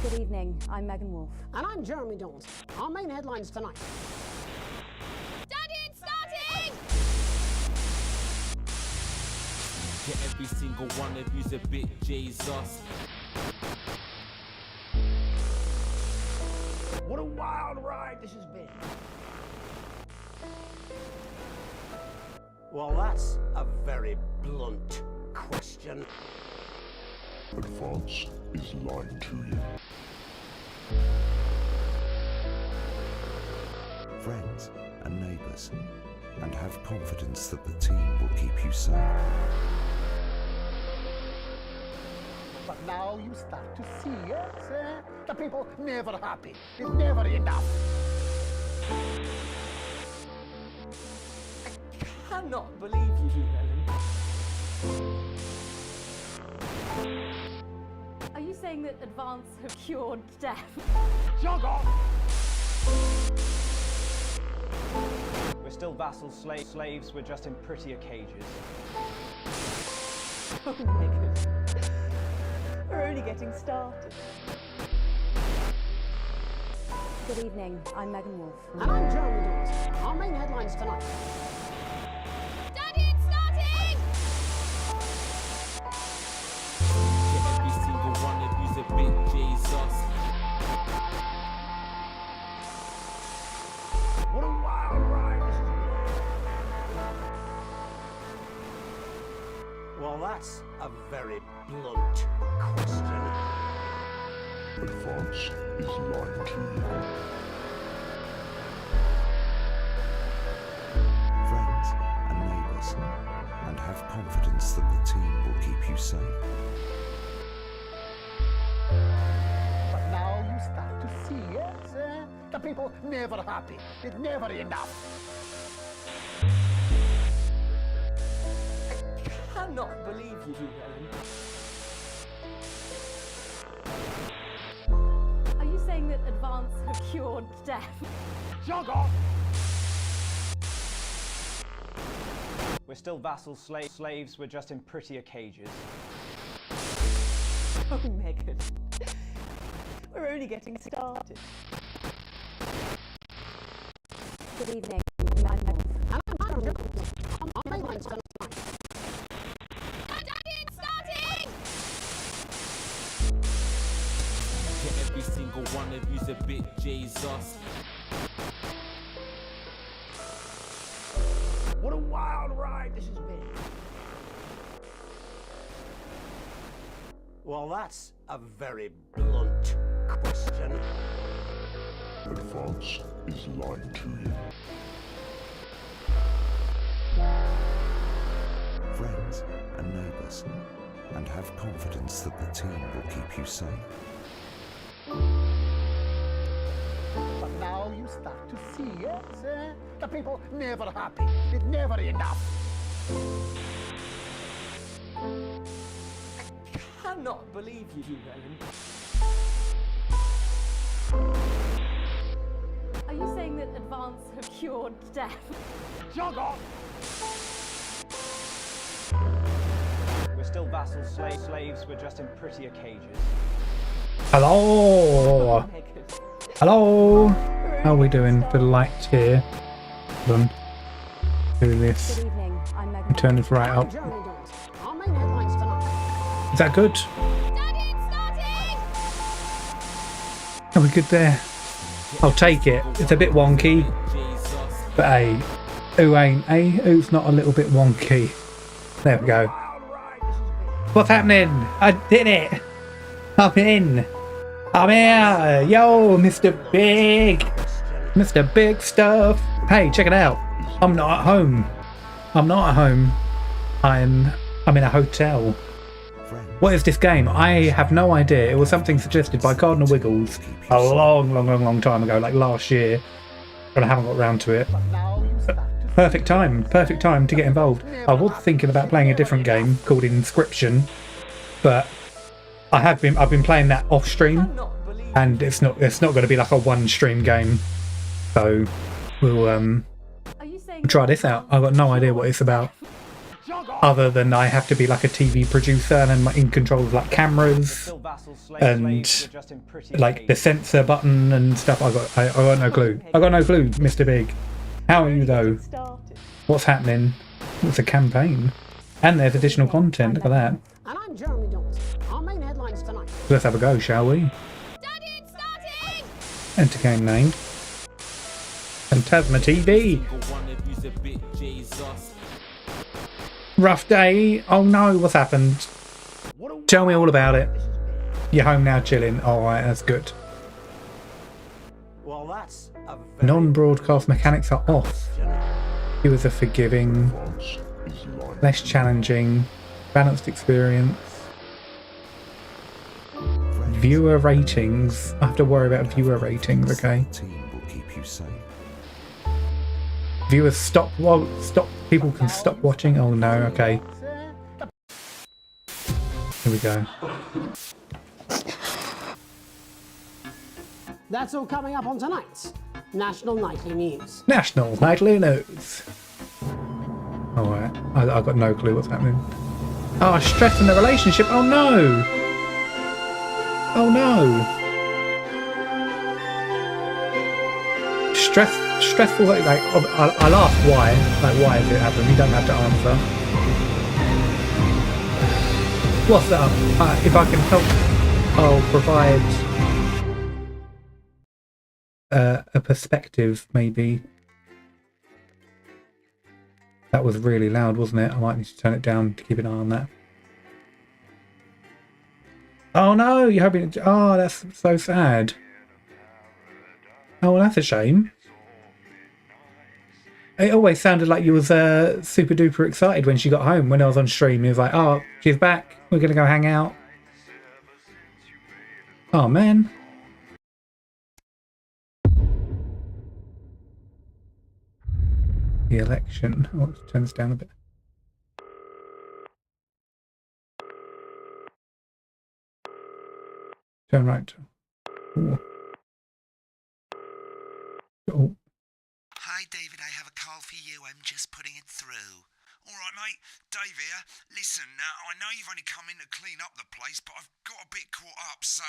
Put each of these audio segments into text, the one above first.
Good evening, I'm Megan Wolf. And I'm Jeremy Dawes. Our main headlines tonight. Daddy, it's starting! Yeah, every single one of you's a bit Jesus. What a wild ride this has been. Well, that's a very blunt question. Advance is lying to you. Friends and neighbours, and have confidence that the team will keep you safe. But now you start to see, yes, the people never happy. It's never enough. I cannot believe you do, Ellen. Are you saying that Advance have cured death? Jog on! We're still vassals, slaves, we're just in prettier cages. Oh my goodness. We're only getting started. Good evening, I'm Megan Wolf. And I'm Jeremy Dawes. Our main headlines tonight. Daddy, it's starting! Yeah, every single one of you's a bit Jesus. What a wild ride this has been. Well, that's a very blunt question. Advance is lying to you. Friends and neighbours, and have confidence that the team will keep you safe. But now you start to see, yes, the people never happy. It's never enough. I cannot believe you do, Ellen. Are you saying that Advance have cured death? Jog on! We're still vassals, slaves, we're just in prettier cages. Oh Megan. We're only getting started. Good evening, I'm Megan Wolf. And I'm Dawes. Our main headlines tonight. Daddy, it's starting! Yeah, every single one of you's a bit Jesus. What a wild ride this has been. Well, that's a very blunt question. Advance is lying to you. Friends and neighbours, and have confidence that the team will keep you safe. But now you start to see, yes, the people never happy. It's never enough. I cannot believe you do, Ellen. Are you saying that Advance have cured death? Jog on! We're still vassals, slaves, we're just in prettier cages. Hello! Megan. Hello! How are we doing? The light here. Hold on. Do this. Good evening, I'm Megan Turn Wolf. it right up. Jeremy Dawes. Our main headlines tonight. Is that good? Daddy, it's starting! Are we good there? I'll take it. It's a bit wonky, but hey, who ain't? Hey, who's not a little bit wonky? There we go. Wild ride this has been. What's happening? I did it! I'm in! I'm here! Yo, Mr. Big! Mr. Big Stuff! Hey, check it out. I'm not at home. I'm not at home. I'm in a hotel. Friends What is this game? I have no idea. It was something suggested by Cardinal Wiggles a long time ago, like last year, but I haven't got round to it. But now you start to Perfect time to get involved. I was thinking about playing a different game called Inscription, but I've been playing that off stream, and it's not going to be like a one stream game. So we'll Are you saying try this out. I've got no idea what it's about. other than I have to be like a TV producer and I'm in control of like cameras Still vassals, slaves, and slaves, we're just in pretty like the censor button and stuff. I got no clue. I got no clue, Mr. Big. How are you though? What's happening? It's a campaign. And there's additional content. Look at that. And I'm Jeremy Johnson. Our main headlines tonight. Let's have a go, shall we? Studying starting! Enter game name. Phantasma TV. Rough day. Oh no, what's happened? Tell me all about it. You're home now chilling. Alright, that's good. Well, that's a Non-broadcast mechanics are off. Viewers are forgiving. Less challenging. Balanced experience. Viewer ratings. I have to worry about viewer ratings, okay? The team will keep you safe. Viewers stop. Well, stop. People can stop watching. Oh no. Okay. Here we go. That's all coming up on tonight's National Nightly News. National Nightly News. Alright. I've got no clue what's happening. Oh, stress in the relationship. Oh no. Oh no. Stressful. Like I'll ask why. Like, why has it happened? You don't have to answer. What's that? If I can help, I'll provide a perspective, maybe. That was really loud, wasn't it? I might need to turn it down to keep an eye on that. Oh no, you're hoping. Oh, that's so sad. Oh, well, that's a shame. It always sounded like you was super duper excited when she got home. When I was on stream, he was like, "Oh, she's back. We're gonna go hang out." Oh man. The election. Oh, let's turn this down a bit. Turn right. Ooh. Oh. Hi David, I have a call for you. I'm just putting it through. Alright mate, Dave here. Listen, I know you've only come in to clean up the place, but I've got a bit caught up, so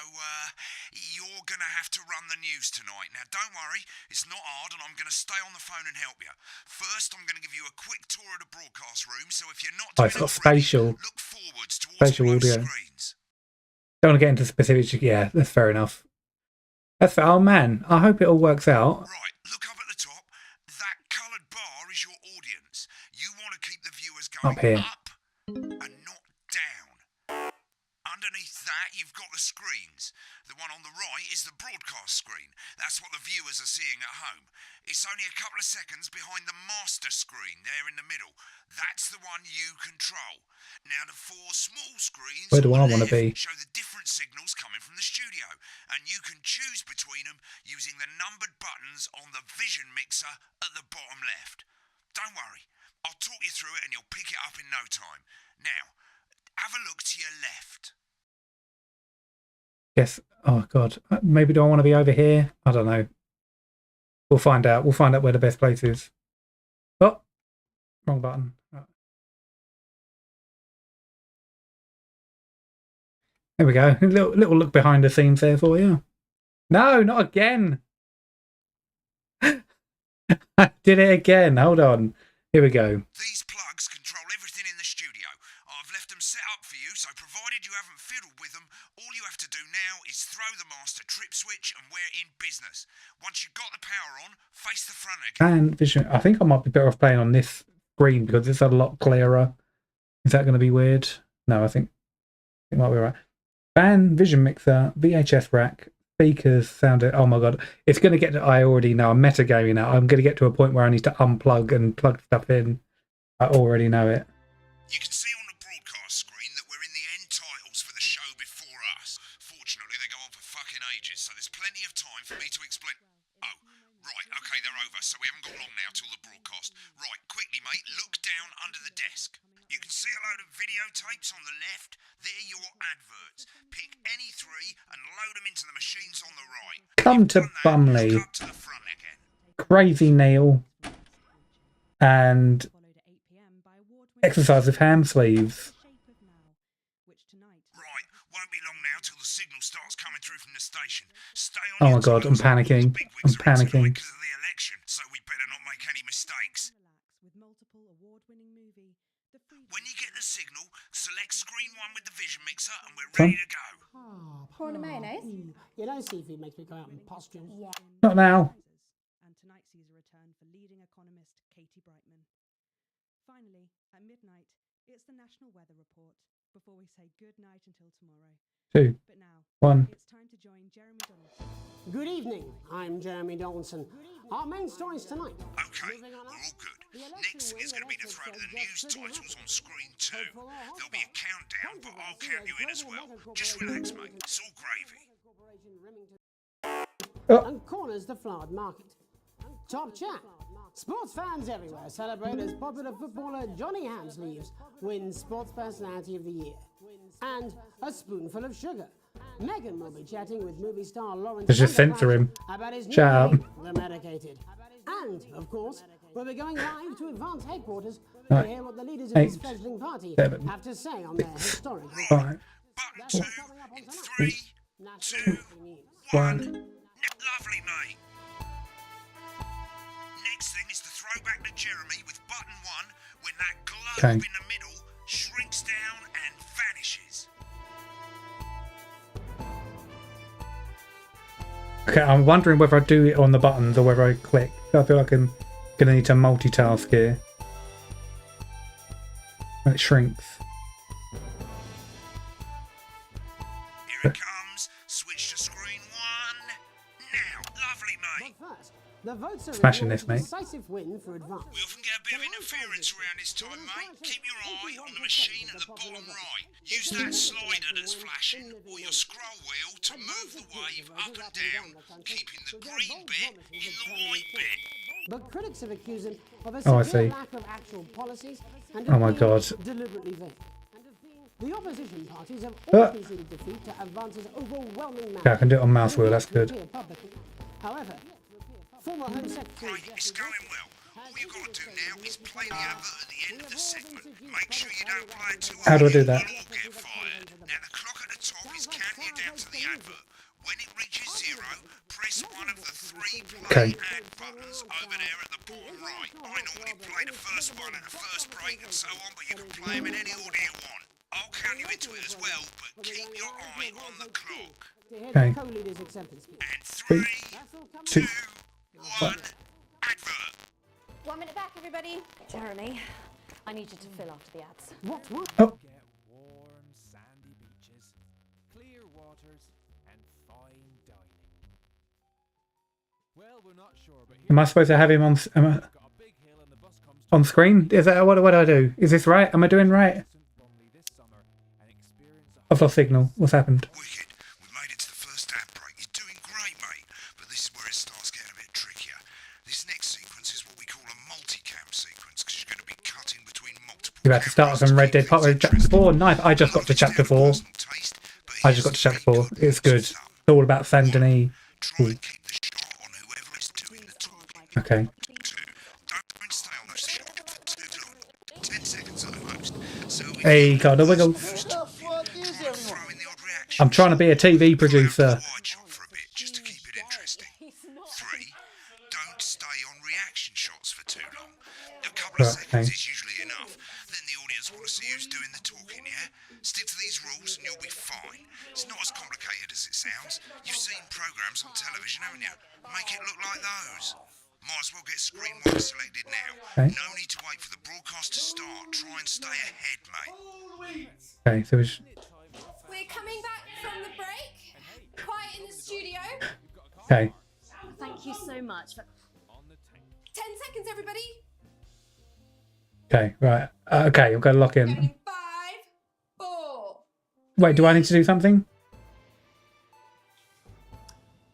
you're gonna have to run the news tonight. Now don't worry, it's not hard and I'm gonna stay on the phone and help you. First, I'm gonna give you a quick tour of the broadcast room, so if you're not doing it's got it already, spatial. look forwards towards Spatial the audio. screens. Don't want to get into specifics. Yeah, that's fair enough. That's fair. Oh man, I hope it all works out. Right, look up at the top. That coloured bar is your audience. You want to keep the viewers going Up here. up and not down. Underneath that, you've got the screens. The one on the right is the broadcast screen. That's what the viewers are seeing at home. It's only a couple of seconds behind the master screen there in the middle. That's the one you control. Now the four small screens Where do I on the want to be? left show the different signals coming from the studio, and you can choose between them using the numbered buttons on the vision mixer at the bottom left. Don't worry, I'll talk you through it and you'll pick it up in no time. Now, have a look to your left. Yes. Oh god. Maybe do I want to be over here? I don't know. We'll find out. We'll find out where the best place is. Oh, wrong button. Right. There we go. A little look behind the scenes there for you. No, not again. I did it again. Hold on. Here we go. These plugs control everything in the studio. I've left them set up for you, so provided you haven't fiddled with them, all you have to do now is throw the master trip switch and we're in business. Once you've got the power on, face the front again. And vision. I think I might be better off playing on this screen because it's a lot clearer. Is that going to be weird? No, I think it might be right. Fan, vision mixer, VHS rack, speakers, sound. Oh my god, it's going to get to. I already know. I'm metagaming now. I'm going to get to a point where I need to unplug and plug stuff in. I already know it. You can see on the broadcast screen that we're in the end titles for the show before us. Fortunately, they go on for fucking ages, so there's plenty of time for me to explain. Oh, right, okay, they're over, so we haven't got long now till the broadcast. Right, quickly, mate, look down under the desk. You can see a load of videotapes on the left. They're your adverts. Pick any three and load them into the machines on the right. Come to Bumley. Look up to the front again. Crazy Neil. And Exercise with ham sleeves. Right, won't be long now till the signal starts coming through from the station. Stay on Oh your my god, I'm toes. panicking. Big I'm wigs are in tonight panicking. 'cause of the election, so we better not make any mistakes. When you get the signal, select screen 1 with the vision mixer and we're ready to go. Prawn and mayonnaise? You know, seafood makes me go out in pustules. Yeah. Not now. And tonight sees a return for leading economist Katie Brightman. Finally, at midnight, it's the national weather report before we say good night until tomorrow. 2, But now, 1. it's time to join Jeremy Donaldson. Good evening, I'm Jeremy Donaldson. Our main stories tonight. Okay, we're all good. Next thing is going to be the throw to the news titles on screen 2. There'll be a countdown, but I'll count you in as well. Just relax, mate. It's all gravy. And corners the flowered market. Top chat. Sports fans everywhere celebrate as popular footballer Johnny Hamsleeves wins Sports Personality of the Year. And a spoonful of sugar. Megan will be chatting with movie star Lawrence Let's just censor him. about his new Shut up. game, The Medicated. And, of course, we'll be going live to Advance headquarters to Right. hear what the leaders of 8, this fledgling party 7, have to say on their historic victory. 5, Button 2 in 3, 2, 1. Lovely, mate. Next thing is the throwback to Jeremy with button 1 when that globe Okay. in the middle shrinks down and vanishes. Okay, I'm wondering whether I do it on the buttons or whether I click. I feel like I'm gonna need to multitask here. When it shrinks. Here it comes. Switch to screen 1. Now, lovely, mate. But first, the votes are Smashing in this, mate. decisive win for Advance. We often get a bit of interference around this time, mate. Keep your eye on the machine at the bottom right. Use that slider that's flashing or your scroll wheel to move the wave up and down, keeping the green bit in the white bit. But critics have accused him of a Oh, I severe see. lack of actual policies and Oh of my being God. deliberately vague. The opposition parties have all conceded defeat to Advance's overwhelming Okay, I can do it on mouse wheel, that's good. However, former Home Secretary Right, it's going well. All you've got to do now is play the advert at the end of the segment. Make sure you don't play it too How do I early do or that? you'll all get fired. Now the clock at the top is counting you down to the advert. When it reaches 0, press one of the 3 play ad buttons over there at the bottom right. I normally play the first one at the first break and so on, but you can play them in any order you want. I'll count you into it as well, but keep your eye on the clock. Okay. co-leader's acceptance speech. And 3, 2, 1, advert. 1 minute back, everybody. Jeremy, I need you to fill after the ads. What? Oh, Get warm, sandy beaches, clear waters, and fine dining. Well, we're not sure, but am I supposed to have him on got a big hill and the bus comes on screen? Is that what do I do? Is this right? Am I doing right? only this summer and experience a I've lost signal. What's happened? Wicked. We made it to the first ad break. You're doing great, mate. But this is where it starts getting a bit trickier. This next sequence is what we call a multicam sequence because you're going to be cutting between multiple. You're about to start some Red Dead Part Chapter 4. Nice. I just got to Chapter 4. I just got to Chapter 4. It's good. It's all about Saint Denis. Try and keep the shot on whoever is doing the talking. Okay. 2. Don't stay on those shots for too long. 10 seconds at the most. So we Hey, got the wiggle. throw in the odd reaction. I'm trying to be a TV producer. Wide shot for a bit just to keep it interesting. 3. Don't stay on reaction shots for too long. A couple of Right, seconds okay. is usually enough. Then the audience want to see who's doing the talking, yeah? Stick to these rules and you'll be fine. It's not as complicated as it sounds. You've seen programs on television, haven't you? Make it look like those. Might as well get screen 1 selected now. Okay. No need to wait for the broadcast to start. Try and stay ahead, mate. Okay, so it's We're coming back from the break. Quiet in the studio. okay. Thank you so much. 10 seconds, everybody. Okay, right. Okay, I've got to lock Going in. in 5, 4. Wait, do I need to do something?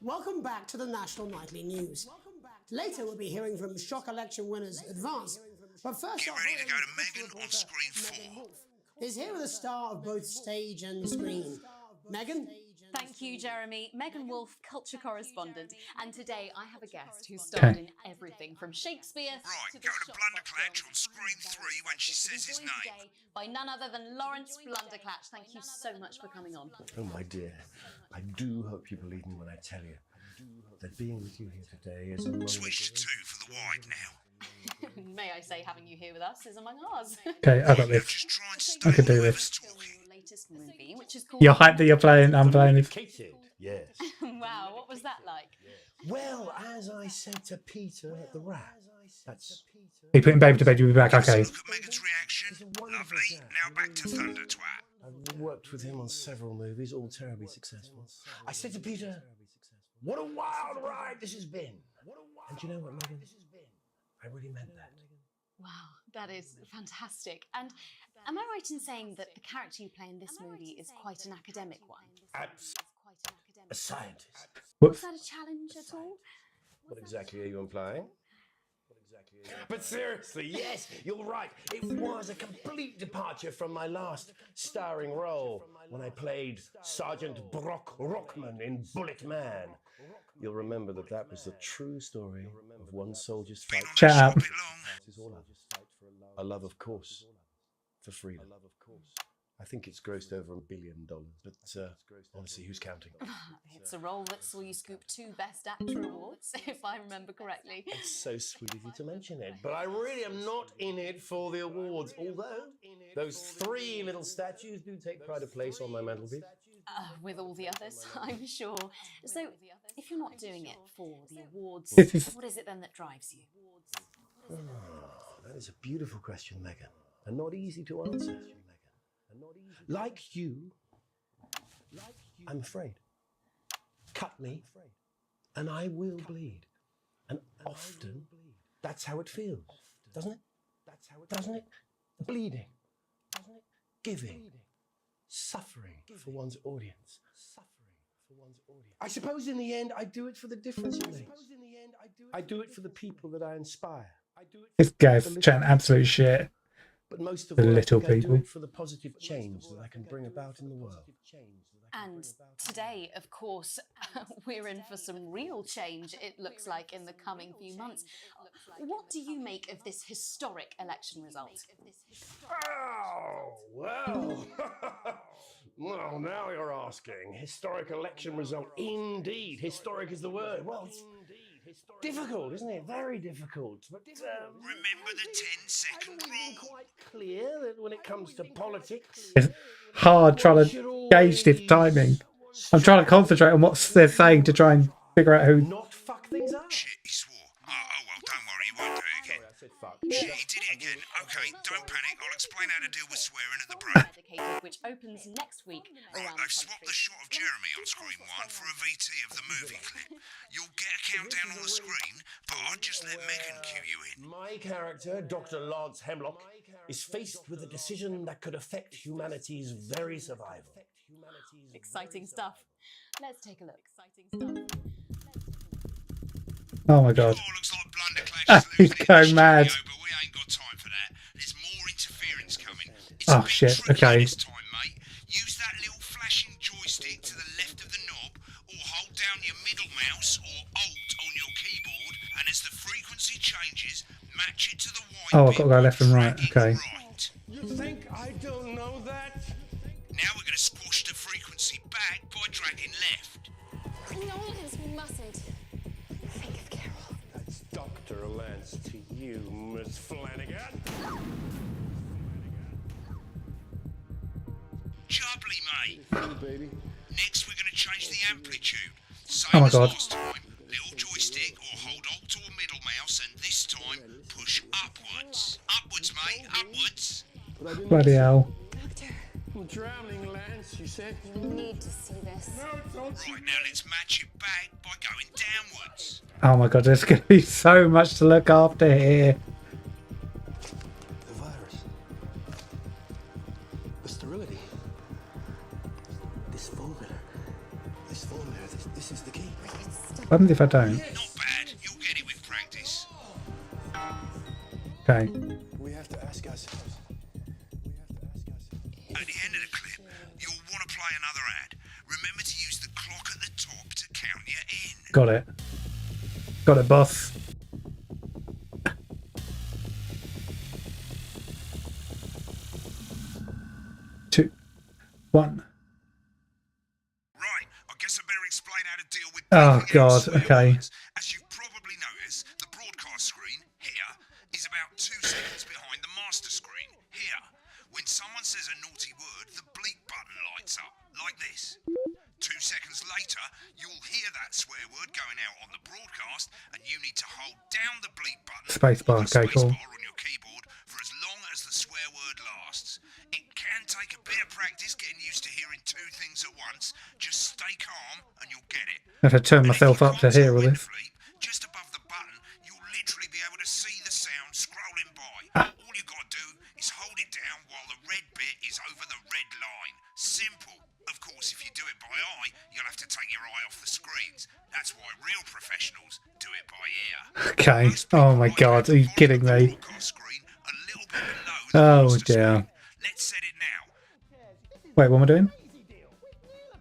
Welcome back to the National Nightly News. Later, we'll be hearing from shock election winners Advance. But first, Get ready to go to Megan on screen 4. is here with a star of both stage and screen. Megan, Thank you, Jeremy. Megan Wolf, culture correspondent. And today I have a guest who starred in everything from Shakespeare to the go to shot Blunderclatch film on screen 3 when she says his joined name. today by none other than Lawrence Blunderclatch. Thank you so much for coming on. Oh, my dear, I do hope you believe me when I tell you that being with you here today is among Switch to 2 for the wide now. May I say, having you here with us is among ours. Okay, I got this. Just try and stay I can do on this. talking. Your latest movie, which is called... You're hyped that you're playing. I'm playing this. Yes. Wow, what was that like? Well, as I said to Peter at the Rat, that's... Are you putting baby to bed? You'll be back. Okay. Look at Megan's reaction. Lovely. Now back to Thunder Twat. I've worked with him on several movies, all terribly successful. I said to Peter, what a wild ride this has been. And do you know what, Megan? I really meant that. Wow, that is fantastic. And am I right in saying that the character you play in this movie is quite an academic one? A scientist. Was that a challenge at all? What exactly are you implying? But seriously, yes, you're right. It was a complete departure from my last starring role when I played Sergeant Brock Rockman in Bullet Man. You'll remember that that was the true story of one soldier's fight. Shut up. A love, of course, for freedom. I think it's grossed over $1 billion, but honestly, who's counting? It's a role that saw you scoop 2 Best Actor awards, if I remember correctly. It's so sweet of you to mention it, but I really am not in it for the awards, although those 3 little statues do take pride of place on my mantelpiece. With all the others, I'm sure. So, if you're not doing it for the awards, what is it then that drives you? Oh, that is a beautiful question, Megan, and not easy to answer. Like you, I'm afraid. Cut me, and I will bleed. And often, that's how it feels, doesn't it? Doesn't it? Bleeding, giving, suffering for one's audience. I suppose in the end, I do it for the difference it makes. I do it for the people that I inspire. This guy's chatting absolute shit. But most of The all, little I do people. it for the positive change that I can bring about in the world. And today, of course, we're in for some real change, it looks like, in the coming few months. What do you make of this historic election result? Oh, well. Well, now you're asking. Historic election result. Indeed. Historic is the word. Well, it's difficult, isn't it? Very difficult. But remember the 10-second rule. Quite clear that when it comes to politics, It's hard trying to gauge this timing. I'm trying to concentrate on what they're saying to try and figure out who. not fuck things up. Shit, he swore. Oh, well, don't worry, he won't do it again. I said fuck. Shit, he did it again. Okay, don't panic. I'll explain how to deal with swearing at the break. Which opens next week Right, around they've the swapped country. the shot of Jeremy on screen 1 for a VT of the movie clip. You'll get a countdown on the screen, but I'll just let Megan cue you in. My character, Dr. Lance Hemlock, is faced with a decision that could affect humanity's very survival. Exciting stuff. Let's take a look. Exciting stuff. Oh my god. Oh, looks like Blunderclatch is He's losing it going in the mad. studio, but we ain't got time for that. There's more interference coming. It's Oh, a bit shit, tricky okay. this time, mate. Use that little flashing joystick to the left of the knob, or hold down your middle mouse or Alt on your keyboard, and as the frequency changes, match it to the white Oh, I've bit got to go left and by right. dragging Okay. right. You think I don't know that? Now we're going to squash the frequency back by dragging left. Nolans, we mustn't. Think of Carol. That's Dr. Lance to you, Miss Flanagan. Jubbly, mate. Hey, baby. Next, we're going to change the amplitude. Same Oh my as God. last time. Little joystick or hold Alt or middle mouse, and this time push upwards. Upwards, mate. Upwards. Bloody hell. Doctor, I'm drowning, Lance, you said. you need to see this. Right, now let's match it back by going downwards. Oh my god, there's going to be so much to look after here. The virus. The sterility. This formula. This is the key. What happens if I don't? Not bad. You'll get it with practice. Okay. We have to ask ourselves. At the end of the clip, you'll want to play another ad. Remember to use the clock at the top to count you in. Got it. Got it, boss. 2, 1. Right, I guess I better explain how to deal with Oh God, okay. As you've probably noticed, the broadcast screen here is about 2 seconds behind the master screen here. When someone says a naughty word, the bleep button lights up, like this. 2 seconds later, you'll hear that swear word going out on the broadcast, and you need to hold down the bleep button Spacebar, okay, cool. on your keyboard for as long as the swear word lasts. It can take a bit of practice getting used to hearing 2 things at once. Just stay calm and you'll get it. I have to turn myself up to hear all this. Just above the button, you'll literally be able to see the sound scrolling by. All you got to do is hold it down while the red bit is over the red line. Simple. Of course, if you do it by eye, you'll have to take your eye off the screens. That's why real professionals do it by ear. Okay. Oh my God, are you kidding me? Oh dear. Let's set it now. Wait, what am I doing?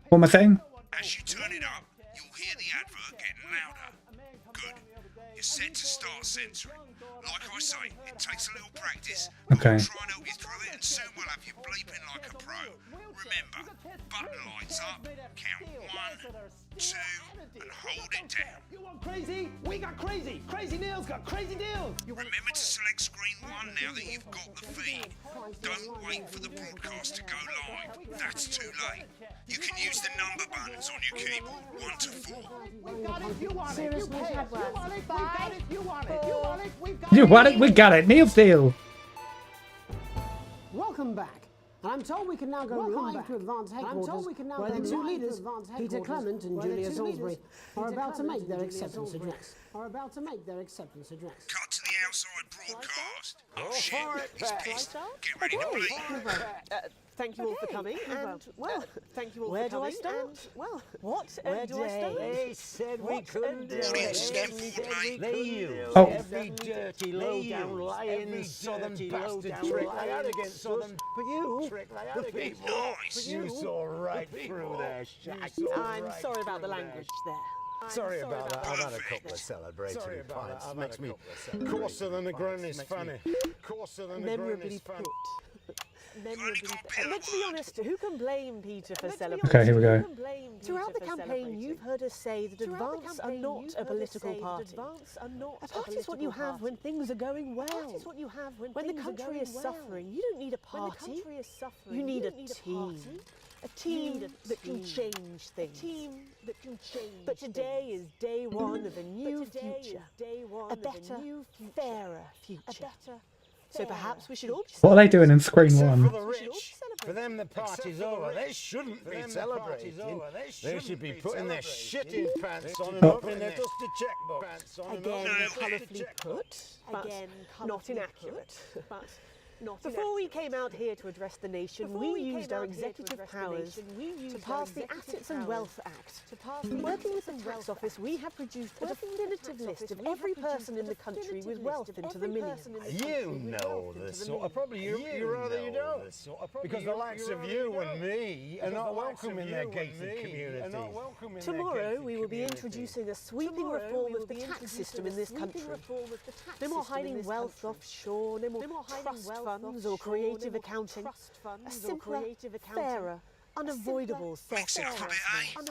What am I saying? As you turn it up, you'll hear the advert getting louder. Good. You're set to start censoring. Like I say, it takes a little practice. Okay. I'll try and help you through it, and soon we'll have you bleeping like a pro. Remember, button lights up, count 1, 2, and hold it down. You want crazy? We got crazy. Crazy Neil's got crazy deals. Remember to select screen 1 now that you've got the feed. Don't wait for the broadcast to go live. That's too late. You can use the number buttons on your keyboard, 1 to 4. We got it. You want it. You pay it. You want it. We got it. You want it. You want it. We got it. You want it? We got it. Neil's deal. Welcome back. And I'm told we can now go live to Advanced Headquarters, where the 2 leaders, Peter Clement and Julia Salisbury, are about to make their acceptance address. Cut to the outside broadcast. Oh shit, he's pissed. Get ready to bleep. Thank you all for coming, and, well, thank you all for coming, and, well, what a day. They said we couldn't do it. They used Oh. every dirty, low-down, lying, southern bastard trick they had against us. But you, the people, you saw right through their shit. I'm sorry about the language there. Sorry about that. I've had a couple of celebratory pints. Makes me coarser than a granny's fanny. Coarser than a granny's fanny. And let's be honest, who can blame Peter for celebrating? Okay, here we go. Throughout the campaign, you've heard us say that Advance are not a political party. A party is what you have when things are going well. When the country is suffering, you don't need a party. You need a team. A team that can change things. But today is day 1 of a new future. A better, fairer future. So perhaps we should all What are they doing in screen 1? For the rich, for them the party's over. They shouldn't be celebrating. They should be putting their shitting pants on and opening their dusty checkbooks. Again, colourfully put, but not inaccurate. Before we came out here to address the nation, we used our executive powers to pass the Assets and Wealth Act. Working with the tax office, we have produced a definitive list of every person in the country with wealth into the millions. You know this sort of, probably you rather you don't. Because the likes of you and me are not welcome in their gated communities. Tomorrow we will be introducing a sweeping reform of the tax system in this country. No more hiding wealth offshore, no more trust funds or creative accounting. A simpler, fairer, unavoidable set of tax.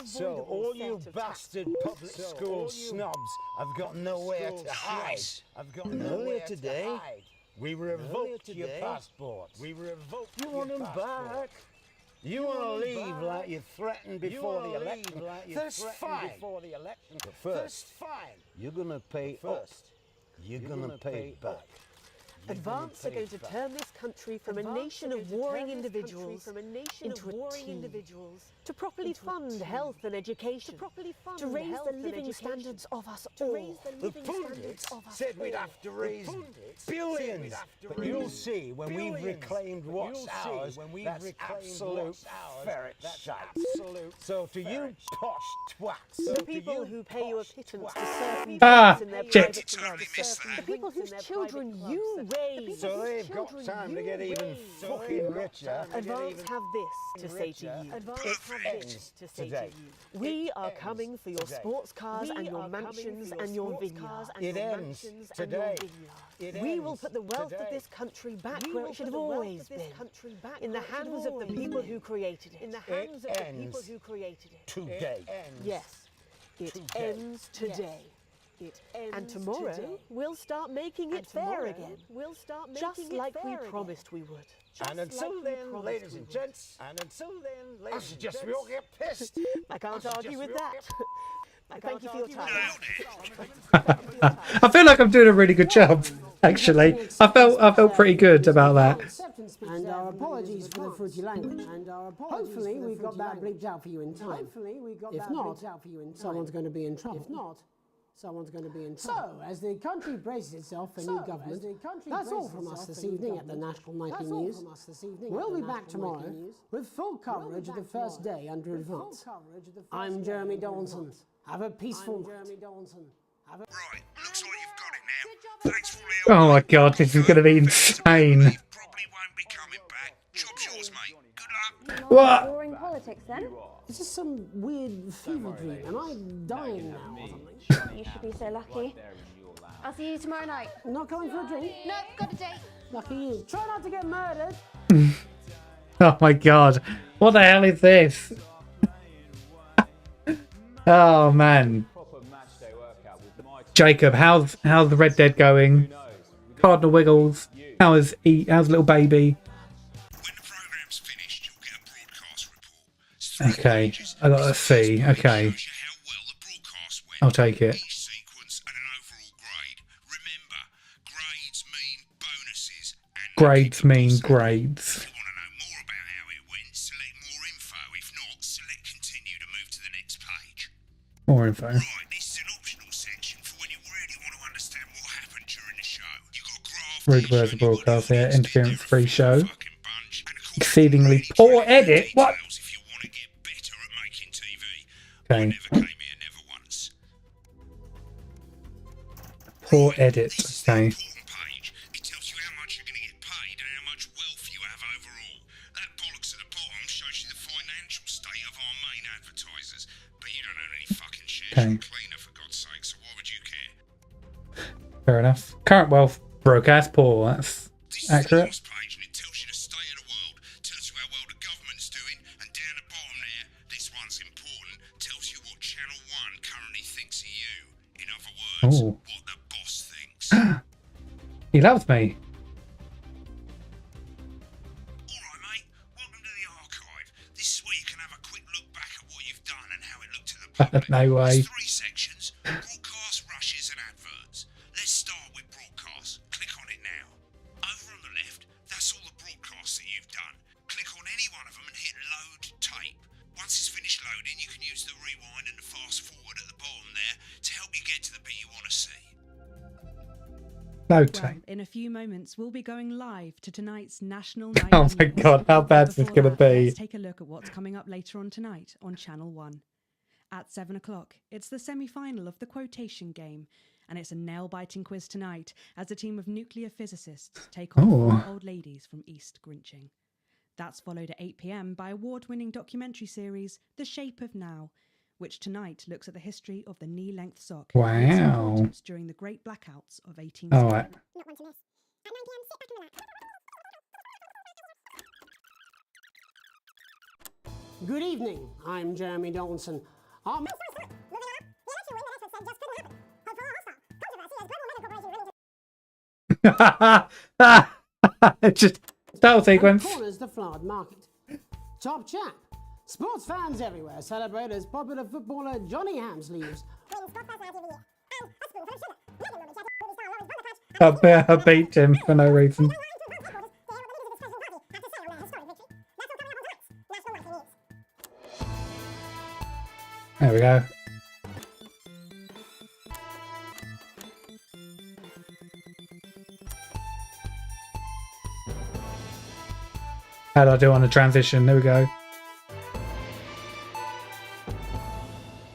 So all you bastard public school snobs have got nowhere to hide. Earlier today, we revoked your passport. You want them back? You want to leave like you threatened before the election? That's fine. But first, you're going to pay first. You're going to pay it back. Advance are going to turn this country from a nation of warring individuals into a team. To properly fund health and education. To raise the living standards of us all. The pundits said we'd have to raise billions. But you'll see when we've reclaimed what's ours, that's absolute ferret shite. So to you posh twats. The people who pay you a pittance to serve me in their shit. private clubs. The people whose children you raise. So they've got time to get even fucking richer. Advance have this to say to you. this to say to you. We are coming for your sports cars and your mansions and your vineyards. It ends today. We will put the wealth of this country back where it should have always been. In the hands of the people who created it. In the hands of the people who created it. Today. Yes, it ends today. And tomorrow, we'll start making it fair again. Just like we promised we would. And until then, ladies and gents, I suggest we all get pissed. I can't argue with that. Thank you for your time. I feel like I'm doing a really good job, actually. I felt pretty good about that. And our apologies for the fruity language. Hopefully we got that bleeped out for you in time. If not, someone's going to be in trouble. So, as the country braces itself for new government, that's all from us this evening at the National Nightly News. We'll be back tomorrow with full coverage of the first day under advance. I'm Jeremy Donaldson. Have a peaceful night. Right, looks like you've got it now. Thanks for all the help. Oh my god, this is going to be insane. Probably won't be coming back. Job's yours, mate. Good luck. What? Boring politics then? Is this some weird fever dream? Am I dying now or something? You should be so lucky. I'll see you tomorrow night. Not coming for a drink? No, got a date. Lucky you. Try not to get murdered. Oh my god. What the hell is this? Oh man. Jacob, how's the Red Dead going? Cardinal Wiggles. How's little baby? Okay, I got a C. Okay. I'll take it. Grades mean grades. More info. Right, this is an optional section for when you really want to understand what happened during the show. You got Rude words of broadcast here. Interference free show. Exceedingly poor edit. What? Okay. Poor edit. Okay. It tells you how much you're going to get paid and how much wealth you have overall. That bollocks at the bottom shows you the financial state of our main advertisers. But you don't own any fucking shares. Okay. You're cleaner, for God's sake, so why would you care? Fair enough. Current wealth broadcast poor. That's accurate. Page, and it tells you the state of the world, tells you how well the government's doing, and down the bottom there, this one's important, tells you what Channel 1 currently thinks of you. In other words, Ooh. what the boss thinks. He loves me. Alright mate, welcome to the archive. This is where you can have a quick look back at what you've done and how it looked to the public. No way. There's 3 sections, broadcast, rushes and adverts. Let's start with broadcast. Click on it now. Over on the left, that's all the broadcasts that you've done. Click on any one of them and hit load tape. Once it's finished loading, you can use the rewind and the fast forward at the bottom there to help you get to the bit you want to see. No Well, tape. in a few moments, we'll be going live to tonight's National Oh Night my News. god, how bad's this Before going to that, be? Let's take a look at what's coming up later on tonight on Channel 1. At 7 o'clock, it's the semi-final of the quotation game, and it's a nail-biting quiz tonight as a team of nuclear physicists take on Oh. 4 old ladies from East Grinching. That's followed at 8 p.m. by award-winning documentary series The Shape of Now, which tonight looks at the history of the knee-length sock and its Wow. importance during the great blackouts of 1860. All right. Not one to miss. At 9 p.m, sit back and relax. Good evening. I'm Jeremy Donaldson. Moving on. The election win the experts said just couldn't happen. Hope for a hostile. Controversy as Global Medical Corporation running to Just style sequence. Corners the flowered market. Top chat. Sports fans everywhere celebrate as popular footballer Johnny Hams leaves. win Sports Personality of the Year. And a spoonful of sugar. Megan will be chatting movie star Lawrence Bonaparte. I beat him for no reason. There we go. How do I do on the transition? There we go.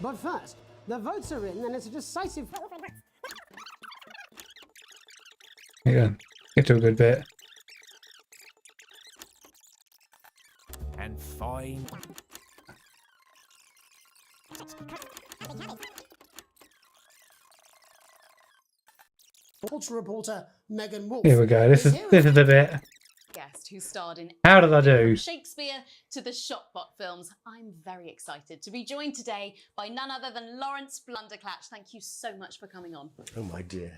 But first, the votes are in and it's a decisive... There you go. Get to a good bit. And fine. culture reporter Megan Wolf. Here we go. This is the bit. Guest who starred in How did I do? from Shakespeare to the Shotbot films. I'm very excited to be joined today by none other than Lawrence Blunderclatch. Thank you so much for coming on. Oh my dear,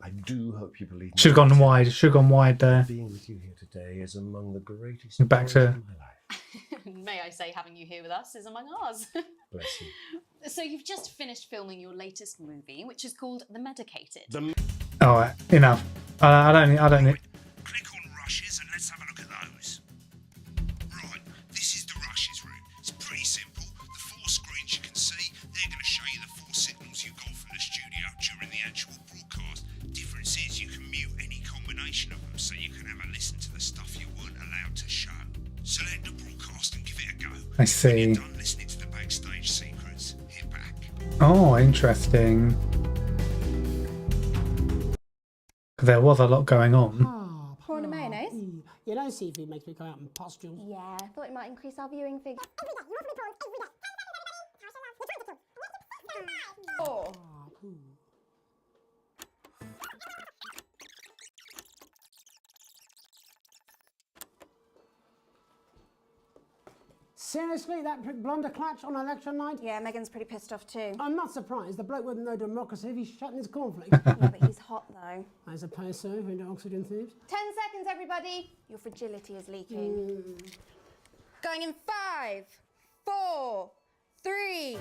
I do hope you believe me. Should have gone wide. Should have gone wide there. Being with you here today is among the greatest Back joys to. of my life. May I say, having you here with us is among ours. Bless you. So you've just finished filming your latest movie, which is called The Medicated. All right, enough. I don't need. Click on rushes and let's have a look at those. Right, this is the rushes room. It's pretty simple. The 4 screens you can see, they're going to show you the 4 signals you got from the studio during the actual broadcast. Difference is you can mute any combination of them, so you can have a listen to the stuff you weren't allowed to show. Select the broadcast and give it a go. I see. When you're done listening to the backstage secrets, hit back. Oh, interesting. There was a lot going on. Prawn and mayonnaise? You know, seafood makes me go out in pustules. Yeah, I thought it might increase our viewing figures. Oh. Seriously, that prick Blunderclatch on election night? Yeah, Megan's pretty pissed off too. I'm not surprised. The bloke with no democracy if he's shutting his cornflakes. Yeah, but he's hot though. I suppose so, into oxygen thieves. 10 seconds, everybody. Your fragility is leaking. Going in 5, 4, 3.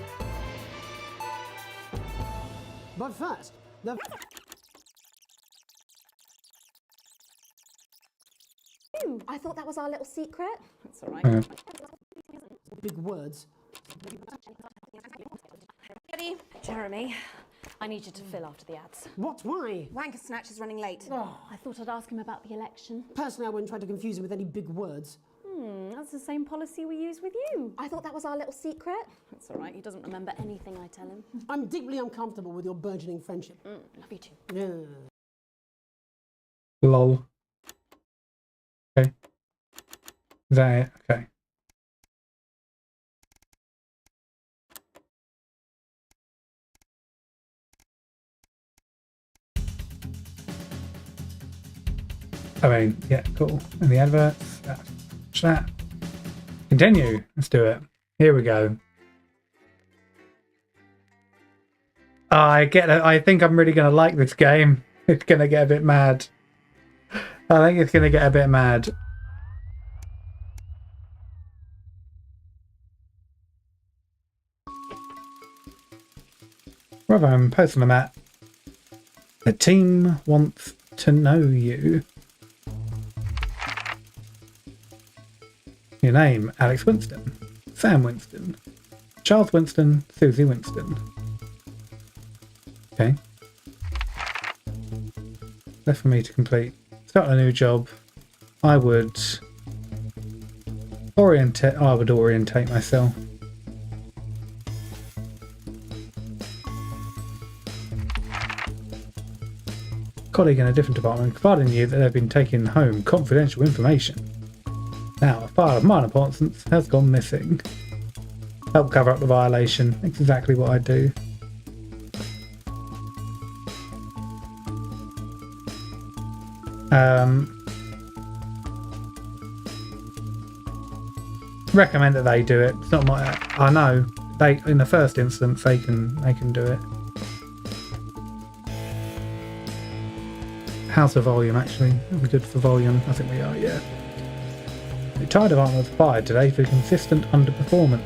But first, the... Ooh, I thought that was our little secret. That's all right. Yeah. Big words. Ready? Jeremy, I need you to fill after the ads. What? Why? Wanker Snatch is running late. Oh. I thought I'd ask him about the election. Personally, I wouldn't try to confuse him with any big words. That's the same policy we use with you. I thought that was our little secret. That's all right. He doesn't remember anything I tell him. I'm deeply uncomfortable with your burgeoning friendship. Love you too. Yeah. Lol. Okay. Is that it? Okay. I mean, yeah, cool. And the adverts. Watch that. Continue. Let's do it. Here we go. I get it. I think I'm really going to like this game. It's going to get a bit mad. I think it's going to get a bit mad. Rather, I'm posting them at. The team wants to know you. Your name, Alex Winston, Sam Winston, Charles Winston, Susie Winston. Okay. Left for me to complete. Start a new job. I would orientate myself. Colleague in a different department confiding you that they've been taking home confidential information. Now, a file of minor importance has gone missing. Help cover up the violation. That's exactly what I do. Recommend that they do it. It's not my. I know they. In the first instance, they can do it. How's the volume actually? Are we good for volume? I think we are. Yeah. The entire department was fired today for consistent underperformance.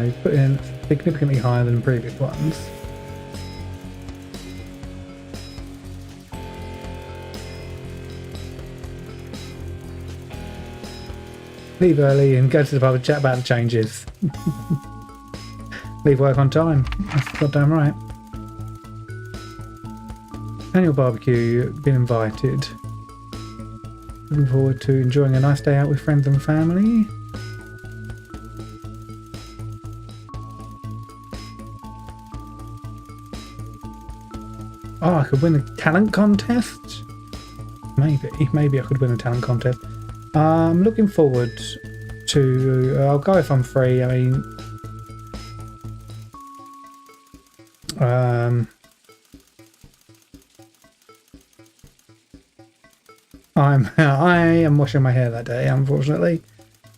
He's put in significantly higher than previous ones. Leave early and go to the pub and chat about the changes. Leave work on time. That's goddamn right. Annual barbecue, been invited. Looking forward to enjoying a nice day out with friends and family. Oh, I could win a talent contest? Maybe I could win a talent contest. I'm looking forward to... I'll go if I'm free. I mean... I am washing my hair that day, unfortunately.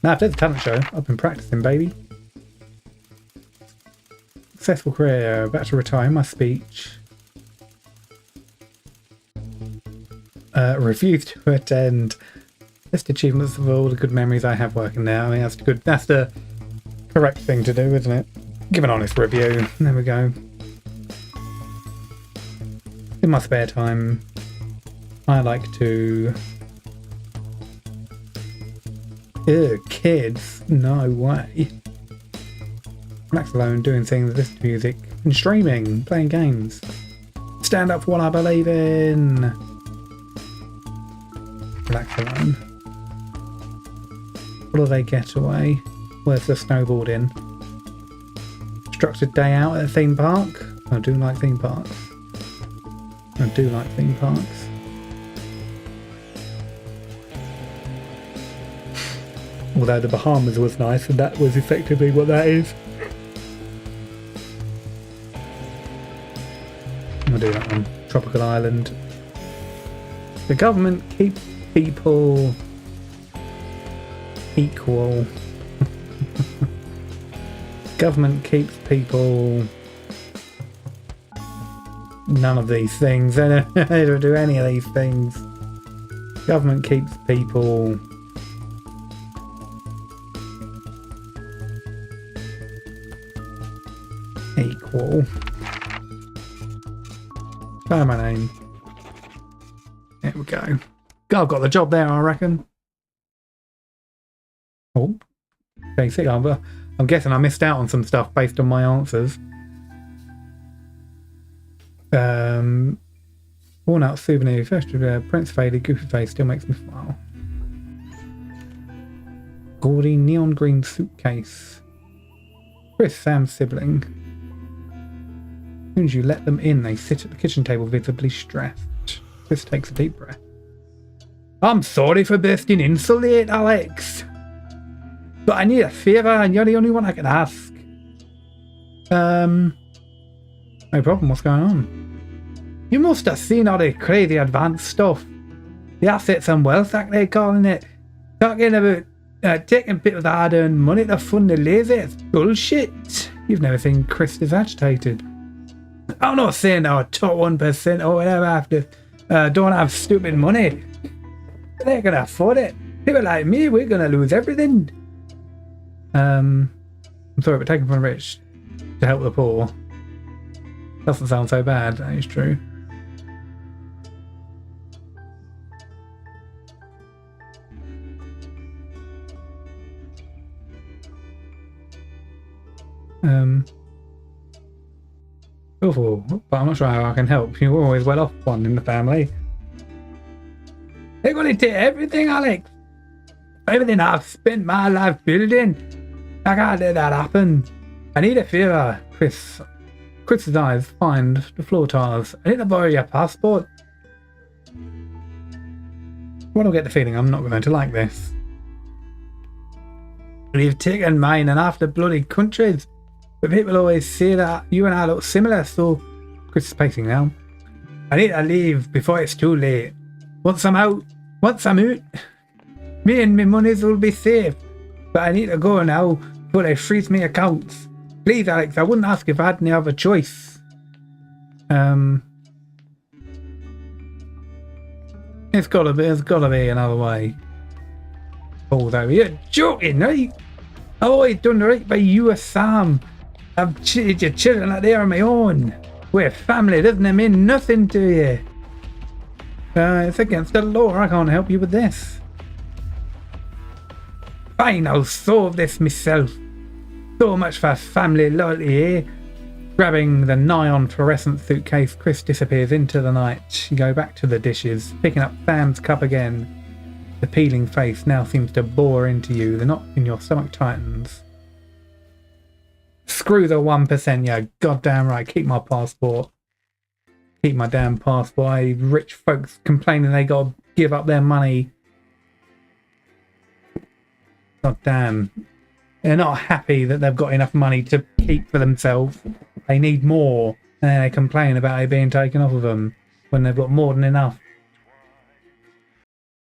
Now after the talent show, I've been practicing, baby. Successful career, about to retire my speech. Refused to attend. List achievements of all the good memories I have working there. I mean, that's good. That's the correct thing to do, isn't it? Give an honest review. There we go. In my spare time, I like to... Ew, kids? No way. Relax alone, doing things, listen to music, and streaming, playing games. Stand up for what I believe in. Relax alone. Holiday getaway. Where's the snowboarding? Structured day out at a theme park. I do like theme parks. I do like theme parks. Although the Bahamas was nice, and that was effectively what that is. I'll do that one. Tropical island. The government keeps people equal. Government keeps people... None of these things. They don't do any of these things. Government keeps people... equal. Spell my name. There we go. I've got the job there, I reckon. Oh, basic. I'm guessing I missed out on some stuff based on my answers. Worn out souvenir. First, Prince faded, goofy face still makes me smile. Gaudy neon green suitcase. Chris, Sam's sibling. As soon as you let them in, they sit at the kitchen table visibly stressed. Chris takes a deep breath. I'm sorry for bursting in so late, Alex. But I need a favour and you're the only one I can ask. No problem, what's going on? You must have seen all the crazy advanced stuff. The Assets and Wealth Act, they're calling it. Talking about taking people's hard-earned money to fund the lazy. It's bullshit. You've never seen Chris this agitated. I'm not saying our top 1% or whatever after don't have stupid money. They're gonna afford it. People like me, we're gonna lose everything. I'm sorry, but taking from the rich to help the poor doesn't sound so bad. That is true. Awful, but I'm not sure how I can help. You're always well off one in the family. They're going to take everything, Alex. Everything I've spent my life building. I can't let that happen. I need a favour, Chris. Chris's eyes find the floor tiles. I need to borrow your passport. Well, I get the feeling I'm not going to like this. You've taken mine and half the bloody countries. But people always say that you and I look similar, so... Chris is pacing now. I need to leave before it's too late. Once I'm out, me and my monies will be safe. But I need to go now before they freeze me accounts. Please, Alex, I wouldn't ask if I had any other choice. There's gotta be another way. Although you're joking, right? I've always done right by you or Sam. I've cheated your children like they are my own. We're family, doesn't it mean nothing to you? It's against the law, I can't help you with this. Fine, I'll solve this myself. So much for family loyalty, eh? Grabbing the nigh-on fluorescent suitcase, Chris disappears into the night. You go back to the dishes, picking up Sam's cup again. The peeling face now seems to bore into you. The knot in your stomach tightens. Screw the 1%, yeah, goddamn right. Keep my passport. Keep my damn passport. Rich folks complaining they gotta give up their money. God damn. They're not happy that they've got enough money to keep for themselves. They need more. And they complain about it being taken off of them when they've got more than enough.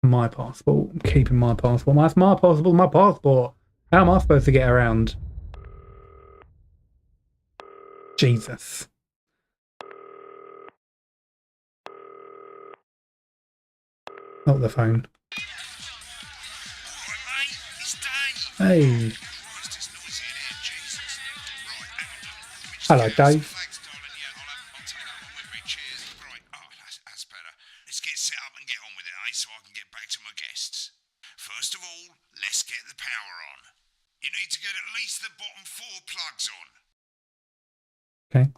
My passport. I'm keeping my passport. That's my passport. My passport. How am I supposed to get around? Jesus. Not the phone. Hey. Hello, Dave. Let's get set up and get on with it, so I can get back to my guests. First of all, let's get the power on. You need to get at least the bottom 4 plugs on. Okay.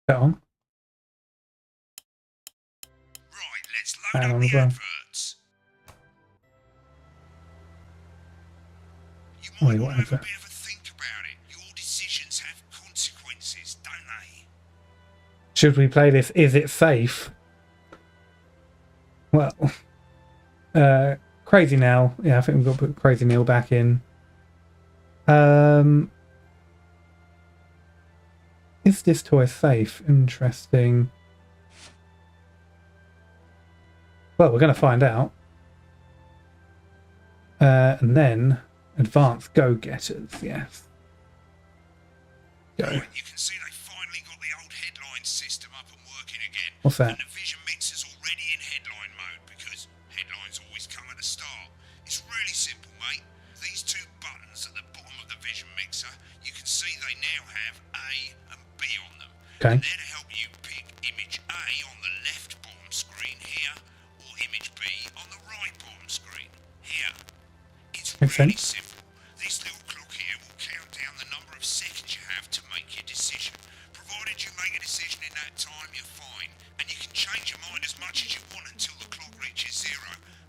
That on? Right, let's load up on the as well. adverts. You Oh, might what want to is have a that? bit of a think about it. Your decisions have consequences, don't they? Should we play this? Is it safe? Well, Crazy Now. Yeah, I think we've got to put Crazy Neil back in. Is this toy safe? Interesting. Well, we're going to find out. And then advanced go-getters. Yes. Go. Right, you can see they finally got the old headline system up and working again. What's that? And the vision mixer's already in headline mode because headlines always come at the start. It's really simple, mate. These 2 buttons at the bottom of the vision mixer, you can see they now have A and B on them. Okay. And they're to help you pick image A on the left bottom screen here, or image B on the right bottom screen here. It's Makes really sense. simple. This little clock here will count down the number of seconds you have to make your decision. Provided you make a decision in that time, you're fine. And you can change your mind as much as you want until the clock reaches 0.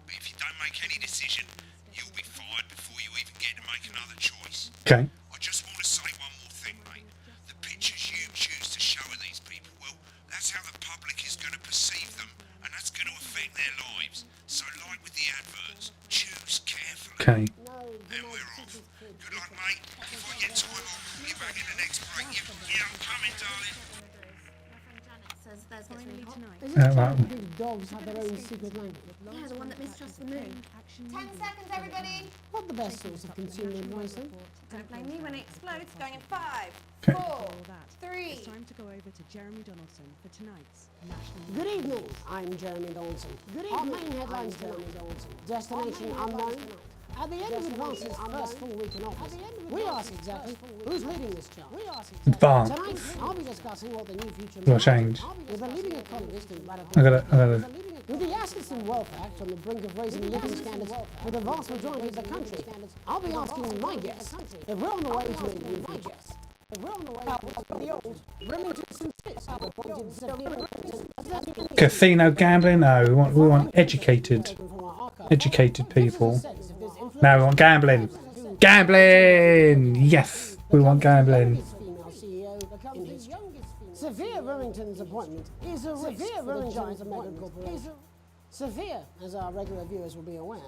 But if you don't make any decision, you'll be fired before you even get to make another choice. Okay. I just want to say one more thing, mate. The pictures you choose to show of these people, well, that's how the public is going to perceive them, and that's going to affect their lives. So, like with the adverts, choose carefully. Okay. And we're off. Good luck, mate. If I get time, I'll call you back in the next break. Yeah, I'm coming, darling. Is it right. time big dogs have their own secret language? Yeah, the one that mistrusts the moon. 10 seconds, everybody. What the best source of consumer advice then? Don't blame me when it explodes. Going in 5, Okay. 4, that. 3. It's time to go over to Jeremy Donaldson for tonight's National Good evening, I'm Jeremy Donaldson. Our main headlines tonight. Destination unknown. At the end of Advance's first full week in office, we ask exactly who's leading this charge. Advanced. Tonight, I'll be discussing what the new future Will looks change. like with a leading economist and radical. I gotta. With the Assets and Wealth Act on the brink of raising living standards for the vast majority of the country, I'll be asking my guests if we're on the way to a new future. If we're on the way to the old Remington Suits appointed severe Casino gambling? No, we want educated people. Now we want gambling. Gambling! Yes, we want gambling. Sophia Remington's appointment is a Sophia Remington's appointment. Sophia, as our regular viewers will be aware,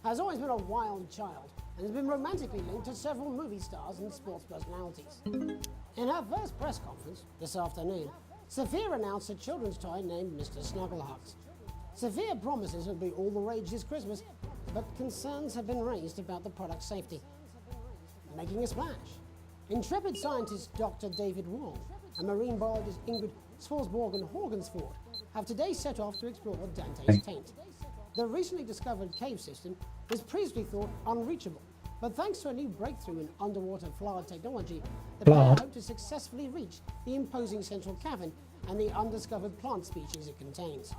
has always been a wild child and has been romantically linked to several movie stars and sports personalities. In her first press conference this afternoon, Sophia announced a children's toy named Mr. Snugglehugs. Sophia promises it'll be all the rage this Christmas, but concerns have been raised about the product's safety. Making a splash, intrepid scientist Dr. David Wong and marine biologist Ingrid Swarsborg-Horgensford have today set off to explore Dante's Taint. The recently discovered cave system was previously thought unreachable, but thanks to a new breakthrough in underwater flood technology, the pair hope to successfully reach the imposing central cavern and the undiscovered plant species it contains.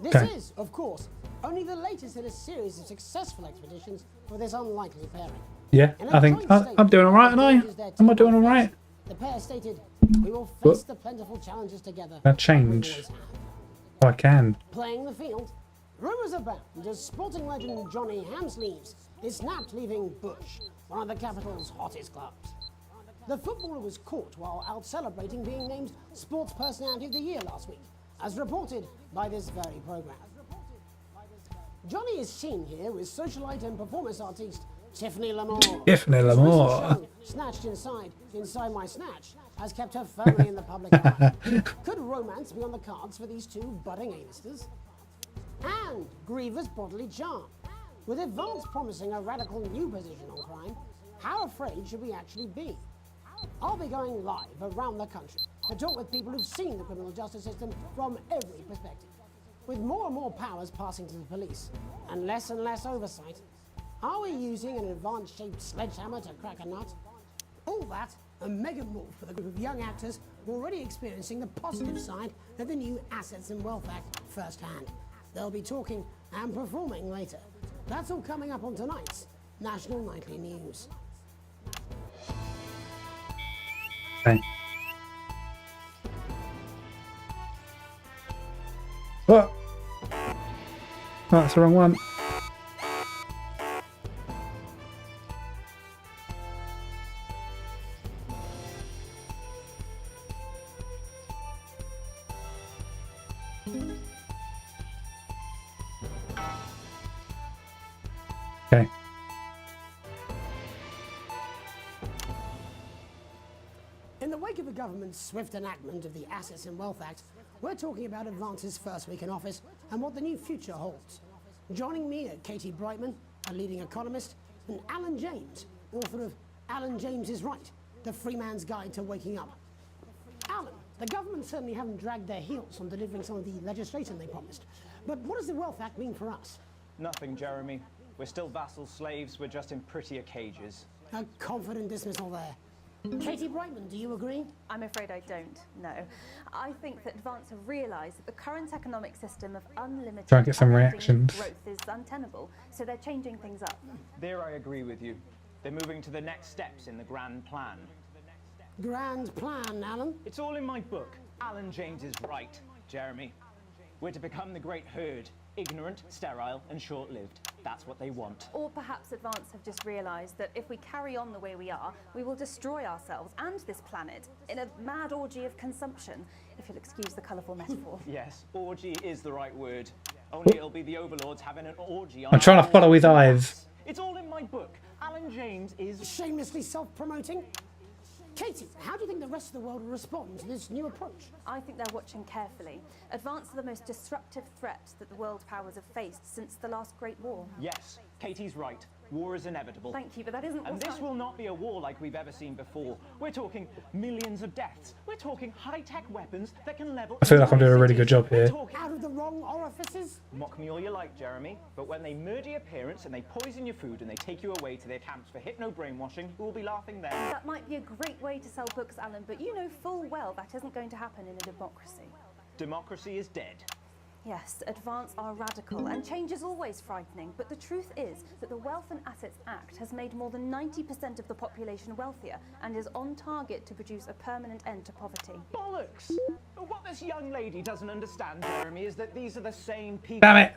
This is, of course, only the latest in a series of successful expeditions for this unlikely pairing. Yeah, I think I'm doing all right, aren't I? Am I doing all right? The pair stated, "We will face the plentiful challenges together." That change. Oh, I can. Playing the field, rumours abound as sporting legend Johnny Hamsleeves is snapped leaving Bush, one of the capital's hottest clubs. The footballer was caught while out celebrating being named Sports Personality of the Year last week, as reported by this very programme. Johnny is seen here with socialite and performance artiste Tiffany Lamore. Tiffany Lamore. Snatched inside my snatch, has kept her firmly in the public eye. Could romance be on the cards for these two budding A-listers? And Griever's bodily charm. With Advance promising a radical new position on crime, how afraid should we actually be? I'll be going live around the country to talk with people who've seen the criminal justice system from every perspective. With more and more powers passing to the police and less oversight, are we using an Advance-shaped sledgehammer to crack a nut? All that and mega more for the group of young actors already experiencing the positive side of the new Assets and Wealth Act firsthand. They'll be talking and performing later. That's all coming up on tonight's National Nightly News. Okay. What? Oh, that's the wrong one. Okay. In the wake of the government's swift enactment of the Assets and Wealth Act, we're talking about Advance's first week in office and what the new future holds. Joining me are Katie Brightman, a leading economist, and Alan James, author of Alan James is Right, The Free Man's Guide to Waking Up. Alan, the government certainly haven't dragged their heels on delivering some of the legislation they promised. But what does the Wealth Act mean for us? Nothing, Jeremy. We're still vassal slaves, we're just in prettier cages. A confident dismissal there. Katie Brightman, do you agree? I'm afraid I don't, no. I think that Advance have realised that the current economic system of unlimited Try and get some unending reactions. growth is untenable, so they're changing things up. There I agree with you. They're moving to the next steps in the grand plan. Grand plan, Alan? It's all in my book. Alan James is Right, Jeremy. We're to become the great herd. Ignorant, sterile, and short-lived. That's what they want. Or perhaps Advance have just realised that if we carry on the way we are, we will destroy ourselves and this planet in a mad orgy of consumption, if you'll excuse the colourful metaphor. Yes, orgy is the right word. Only it'll be the overlords having an orgy on I'm trying our to follow his eyes. It's all in my book. Alan James is... Shamelessly self-promoting? Katie, how do you think the rest of the world will respond to this new approach? I think they're watching carefully. Advance are the most disruptive threat that the world powers have faced since the last Great War. Yes, Katie's right. War is inevitable. Thank you, but that isn't And what this will not be a war like we've ever seen before. We're talking millions of deaths. We're talking high-tech weapons that can level... I feel like I'm doing a really good job here. Out of the wrong orifices? Mock me all you like, Jeremy, but when they murder your parents and they poison your food and they take you away to their camps for hypno-brainwashing, who will be laughing then? That might be a great way to sell books, Alan, but you know full well that isn't going to happen in a democracy. Democracy is dead. Yes, Advance are radical, and change is always frightening, but the truth is that the Wealth and Assets Act has made more than 90% of the population wealthier and is on target to produce a permanent end to poverty. Bollocks! What this young lady doesn't understand, Jeremy, is that these are the same people... Damn it!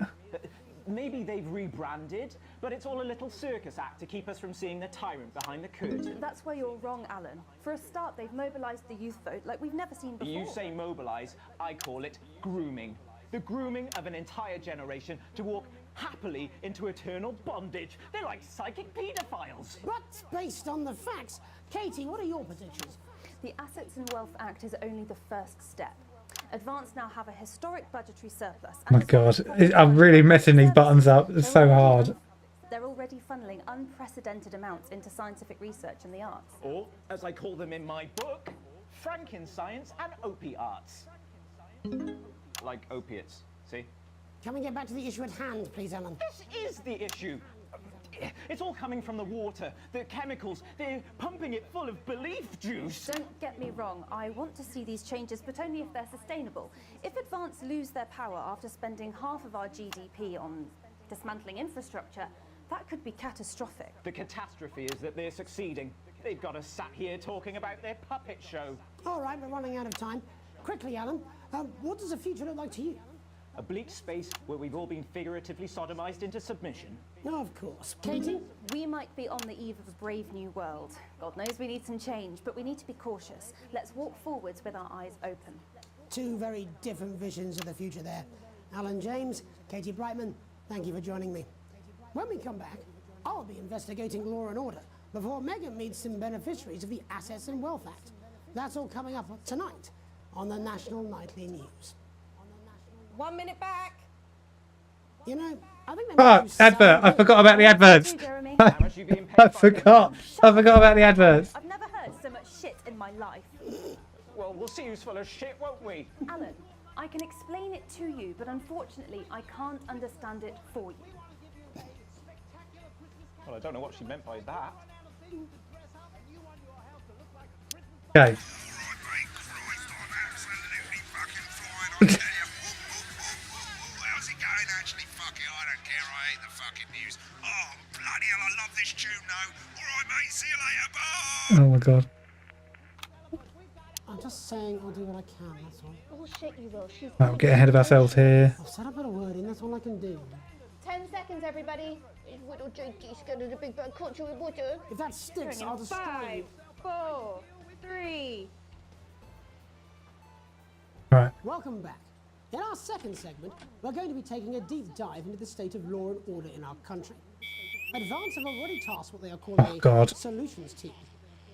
Maybe they've rebranded, but it's all a little circus act to keep us from seeing the tyrant behind the curtain. That's where you're wrong, the For a start, they've mobilised the youth vote like we've never seen before. You say mobilise, I call it grooming. The grooming of an entire generation to walk happily into eternal bondage. They're like psychic paedophiles. But based on the facts, Katie, what are your predictions? The Assets and Wealth Act is only the first step. Advance now have a historic budgetary surplus. Oh my god, I'm really messing these buttons up. It's so hard. They're already funneling unprecedented amounts into scientific research and the arts. Or, as I call them in my book, Frankenscience and Opie-arts. Like opiates, see? Can we get back to the issue at hand, please, Alan? This is the issue. It's all coming from the water, the chemicals. They're pumping it full of belief juice. Don't get me wrong. I want to see these changes, but only if they're sustainable. If Advance lose their power after spending half of our GDP on dismantling infrastructure, that could be catastrophic. The catastrophe is that they're succeeding. They've got us sat here talking about their puppet show. All right, we're running out of time. Quickly, Alan, what does the future look like to you? A bleak space where we've all been figuratively sodomized into submission. No, of course. Katie? We might be on the eve of a brave new world. God knows we need some change, but we need to be cautious. Let's walk forwards with our eyes open. Two very different visions of the future there. Alan James, Katie Brightman, thank you for joining me. When we come back, I'll be investigating law and order before Megan meets some beneficiaries of the Assets and Wealth Act. That's all coming up tonight on the National Nightly News. 1 minute back. You know, I think Advert. I forgot about the adverts. I forgot about the adverts. I've never heard so much shit in my life. Well, we'll see who's full of shit, won't we? Alan, I can explain it to you, but unfortunately I can't understand it for you. Well, I don't know what she meant by that. Okay. How's it going? Actually, fuck it, I don't care. I hate the fucking news. Oh, bloody hell, I love this tune, though. All right, mate, see you later, bye. Oh my god. I'm just saying I'll do what I can, that's all. Oh shit, you will. She's Right, we'll get ahead of ourselves here. I've set up a word in, that's all I can do. 10 seconds, everybody. It's little Jakey scared of the big bad culture with water. If that sticks, I'll destroy 5, you. 4, 3. Right. Welcome back. In our second segment, we're going to be taking a deep dive into the state of law and order in our country. Advance have already tasked what they are calling a solutions team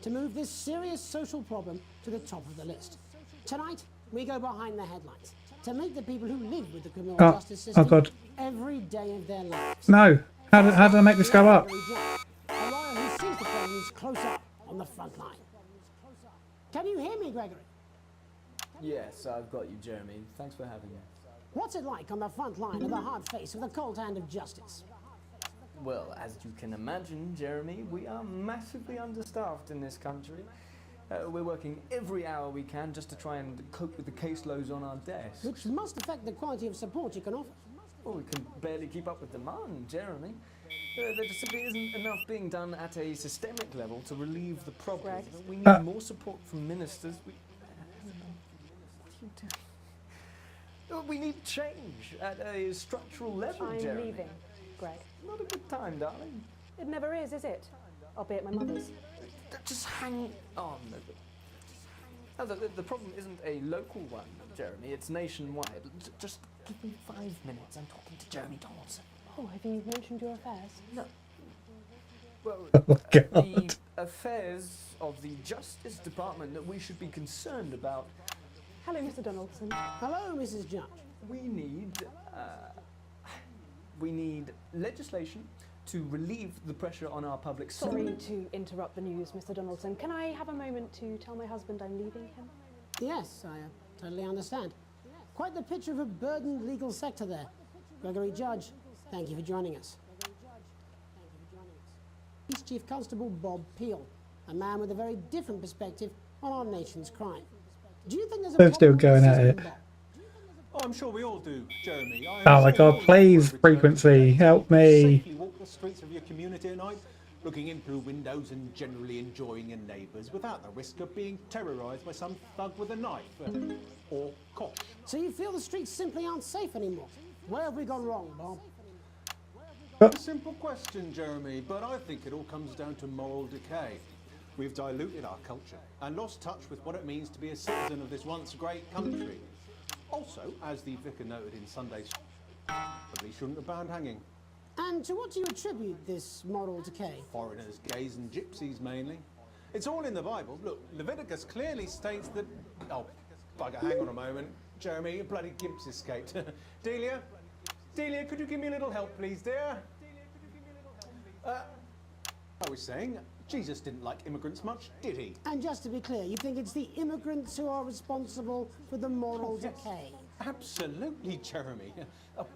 to move this serious social problem to the top of the list. Tonight, we go behind the headlines to meet the people who live with the criminal justice system every day of their lives. No. How do I make this go up? A lawyer who sees the problems close up on the front line. Can you hear me, Gregory? Yes, I've got you, Jeremy. Thanks for having me. What's it like on the front line of the hard face of the cold hand of justice? Well, as you can imagine, Jeremy, we are massively understaffed in this country. We're working every hour we can just to try and cope with the caseloads on our desks. Which must affect the quality of support you can offer. Well, we can barely keep up with demand, Jeremy. There just simply isn't enough being done at a systemic level to relieve the problem. We need more support from ministers. We need change at a structural level, I'm Jeremy. leaving, Greg. Not a good time, darling. It never is it? I'll be at my mother's. Just hang on. No, the problem isn't a local one, Jeremy. It's nationwide. Just give me 5 minutes. I'm talking to Jeremy Donaldson. Oh, have you mentioned your affairs? No. Well, Oh, the God. affairs of the Justice Department that we should be concerned about. Hello, Mr. Donaldson. Hello, Mrs. Judge. We need legislation to relieve the pressure on our public Sorry service. to interrupt the news, Mr. Donaldson. Can I have a moment to tell my husband I'm leaving him? Yes, I totally understand. Quite the picture of a burdened legal sector there. Gregory Judge, thank you for joining us. Police Chief Constable Bob Peel, a man with a very different perspective on our nation's crime. Do you think there's a They're still problem with going the at it. system, Bob? Oh, I'm sure we all do, Jeremy. Oh my god, please, frequency, help me. Safely walk the streets of your community at night, looking in through windows and generally enjoying your neighbours without the risk of being terrorised by some thug with a knife or cock. So you feel the streets simply aren't safe anymore? Where have we gone wrong, Bob? A simple question, Jeremy, but I think it all comes down to moral decay. We've diluted our culture and lost touch with what it means to be a citizen of this once great country. Also, as the vicar noted in Sunday's, probably shouldn't have banned hanging. And to what do you attribute this moral decay? Foreigners, gays and gypsies mainly. It's all in the Bible. Look, Leviticus clearly states that... Oh, bugger, hang on a moment. Jeremy, your bloody gimp's escaped. Delia, could you give me a little help, please, dear? I was saying, Jesus didn't like immigrants much, did he? And just to be clear, you think it's the immigrants who are responsible for the moral decay? Absolutely, Jeremy.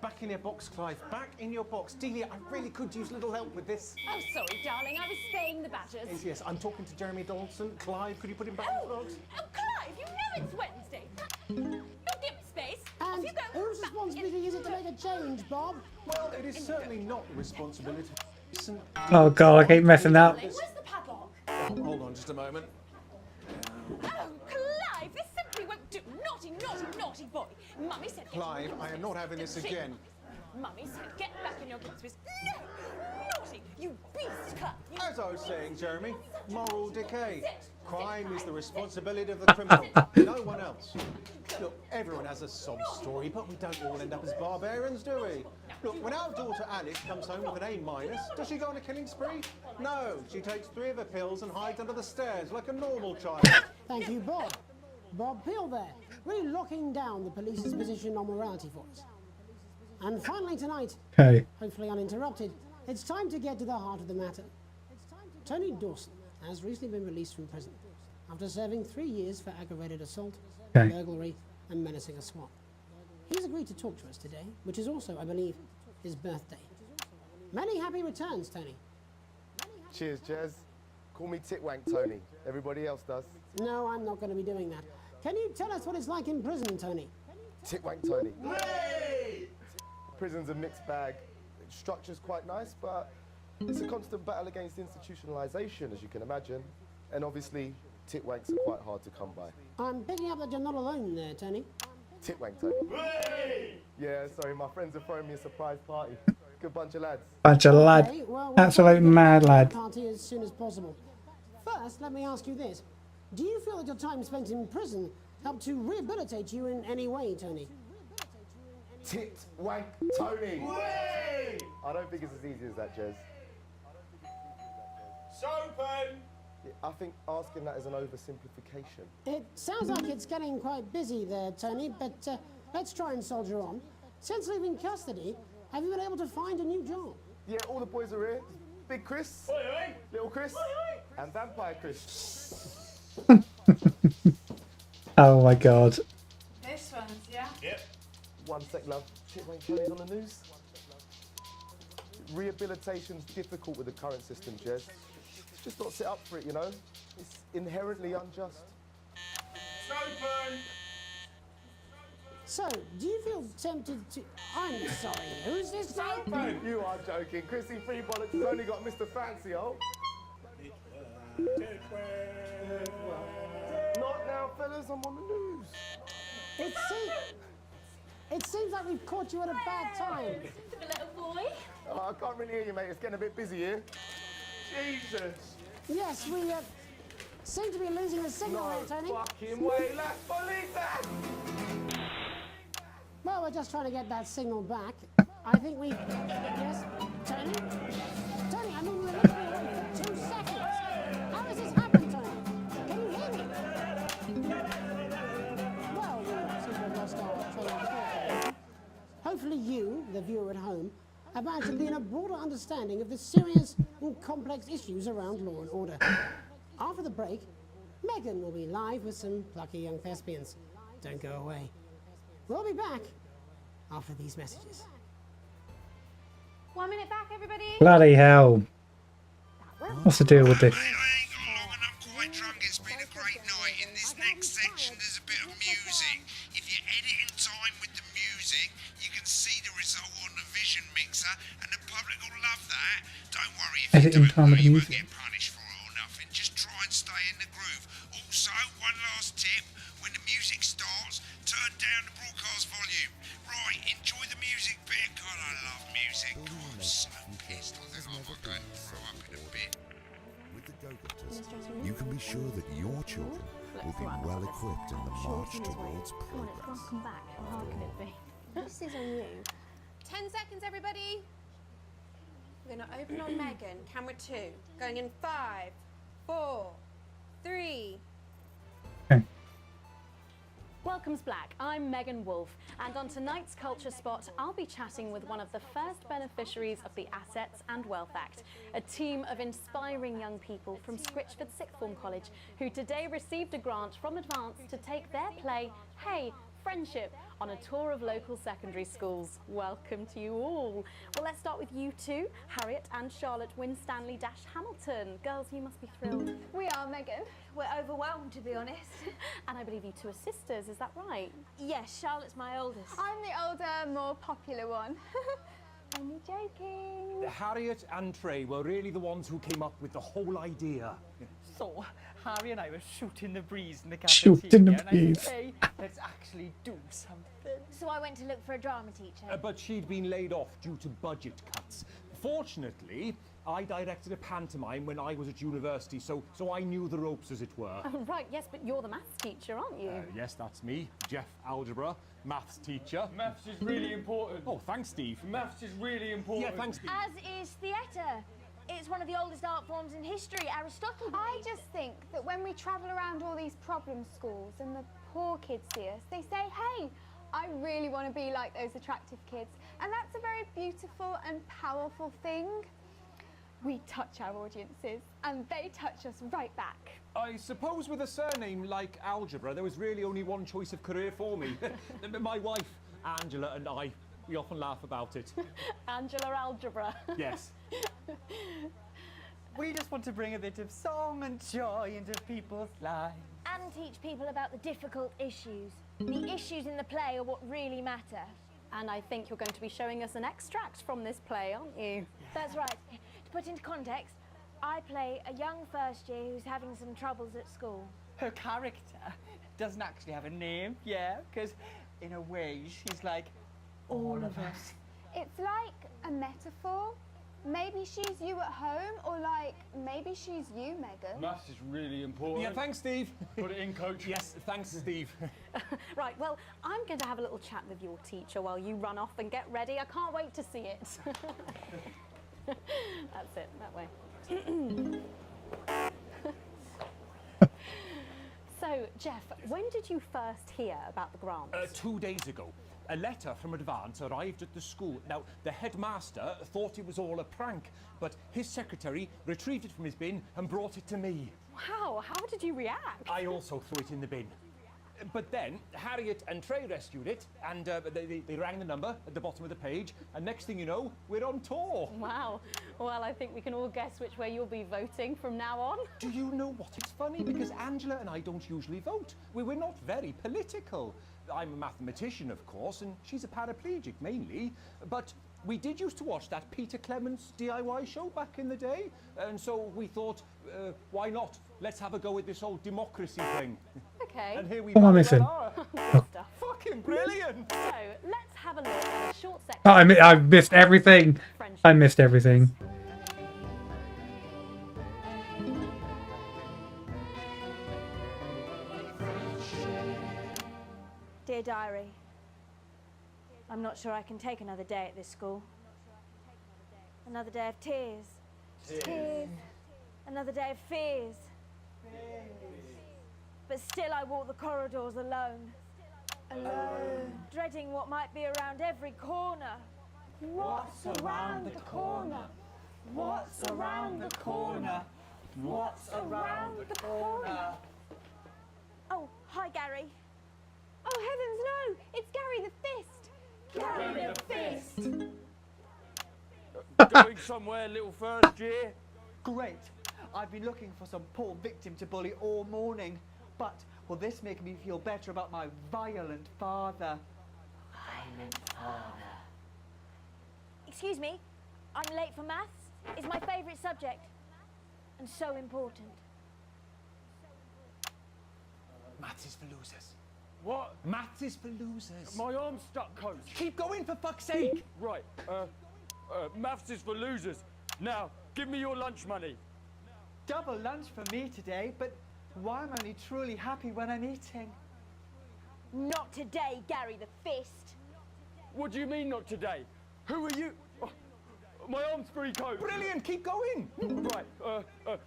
Back in your box, Clive. Back in your box. Delia, I really could use a little help with this. Oh, sorry, darling. I was staying the batters. Yes, I'm talking to Jeremy Donaldson. Clive, could you put him back in the box? Oh, Clive, you know it's Wednesday. Your gimp space. And whose responsibility is it to make a change, Bob? Well, it is certainly not the responsibility. Listen. Oh god, I keep messing up. Where's the padlock? Oh, hold on just a moment. Oh, Clive, this simply won't do. Naughty, naughty, naughty boy. Mummy said... Clive, I am not having this again. Mummy said get back in your gimp space. No! Naughty! You beast, Clive! As I was saying, Jeremy, moral decay. Crime is the responsibility of the criminal, no one else. Look, everyone has a sob story, but we don't all end up as barbarians, do we? Look, when our daughter Alice comes home with an A-, does she go on a killing spree? No, she takes 3 of her pills and hides under the stairs like a normal child. Thank you, Bob. Bob Peel there, really locking down the police's position on morality for us. And finally tonight, hopefully uninterrupted, it's time to get to the heart of the matter. Tony Dawson has recently been released from prison after serving 3 years for aggravated assault, burglary, and menacing a SWAT. He's agreed to talk to us today, which is also, I believe, his birthday. Many happy returns, Tony. Cheers, Jez. Call me Titwank Tony. Everybody else does. No, I'm not going to be doing that. Can you tell us what it's like in prison, Tony? Titwank Tony. Prison's a mixed bag. Structure's quite nice, but it's a constant battle against institutionalization, as you can imagine. And obviously, titwanks are quite hard to come by. I'm picking up that you're not alone there, Tony. Titwank Tony. Yeah, sorry, my friends are throwing me a surprise party. Good bunch of lads. Bunch of lads. Okay, well, Absolute mad lad. Party as soon as possible. First, let me ask you this. Do you feel that your time spent in prison helped to rehabilitate you in any way, Tony? Titwank Tony. I don't think it's as easy as that, Jez. Sopen! I think asking that is an oversimplification. It sounds like it's getting quite busy there, Tony, but let's try and soldier on. Since leaving custody, have you been able to find a new job? Yeah, all the boys are here. Big Chris, Little Chris, and Vampire Chris. Oh my god. This one's, yeah? Yep. One sec, love. Titwank Tony's on the news. Rehabilitation's difficult with the current system, Jez. Just not set up for it, you know? It's inherently unjust. Sopen! So, do you feel tempted to... I'm sorry, who's this now? You are joking. Chrissy Free Bollocks has only got Mr. Fancy, oh. Not now, fellas, I'm on the news. It seems like we've caught you at a bad time. The little boy. Oh, I can't really hear you, mate. It's getting a bit busy here. Jesus. Yes, we seem to be losing the signal here, Tony. Fucking way, let's believe that! Well, we're just trying to get that signal back. I think we... Yes, Tony? Tony, I mean, we're literally away for 2 seconds. How has this happened, Tony? Can you hear me? Well, we seem to have lost our train of thought. Hopefully you, the viewer at home, have managed to gain a broader understanding of the serious and complex issues around law and order. After the break, Megan will be live with some plucky young thespians. Don't go away. We'll be back after these messages. 1 minute back, everybody. Bloody hell. What's the deal with this? Quite drunk. It's been a great night. In this next section, there's a bit of music. If you edit in time with the music, you can see the result on the vision mixer, and the public will love that. Don't worry if Edit in time with the music. get punished for it or nothing. Just try and stay in the groove. Also, one last tip: when the music starts, turn down the broadcast volume. Right, enjoy the music bit. God, I love music. God, I'm so pissed. I think I might go and throw up in a bit. With the go-getters, you can be sure that your children will be well equipped in the march towards progress. Come back. How hard can it be? This is on you. 10 seconds, everybody. We're going to open on Megan. Camera 2. Going in 5, 4, 3. Welcome's Black. I'm Megan Wolfe, and on tonight's Culture Spot, I'll be chatting with one of the first beneficiaries of the Assets and Wealth Act, a team of inspiring young people from Scritchford Sixth Form College who today received a grant from Advance to take their play, Hey, Friendship, on a tour of local secondary schools. Welcome to you all. Well, let's start with you two, Harriet and Charlotte Winstanley-Hamilton. Girls, you must be thrilled. We are, Megan. We're overwhelmed, to be honest. And I believe you two are sisters, is that right? Yes, Charlotte's my oldest. I'm the older, more popular one. Only joking. Harriet and Trey were really the ones who came up with the whole idea. So, Harry and I were shooting the breeze in the Shooting cafeteria, the and I breeze. said, hey, let's actually do something. So I went to look for a drama teacher. But she'd been laid off due to budget cuts. Fortunately, I directed a pantomime when I was at university, so I knew the ropes, as it were. Oh, right, yes, but you're the maths teacher, aren't you? Yes, that's me, Jeff Algebra, maths teacher. Maths is really important. Oh, thanks, Steve. Maths is really important. Yeah, thanks, Steve. As is theatre. It's one of the oldest art forms in history. Aristotle. I just think that when we travel around all these problem schools and the poor kids see us, they say, hey, I really want to be like those attractive kids. And that's a very beautiful and powerful thing. We touch our audiences and they touch us right back. I suppose with a surname like Algebra, there was really only one choice of career for me. My wife, Angela, and I, we often laugh about it. Angela Algebra. Yes. We just want to bring a bit of song and joy into people's lives. And teach people about the difficult issues. The issues in the play are what really matter. And I think you're going to be showing us an extract from this play, aren't you? That's right. To put into context, I play a young first year who's having some troubles at school. Her character doesn't actually have a name, yeah, because in a way she's like all of us. It's like a metaphor. Maybe she's you at home, or like, maybe she's you, Megan. Maths is really important. Yeah, thanks, Steve. Put it in, coach. Yes, thanks, Steve. Right, well, I'm going to have a little chat with your teacher while you run off and get ready. I can't wait to see it. That's it, that way. So, Jeff, when did you first hear about the grants? 2 days ago. A letter from Advance arrived at the school. Now, the headmaster thought it was all a prank, but his secretary retrieved it from his bin and brought it to me. Wow, how did you react? I also threw it in the bin. But then, Harriet and Trey rescued it, and they rang the number at the bottom of the page, and next thing you know, we're on tour. Wow. Well, I think we can all guess which way you'll be voting from now on. Do you know what? It's funny, because Angela and I don't usually vote. We're not very political. I'm a mathematician, of course, and she's a paraplegic, mainly. But we did used to watch that Peter Clements DIY show back in the day, and so we thought, why not? Let's have a go at this whole democracy thing. Okay. And here we What am I missing? Fucking brilliant! So, let's have a look at a short section. Oh, I missed everything. I missed everything. Dear Diary, I'm not sure I can take another day at this school. Another day of tears. Tears. Another day of fears. But still I walk the corridors alone. Alone. Dreading what might be around every corner. What's around the corner? What's around the corner? What's around the corner? Oh, hi Gary. Oh heavens no! It's Gary the Fist! Gary the Fist! Going somewhere, little first year? Great. I've been looking for some poor victim to bully all morning. But will this make me feel better about my violent father? Violent father. Excuse me, I'm late for maths. It's my favourite subject. And so important. Maths is for losers. What? Maths is for losers. My arm's stuck, coach. Keep going, for fuck's sake. Right, maths is for losers. Now, give me your lunch money. Double lunch for me today, but why am I only truly happy when I'm eating? Not today, Gary the Fist. What do you mean not today? Who are you? Oh, my arm's free, coach. Brilliant, keep going. Right,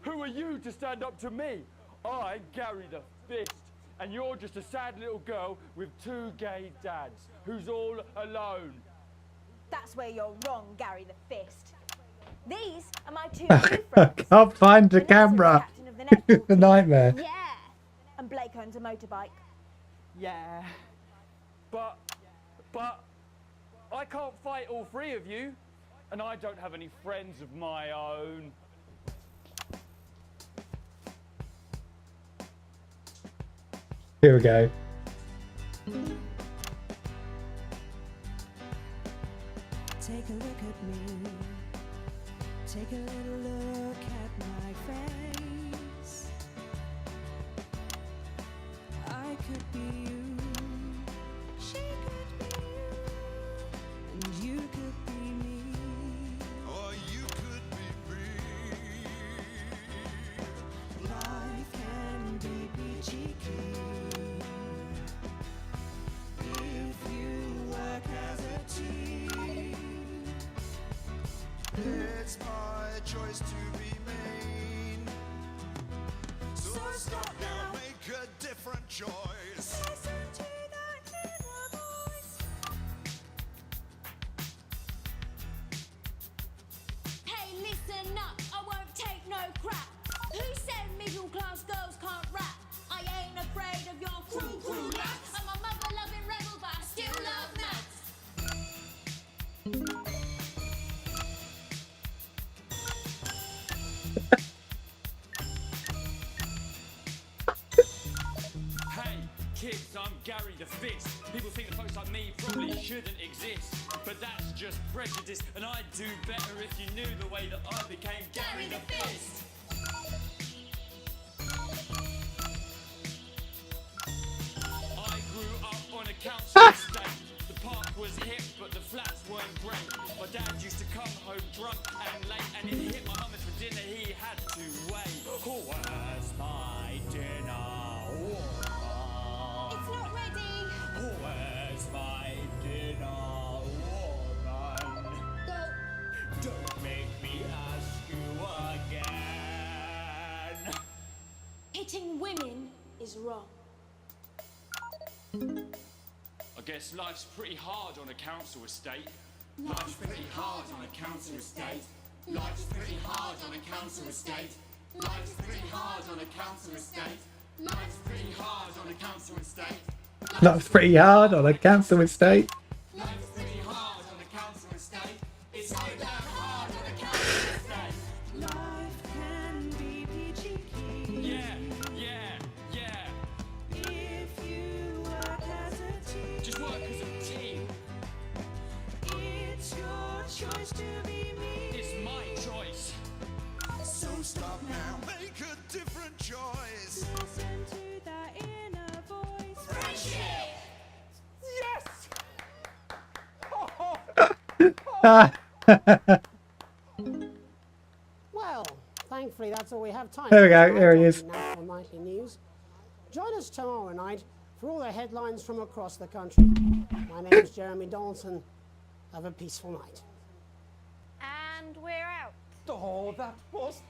who are you to stand up to me? I'm Gary the Fist, and you're just a sad little girl with 2 gay dads who's all alone. That's where you're wrong, Gary the Fist. These are my 2 I new friends. can't find the camera. It's a nightmare. Yeah. And Blake owns a motorbike. Yeah. But I can't fight all 3 of you, and I don't have any friends of my own. Here we go. Take a look at me. Take a little look at my face. I could be you. She could be you. And you could be me. Are you choice to be made. So stop now, make a different choice. Listen to that inner voice. Hey, listen up, I won't take no crap. Who said middle class girls can't rap? I ain't afraid of your crew lads. I'm a mother loving rebel, but I still love maths. Hey, kids, I'm Gary the Fist. People think that folks like me probably shouldn't exist, but that's just prejudice, and I'd do better if you knew the way that I became Gary the Fist. I grew up on a council estate. The park was hip, but the flats weren't great. My dad used to come home drunk and late, and he'd hit my mum for dinner, he had to wait. Where's my dinner, woman? It's not ready. Where's my dinner, woman? Don't make me ask you again. Hitting women is wrong. I guess life's pretty hard on a council estate. Life's pretty hard on a council estate. Life's pretty hard on a council estate. Life's pretty hard on a council estate. Life's pretty hard on a council estate. Life's pretty hard on a council estate. Life's pretty hard on a council estate. It's so damn hard on a council estate. Life can be peachy keen. Yeah. If you work as a team. Just work as a team. It's your choice to be me. It's my choice. So stop now, make a different choice. Listen to that inner voice. Friendship! Yes! Well, thankfully that's all we have time There we go, for here he is. National Nightly News. Join us tomorrow night for all the headlines from across the country. My name is Jeremy Donaldson. Have a peaceful night. And we're out. Oh, that was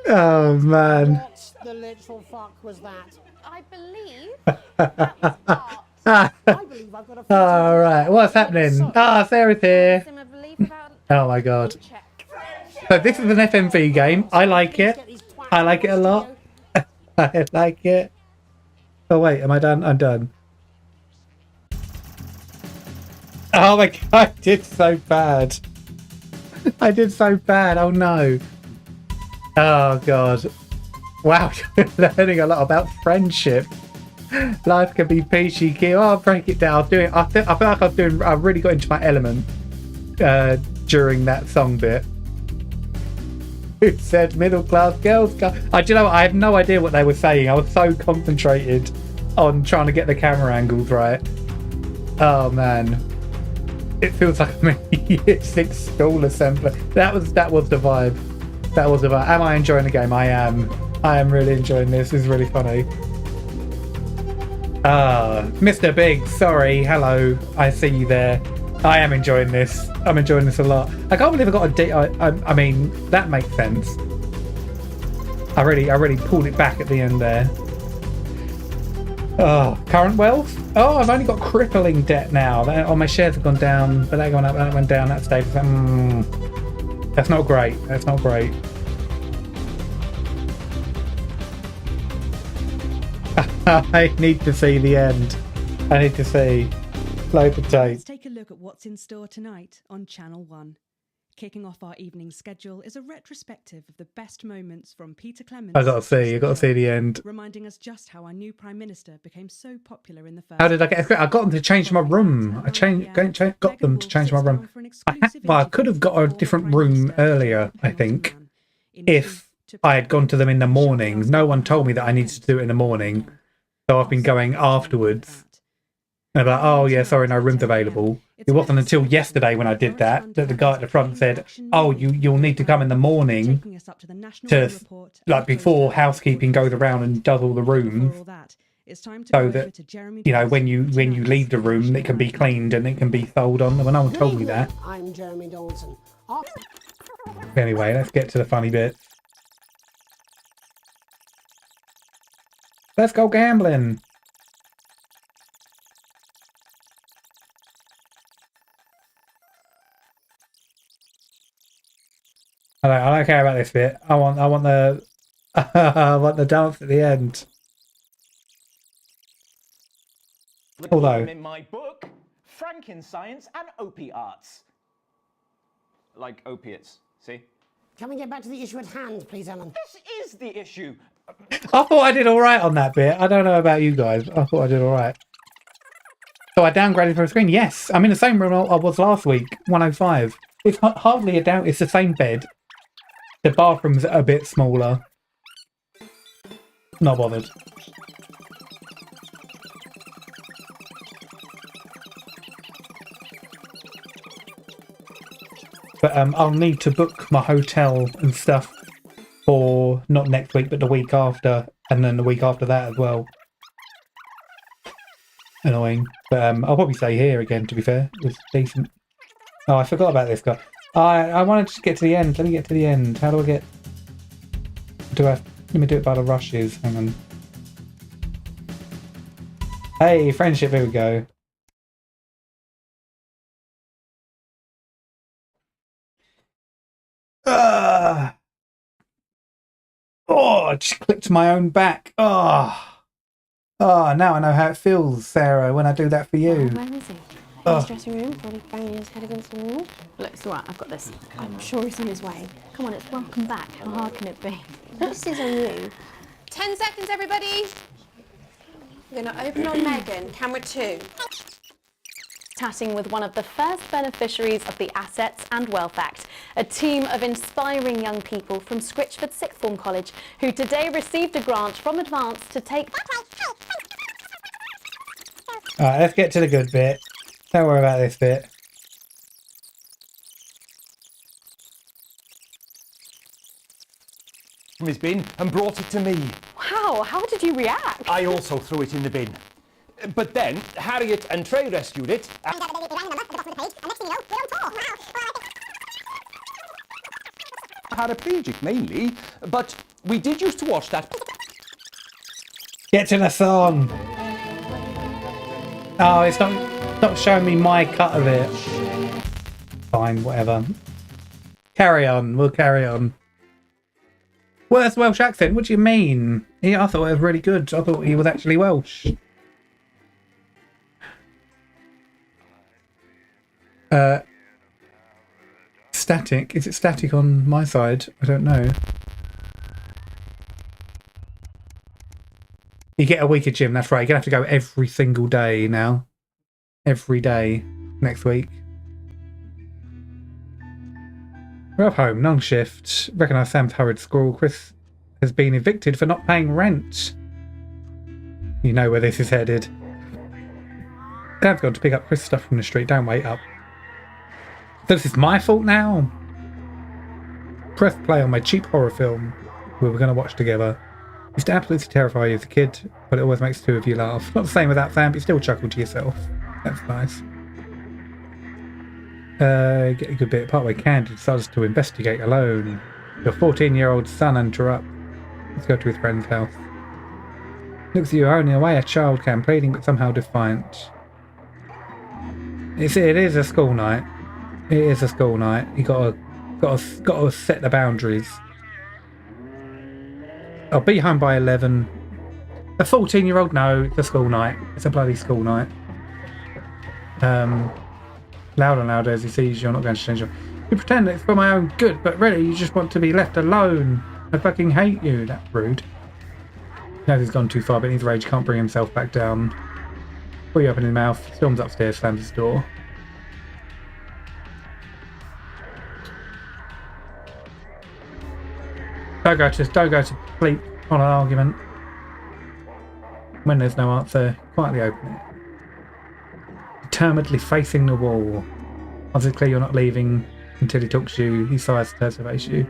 Oh man. What the literal fuck was that? I believe that was art. I believe I've got a All right, what's happening? Sarah's here. Sim, I believe without Oh my god. check. So this is an FMV game. I like it. I like it a lot. I like it. Oh wait, am I done? I'm done. Oh my god, I did so bad. I did so bad. Oh no. Oh god. Wow, learning a lot about friendship. Life can be peachy keen. Oh, I'll break it down. I'll do it. I feel like I really got into my element during that song bit. Who said middle class girls go? Do you know what? I have no idea what they were saying. I was so concentrated on trying to get the camera angles right. Oh man. It feels like I'm in year 6 school assembly. That was the vibe. That was the vibe. Am I enjoying the game? I am. I am really enjoying this. This is really funny. Mr. Big, sorry. Hello. I see you there. I am enjoying this. I'm enjoying this a lot. I can't believe I got a D. I mean, that makes sense. I really pulled it back at the end there. Oh, current wealth? Oh, I've only got crippling debt now. My shares have gone down, but that gone up, that went down, that stayed. That's not great. That's not great. I need to see the end. I need to see. Load the tape. Let's take a look at what's in store tonight on Channel 1. Kicking off our evening schedule is a retrospective of the best moments from Peter Clements. I gotta see the end. Reminding us just how our new Prime Minister became so popular in the first. How did I get? I got them to change my room. I got them to change my room. I could have got a different room earlier, I think, if I had gone to them in the morning. No one told me that I needed to do it in the morning, so I've been going afterwards. And I'm like, oh yeah, sorry, no room's available. It wasn't until yesterday when I did that the guy at the front said, oh, you'll need to come in the morning to, like, before housekeeping goes around and does all the rooms, so that, you know, when you leave the room, it can be cleaned and it can be sold on. Well, no one told me that. I'm Jeremy Donaldson. Anyway, let's get to the funny bit. Let's go gambling. I don't care about this bit. I want the I want the dance at the end. Although in my book, Frankenscience and Opiates. Like opiates, see? Can we get back to the issue at hand, please, Ellen? This is the issue. I thought I did all right on that bit. I don't know about you guys. I thought I did all right. So I downgraded from the screen. Yes, I'm in the same room I was last week, 105. It's hardly a down. It's the same bed. The bathroom's a bit smaller. Not bothered. But I'll need to book my hotel and stuff for not next week, but the week after, and then the week after that as well. Annoying, but I'll probably stay here again. To be fair, it was decent. Oh, I forgot about this guy. I wanted to get to the end. Let me get to the end. How do I get? Let me do it by the rushes. Hang on. Hey, friendship. Here we go. Oh, I just clipped my own back. Oh, now I know how it feels, Sarah, when I do that for you. Where is he? In his dressing room, probably banging his head against the wall. Look, it's alright, I've got this. I'm sure he's on his way. Come on, it's welcome back. How hard can it be? This is on you. 10 seconds, everybody. We're going to open on Megan. Camera 2. Chatting with one of the first beneficiaries of the Assets and Wealth Act, a team of inspiring young people from Scritchford Sixth Form College who today received a grant from Advance to take... Alright, let's get to the good bit. Don't worry about this bit. From his bin and brought it to me. Wow, how did you react? I also threw it in the bin. But then Harriet and Trey rescued it. Paraplegic mainly, but we did used to watch that. Get to the song. Oh, it's not showing me my cut of it. Fine, whatever. Carry on. We'll carry on. Worst Welsh accent? What do you mean? Yeah, I thought it was really good. I thought he was actually Welsh. Static. Is it static on my side? I don't know. You get a week of gym, that's right. You're going to have to go every single day now. Every day next week. We're up home, non-shift. Recognise Sam's hurried scrawl. Chris has been evicted for not paying rent. You know where this is headed. Dad's gone to pick up Chris' stuff from the street. Don't wait up. So this is my fault now? Press play on my cheap horror film we were going to watch together. Used to absolutely terrify you as a kid, but it always makes two of you laugh. Not the same with that, Sam, but you still chuckle to yourself. That's nice. Get a good bit. Partway, Candy decides to investigate alone. Your 14-year-old son and her up. Let's go to his friend's house. Looks at you only away a child can, pleading but somehow defiant. It is a school night. It is a school night. You gotta set the boundaries. I'll be home by 11. A 14-year-old? No, it's a school night. It's a bloody school night. Loud and louder as he sees you're not going to change your... You pretend it's for my own good, but really you just want to be left alone. I fucking hate you. That's rude. Knows he's gone too far, but in his rage can't bring himself back down. Before you open his mouth, storms upstairs, slams his door. Don't go to sleep on an argument. When there's no answer, quietly open it. Determinedly facing the wall. Once it's clear you're not leaving until he talks to you, he sighs to face you.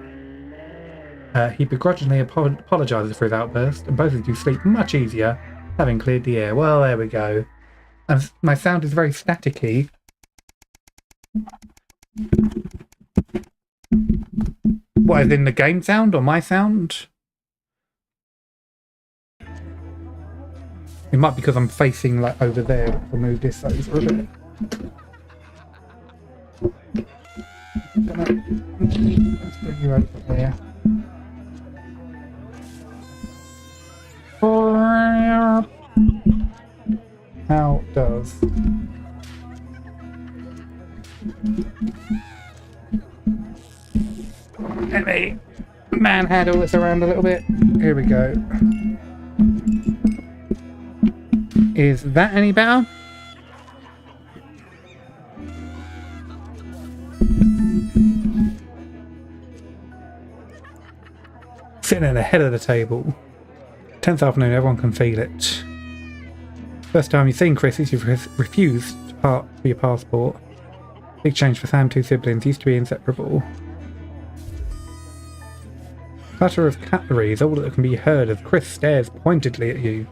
He begrudgingly apologises for his outburst, and both of you sleep much easier, having cleared the air. Well, there we go. And my sound is very staticky. What, as in the game sound or my sound? It might be because I'm facing like over there. I'll move this over a bit. Let's bring you over there. How does let me manhandle this around a little bit. Here we go. Is that any better? Sitting at the head of the table. 10th afternoon, everyone can feel it. First time you've seen Chris is you've refused to part for your passport. Big change for Sam, 2 siblings, used to be inseparable. Clatter of cutlery is all that can be heard as Chris stares pointedly at you.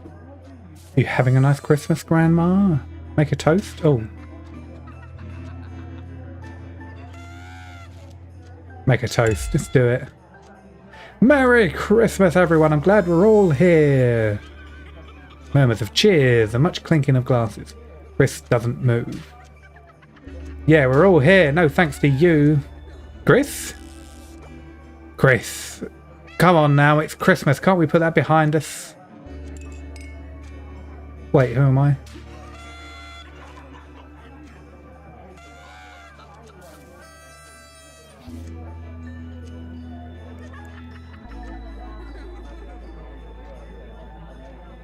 Are you having a nice Christmas, Grandma? Make a toast? Oh. Make a toast. Let's do it. Merry Christmas, everyone. I'm glad we're all here. Murmurs of cheers and much clinking of glasses. Chris doesn't move. Yeah, we're all here. No thanks to you. Chris? Chris. Come on now. It's Christmas. Can't we put that behind us? Wait, who am I?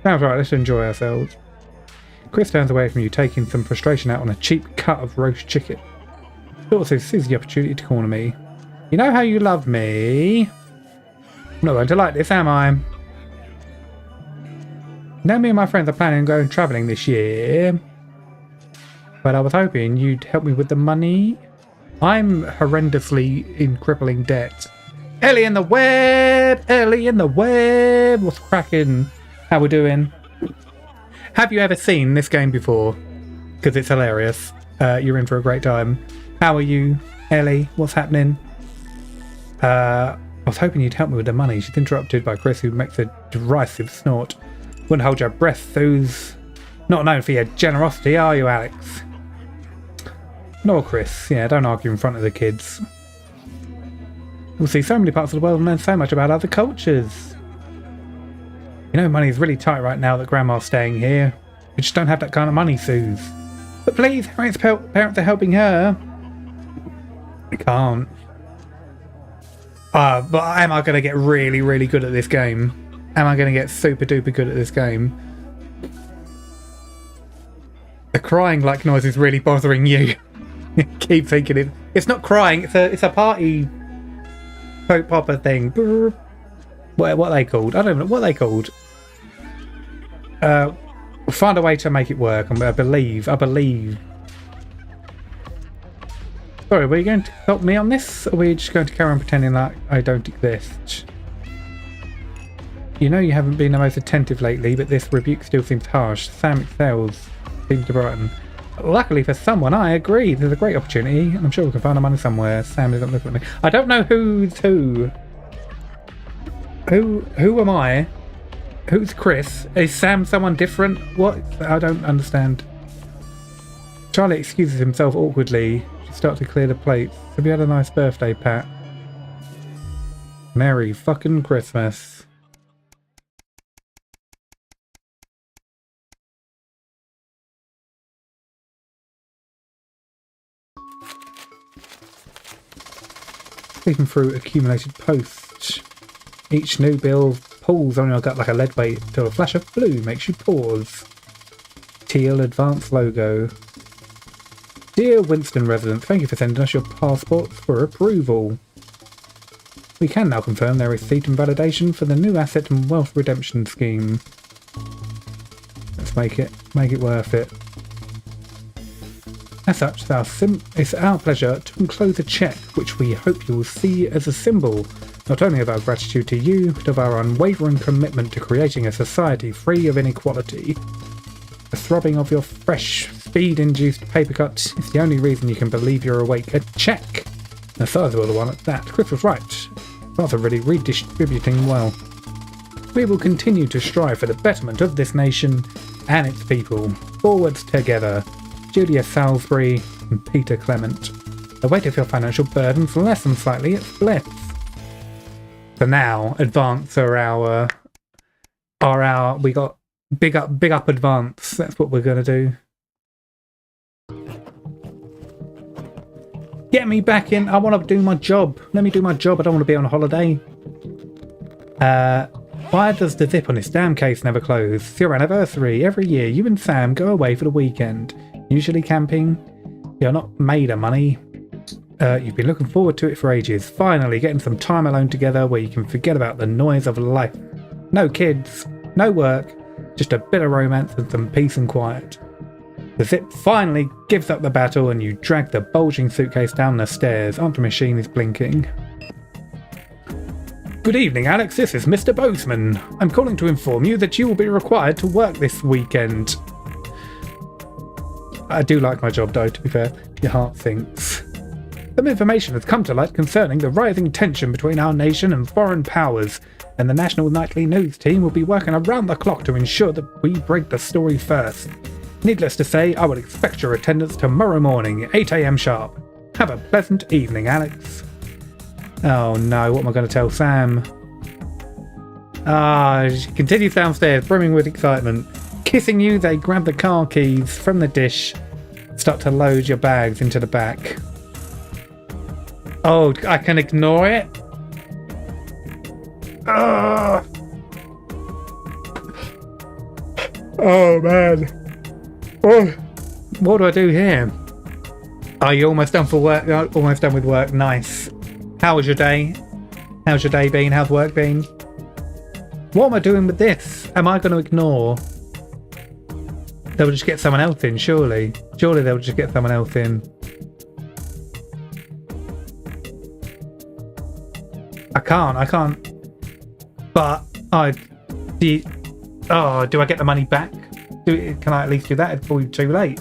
Sounds right, let's enjoy ourselves. Chris turns away from you, taking some frustration out on a cheap cut of roast chicken. He also sees the opportunity to corner me. You know how you love me? I'm not going to like this, am I? You know, me and my friends are planning on going travelling this year. But I was hoping you'd help me with the money. I'm horrendously in crippling debt. Ellie in the web! Ellie in the web! What's cracking? How we doing? Have you ever seen this game before? Because it's hilarious. You're in for a great time. How are you, Ellie? What's happening? I was hoping you'd help me with the money. She's interrupted by Chris, who makes a derisive snort. Wouldn't hold your breath, who's not known for your generosity, are you, Alex? No, Chris. Yeah, don't argue in front of the kids. We'll see so many parts of the world and learn so much about other cultures. You know, money's really tight right now that Grandma's staying here. We just don't have that kind of money, Suze. But please, Harriet's parents are helping her. I can't. But am I going to get really, really good at this game? Am I going to get super duper good at this game? The crying like noise is really bothering you. Keep thinking it's not crying. It's a party soap opera thing. What are they called? I don't know what they called. We'll find a way to make it work. I believe. Sorry, were you going to help me on this? Or were you just going to carry on pretending like I don't exist? You know you haven't been the most attentive lately, but this rebuke still seems harsh. Sam excels. Seems to brighten. Luckily for someone, I agree. There's a great opportunity, and I'm sure we can find the money somewhere. Sam isn't looking at me. I don't know who's who. Who am I? Who's Chris? Is Sam someone different? What? I don't understand. Charlie excuses himself awkwardly. She starts to clear the plates. Have you had a nice birthday, Pat? Merry fucking Christmas. Sleeping through accumulated posts. Each new bill pulls on your gut like a lead weight till a flash of blue makes you pause. Teal advanced logo. Dear Winston resident, thank you for sending us your passports for approval. We can now confirm their receipt and validation for the new asset and wealth redemption scheme. Let's make it worth it. As such, it's our pleasure to enclose a cheque, which we hope you will see as a symbol not only of our gratitude to you, but of our unwavering commitment to creating a society free of inequality. The throbbing of your fresh, speed-induced paper cut is the only reason you can believe you're awake. A cheque! A sizable one at that. Chris was right. That's really redistributing well. We will continue to strive for the betterment of this nation and its people. Forwards together. Julia Salisbury and Peter Clement. The weight of your financial burdens lessen slightly at Bliss. For now, advance are our we got big up advance. That's what we're gonna do. Get me back in. I want to do my job. Let me do my job. I don't want to be on holiday. Why does the zip on this damn case never close? It's your anniversary. Every year, you and Sam go away for the weekend. Usually camping. You're not made of money. You've been looking forward to it for ages. Finally, getting some time alone together where you can forget about the noise of life. No kids. No work. Just a bit of romance and some peace and quiet. The zip finally gives up the battle and you drag the bulging suitcase down the stairs. Answer machine is blinking. Good evening, Alex. This is Mr. Bozeman. I'm calling to inform you that you will be required to work this weekend. I do like my job, though, to be fair. Your heart sinks. Some information has come to light concerning the rising tension between our nation and foreign powers, and the National Nightly News team will be working around the clock to ensure that we break the story first. Needless to say, I will expect your attendance tomorrow morning, 8 AM sharp. Have a pleasant evening, Alex. Oh no, what am I going to tell Sam? She continues downstairs, brimming with excitement. Kissing you, they grab the car keys from the dish, start to load your bags into the back. Oh, I can ignore it? Oh man. Oh, what do I do here? Are you almost done for work? Almost done with work. Nice. How was your day? How's your day been? How's work been? What am I doing with this? Am I going to ignore? They'll just get someone else in, surely. Surely they'll just get someone else in. I can't. But do I get the money back? Can I at least do that before it's too late?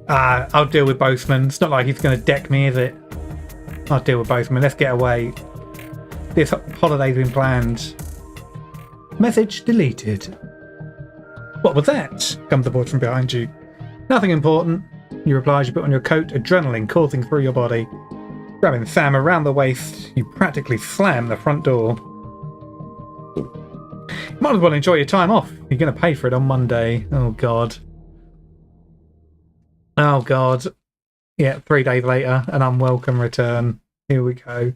I'll deal with Bozeman. It's not like he's going to deck me, is it? I'll deal with Bozeman. Let's get away. This holiday's been planned. Message deleted. What was that? Comes the voice from behind you. Nothing important. You reply as you put on your coat, adrenaline coursing through your body. Grabbing Sam around the waist, you practically slam the front door. You might as well enjoy your time off. You're going to pay for it on Monday. Oh, God. Oh, God. Yeah, 3 days later, an unwelcome return. Here we go.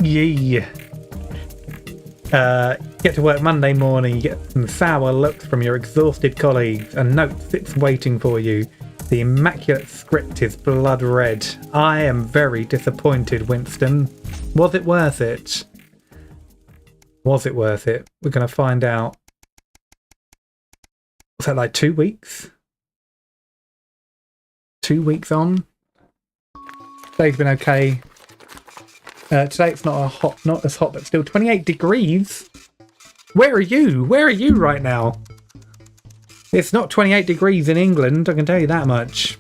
Yeah. Get to work Monday morning. You get some sour looks from your exhausted colleagues. A note sits waiting for you. The immaculate script is blood red. I am very disappointed, Winston. Was it worth it? Was it worth it? We're going to find out. Was that like 2 weeks? 2 weeks on? Today's been okay. Today it's not as hot, but still 28 degrees. Where are you? Where are you right now? It's not 28 degrees in England, I can tell you that much.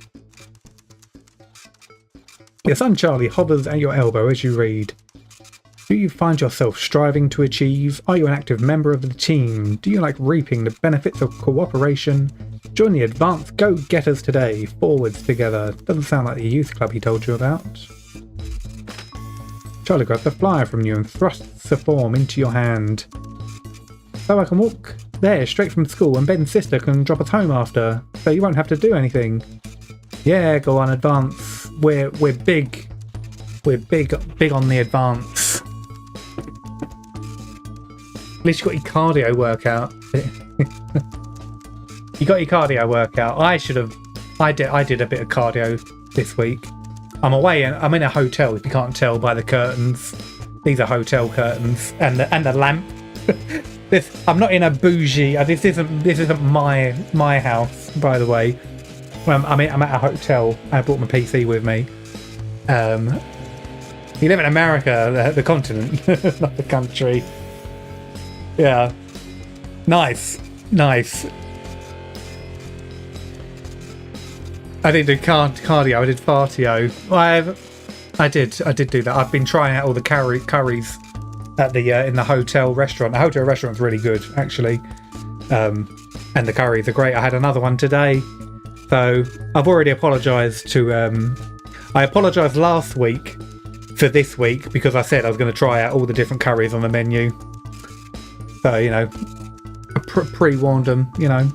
Your son Charlie hovers at your elbow as you read. Do you find yourself striving to achieve? Are you an active member of the team? Do you like reaping the benefits of cooperation? Join the advanced go-getters today. Forwards together. Doesn't sound like the youth club he told you about. Charlie grabs the flyer from you and thrusts the form into your hand. So I can walk there straight from school and Ben's sister can drop us home after, so you won't have to do anything. Yeah, go on, advance. We're big. We're big on the advance. At least you got your cardio workout. You got your cardio workout. I did a bit of cardio this week. I'm away and I'm in a hotel, if you can't tell by the curtains. These are hotel curtains and the lamp. I'm not in a bougie. This isn't my house, by the way. I'm at a hotel. I brought my PC with me. You live in America, the continent, not the country. Yeah. Nice. I didn't do cardio. I did fartio. I did do that. I've been trying out all the curries at the in the hotel restaurant. The hotel restaurant's really good, actually, and the curries are great. I had another one today, so I've already apologised to. I apologised last week for this week because I said I was going to try out all the different curries on the menu. So you know, pre-warned them. You know,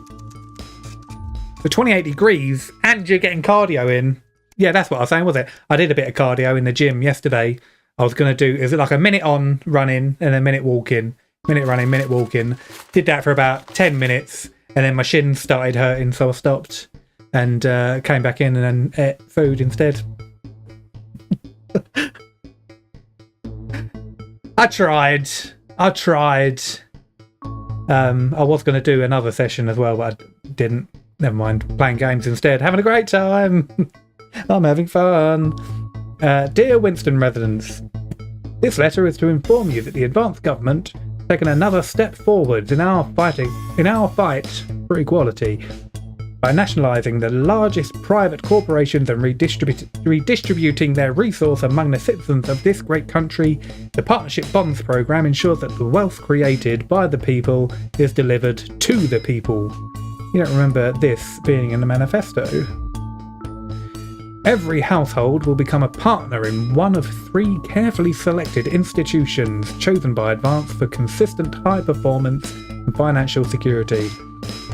for 28 degrees and you're getting cardio in. Yeah, that's what I was saying, was it? I did a bit of cardio in the gym yesterday. I was going to do, is it like a minute on running and a minute walking? Minute running, minute walking. Did that for about 10 minutes and then my shins started hurting, so I stopped and came back in and then ate food instead. I tried. I was going to do another session as well, but I didn't. Never mind. Playing games instead. Having a great time. I'm having fun. Dear Winston residents, this letter is to inform you that the advanced government has taken another step forward in our fight for equality by nationalising the largest private corporations and redistributing their resource among the citizens of this great country. The Partnership Bonds Programme ensures that the wealth created by the people is delivered to the people. You don't remember this being in the manifesto? Every household will become a partner in one of 3 carefully selected institutions chosen by Advance for consistent high performance and financial security.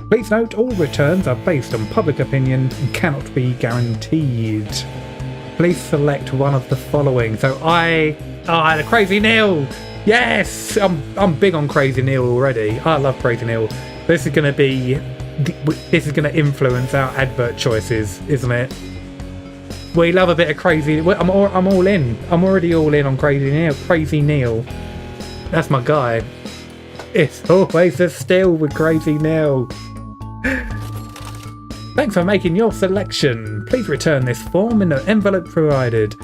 Please note all returns are based on public opinion and cannot be guaranteed. Please select one of the following. So I had a Crazy Neil. Yes, I'm big on Crazy Neil already. I love Crazy Neil. This is going to influence our advert choices, isn't it? We love a bit of Crazy. I'm all in. I'm already all in on Crazy Neil. Crazy Neil. That's my guy. It's always a steal with Crazy Neil. Thanks for making your selection. Please return this form in the envelope provided.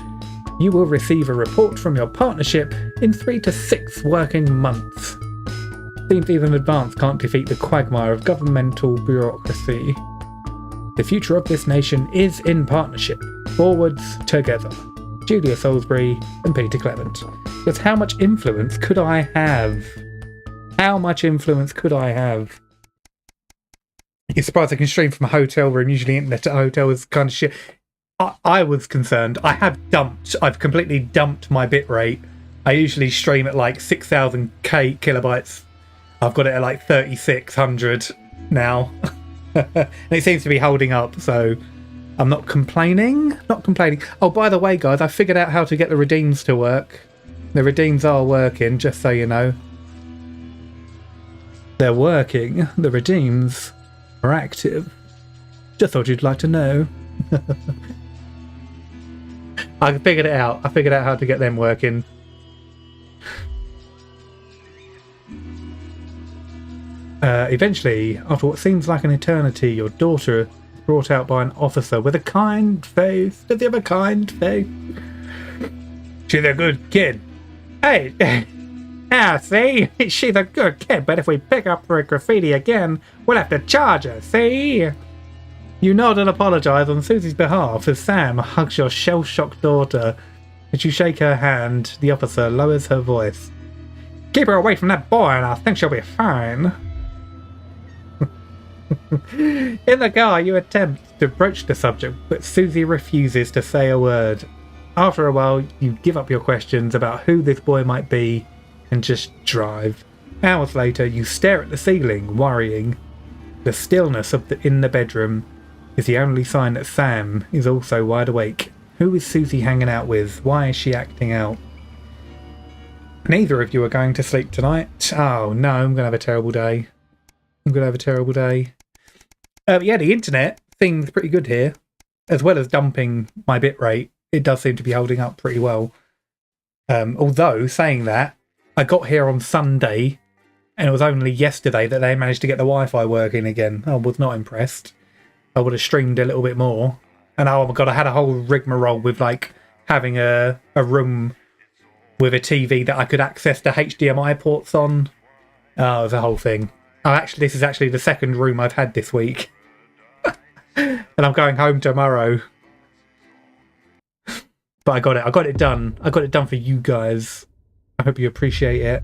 You will receive a report from your partnership in 3 to 6 working months. Seems even Advance can't defeat the quagmire of governmental bureaucracy. The future of this nation is in partnership. Forwards together. Julia Salisbury and Peter Clement. Just how much influence could I have? How much influence could I have? You're surprised I can stream from a hotel room. Usually internet at a hotel is kind of shit. I was concerned. I've completely dumped my bitrate. I usually stream at like 6,000 kilobytes. I've got it at like 3,600 now. And it seems to be holding up, so I'm not complaining. Oh, by the way, guys, I figured out how to get the redeems to work. The redeems are working, just so you know. They're working. The redeems are active. Just thought you'd like to know. I figured it out. I figured out how to get them working. Eventually, after what seems like an eternity, your daughter is brought out by an officer with a kind face. Does he have a kind face? She's a good kid. Hey, see? She's a good kid, but if we pick up for a graffiti again, we'll have to charge her, see? You nod and apologise on Susie's behalf as Sam hugs your shell-shocked daughter. As you shake her hand, the officer lowers her voice. Keep her away from that boy and I think she'll be fine. In the car, you attempt to broach the subject, but Susie refuses to say a word. After a while, you give up your questions about who this boy might be and just drive. Hours later, you stare at the ceiling, worrying. The stillness in the bedroom is the only sign that Sam is also wide awake. Who is Susie hanging out with? Why is she acting out? Neither of you are going to sleep tonight. Oh no, I'm going to have a terrible day. Yeah, the internet seems pretty good here. As well as dumping my bitrate, it does seem to be holding up pretty well. Although, saying that, I got here on Sunday, and it was only yesterday that they managed to get the Wi-Fi working again. I was not impressed. I would have streamed a little bit more. And oh my god, I had a whole rigmarole with like having a room with a TV that I could access the HDMI ports on. Oh, it was a whole thing. This is actually the second room I've had this week. And I'm going home tomorrow. But I got it. I got it done. I got it done for you guys. I hope you appreciate it.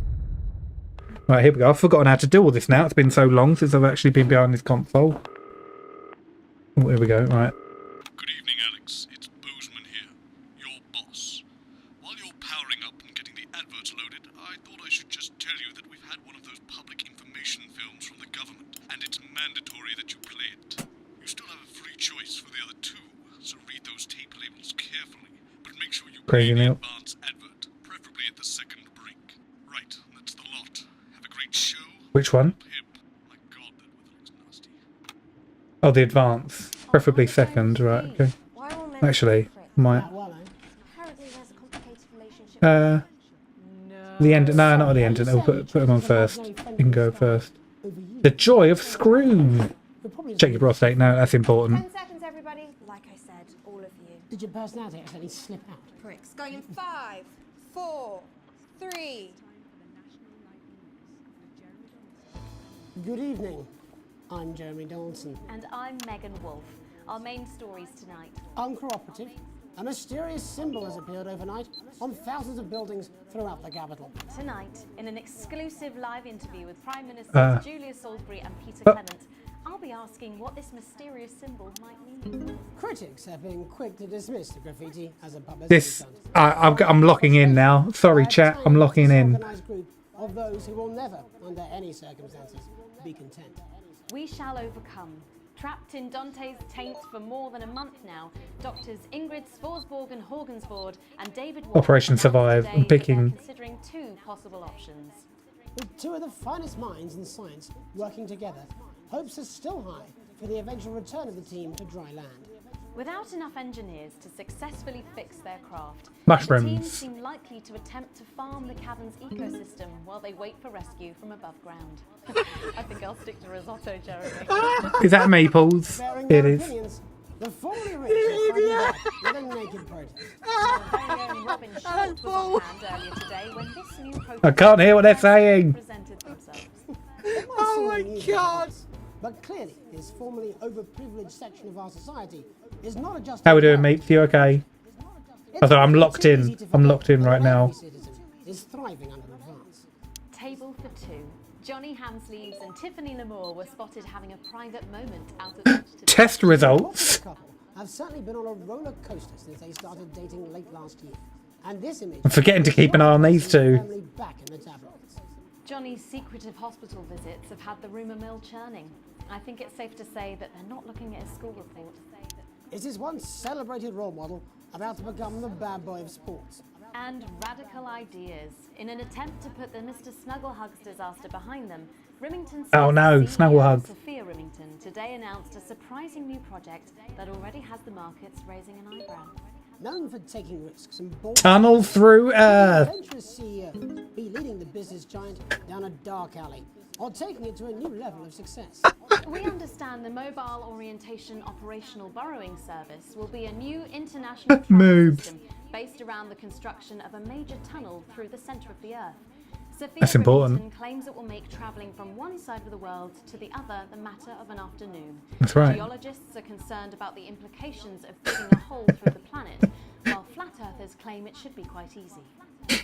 Right, here we go. I've forgotten how to do all this now. It's been so long since I've actually been behind this console. Oh, here we go. Right. Good evening, Alex. It's Bozeman here, your boss. While you're powering up and getting the adverts loaded, I thought I should just tell you that we've had one of those public information films from the government, and it's mandatory that you play it. You still have a free choice for the other two, so read those tape labels carefully, but make sure you play the advance advert, preferably at the second break. Right, that's the lot. Have a great show. Which one? Oh, the advance. Preferably second. Right, okay. Actually, might. The end. No, not the end. I'll put them on first. You can go first. The joy of Screw. Check your prostate. No, that's important. 10 seconds, everybody. Like I said, all of you. Did your personality actually slip out? Pricks. Going in 5, 4, 3. Good evening. I'm Jeremy Dawson. And I'm Megan Wolf. Our main stories tonight. Uncooperative. A mysterious symbol has appeared overnight on thousands of buildings throughout the capital. Tonight, in an exclusive live interview with Prime Ministers Julia Salisbury and Peter Clement, I'll be asking what this mysterious symbol might mean. Critics have been quick to dismiss the graffiti as a publicity This. stunt. I'm locking in now. Sorry, chat. I'm locking in. Organised group of those who will never, under any circumstances, be content. We shall overcome. Trapped in Dante's taint for more than a month now, doctors Ingrid Svorsborg and Horgensvoord and David Wolf Operation Survive. I'm picking. considering 2 possible options. With 2 of the finest minds in science working together, hopes are still high for the eventual return of the team to dry land. Without enough engineers to successfully fix their craft, Mushrooms. the team seem likely to attempt to farm the cavern's ecosystem while they wait for rescue from above ground. I think I'll stick to risotto, Jeremy. Is that Maples? Bearing It their is. opinions, the formerly rich are fighting back with a naked protest. Very own Robin Short was on hand earlier today when this new protest I can't hear what they're saying. presented themselves. Oh my God! But clearly, this formerly overprivileged section of our society is not adjusting. How we doing, mates? You okay? I thought I'm locked in. I'm locked in right now. Is thriving under advance. Table for 2. Johnny Hamsleeves and Tiffany Lamour were spotted having a private moment out at lunch today. Test results. The couple have certainly been on a roller coaster since they started dating late last year. And this image. I'm forgetting to keep an eye on these 2. Firmly back in the tabloids. Johnny's secretive hospital visits have had the rumour mill churning. I think it's safe to say that they're not looking at his school report. Is his once celebrated role model about to become the bad boy of sports? And radical ideas. In an attempt to put the Mr. Snugglehugs disaster behind them, Rimington Oh no, Snugglehugs. Sophia Rimington today announced a surprising new project that already has the markets raising an eyebrow. Known for taking risks and bold Tunnel through Earth. adventurous CEO be leading the business giant down a dark alley or taking it to a new level of success. We understand the mobile orientation operational burrowing service will be a new international travel Moves. system based around the construction of a major tunnel through the centre of the Earth. Sophia That's important. Rimington claims it will make travelling from one side of the world to the other the matter of an afternoon. That's right. Geologists are concerned about the implications of digging a hole through the planet, while flat earthers claim it should be quite easy.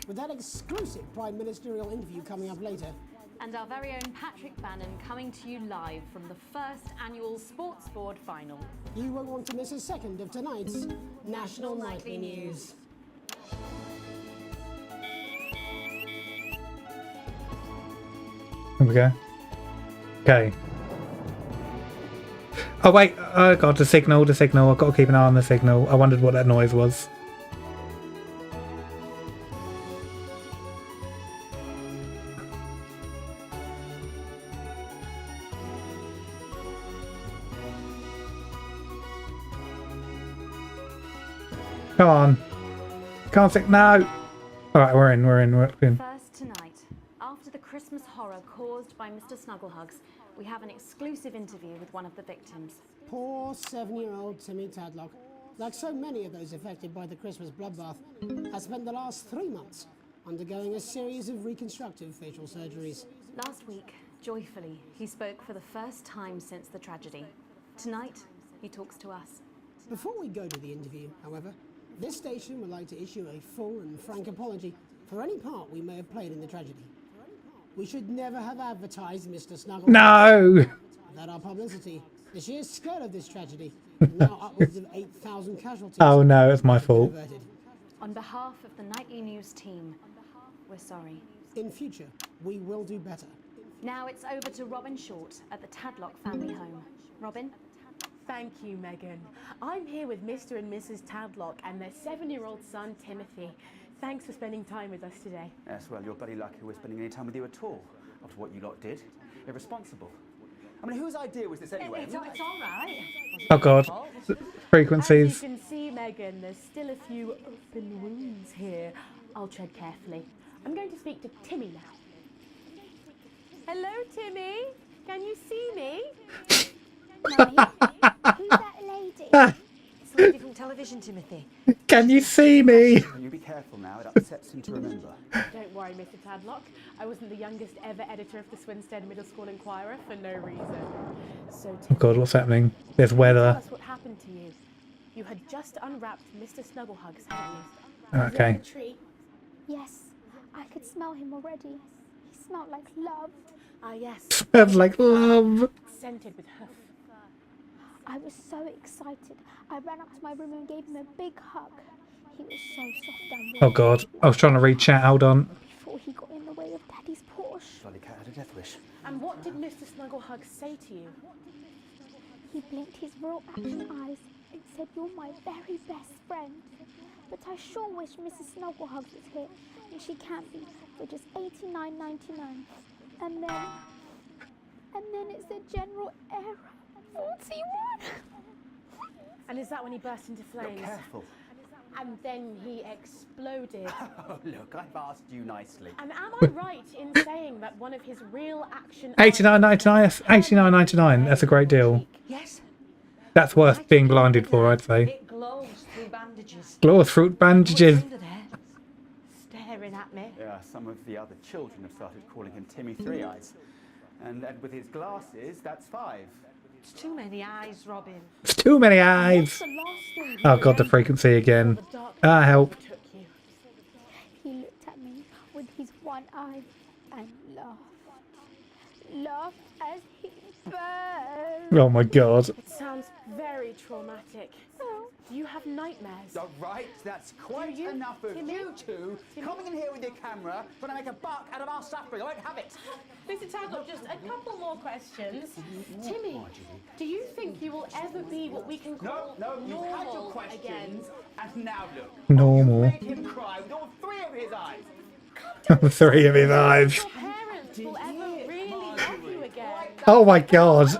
With that exclusive prime ministerial interview coming up later. And our very own Patrick Bannon coming to you live from the first annual Sports Board final. You won't want to miss a second of tonight's National Nightly News. Here we go. Okay. Oh wait, I got the signal. I've got to keep an eye on the signal. I wondered what that noise was. Come on. Can't think. No. Alright, we're in. First tonight, after the Christmas horror caused by Mr. Snugglehugs, we have an exclusive interview with one of the victims. Poor 7-year-old Timmy Tadlock, like so many of those affected by the Christmas bloodbath, has spent the last 3 months undergoing a series of reconstructive facial surgeries. Last week, joyfully, he spoke for the first time since the tragedy. Tonight, He talks to us. Before we go to the interview, however, this station would like to issue a full and frank apology for any part we may have played in the tragedy. We should never have advertised Mr. Snuggle. No! That our publicity, the sheer scale of this tragedy, now upwards of 8,000 casualties. Oh no, it's my fault. On behalf of the Nightly News team, we're sorry. In future, we will do better. Now it's over to Robin Short at the Tadlock family home. Robin? Thank you, Megan. I'm here with Mr. and Mrs. Tadlock and their 7-year-old son, Timothy. Thanks for spending time with us today. Yes, well, you're bloody lucky we're spending any time with you at all, after what you lot did. Irresponsible. I mean, whose idea was this anyway? It's all right. Oh god. Frequencies. As you can see, Megan, there's still a few open wounds here. I'll tread carefully. I'm going to speak to Timmy now. Hello, Timmy. Can you see me? Mummy, who's that lady? It's the lady from television, Timothy. Can you see me? You be careful now, it upsets him to remember. Don't worry, Mr. Tadlock. I wasn't the youngest ever editor of the Swinstead Middle School Inquirer for no reason. So, Oh god, what's happening? There's tell weather. us what happened to you. You had just unwrapped Mr. Snugglehugs, hadn't you? Okay. Yes, I could smell him already. He smelled like love. Ah, yes. Smells like love. Scented with hoof. I was so excited. I ran up to my room and gave him a big hug. He was so soft and warm. Oh god. I was trying to read chat, hold on. Before he got in the way of Daddy's Porsche. Jolly cat had a death wish. And what did Mr. Snugglehugs say to you? He blinked his real action eyes and said, "You're my very best friend." But I sure wish Mrs. Snugglehugs was here, and she can't be, for just $89.99. And then it's the general error. 41. And is that when he burst into flames? Be careful. And then he exploded. Oh, look, I've asked you nicely. And am I right in saying that one of his real action... $89.99. $89.99. That's a great deal. Yes. That's worth being blinded for, I'd say. It glows through bandages. Glow through bandages. Staring at me. Yeah, some of the other children have started calling him Timmy Three Eyes. And with his glasses, that's 5. It's too many eyes, Robin. It's too many eyes. Oh god, the frequency again. Ah, help. He looked at me with his one eye and laughed. Laughed as he burned. Oh my god. It sounds very traumatic. Do you have nightmares? All right, that's quite enough of you two coming in here with your camera trying to make a buck out of our suffering. I won't have it. Mr. Tadlock, just a couple more questions. Timmy, do you think you will ever be what we can call you've had your normal questions, again? and now look. Normal. You made him cry with all 3 of his eyes. 3 of his eyes. Your parents will ever really love you again. Oh my god. So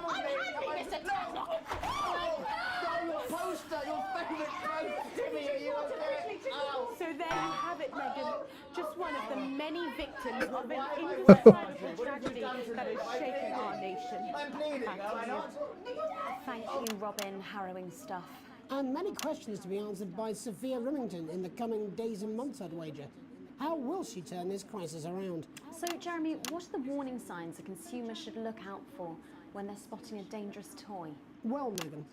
there you have it, Megan. Just one of the many victims of an indescribable tragedy that has shaken our nation. I'm bleeding, am I not? Thank you, Robin. Harrowing stuff. And many questions to be answered by Sophia Rimington in the coming days and months, I'd wager. How will she turn this crisis around? So, Jeremy, what are the warning signs a consumer should look out for when they're spotting a dangerous toy? Well, Megan,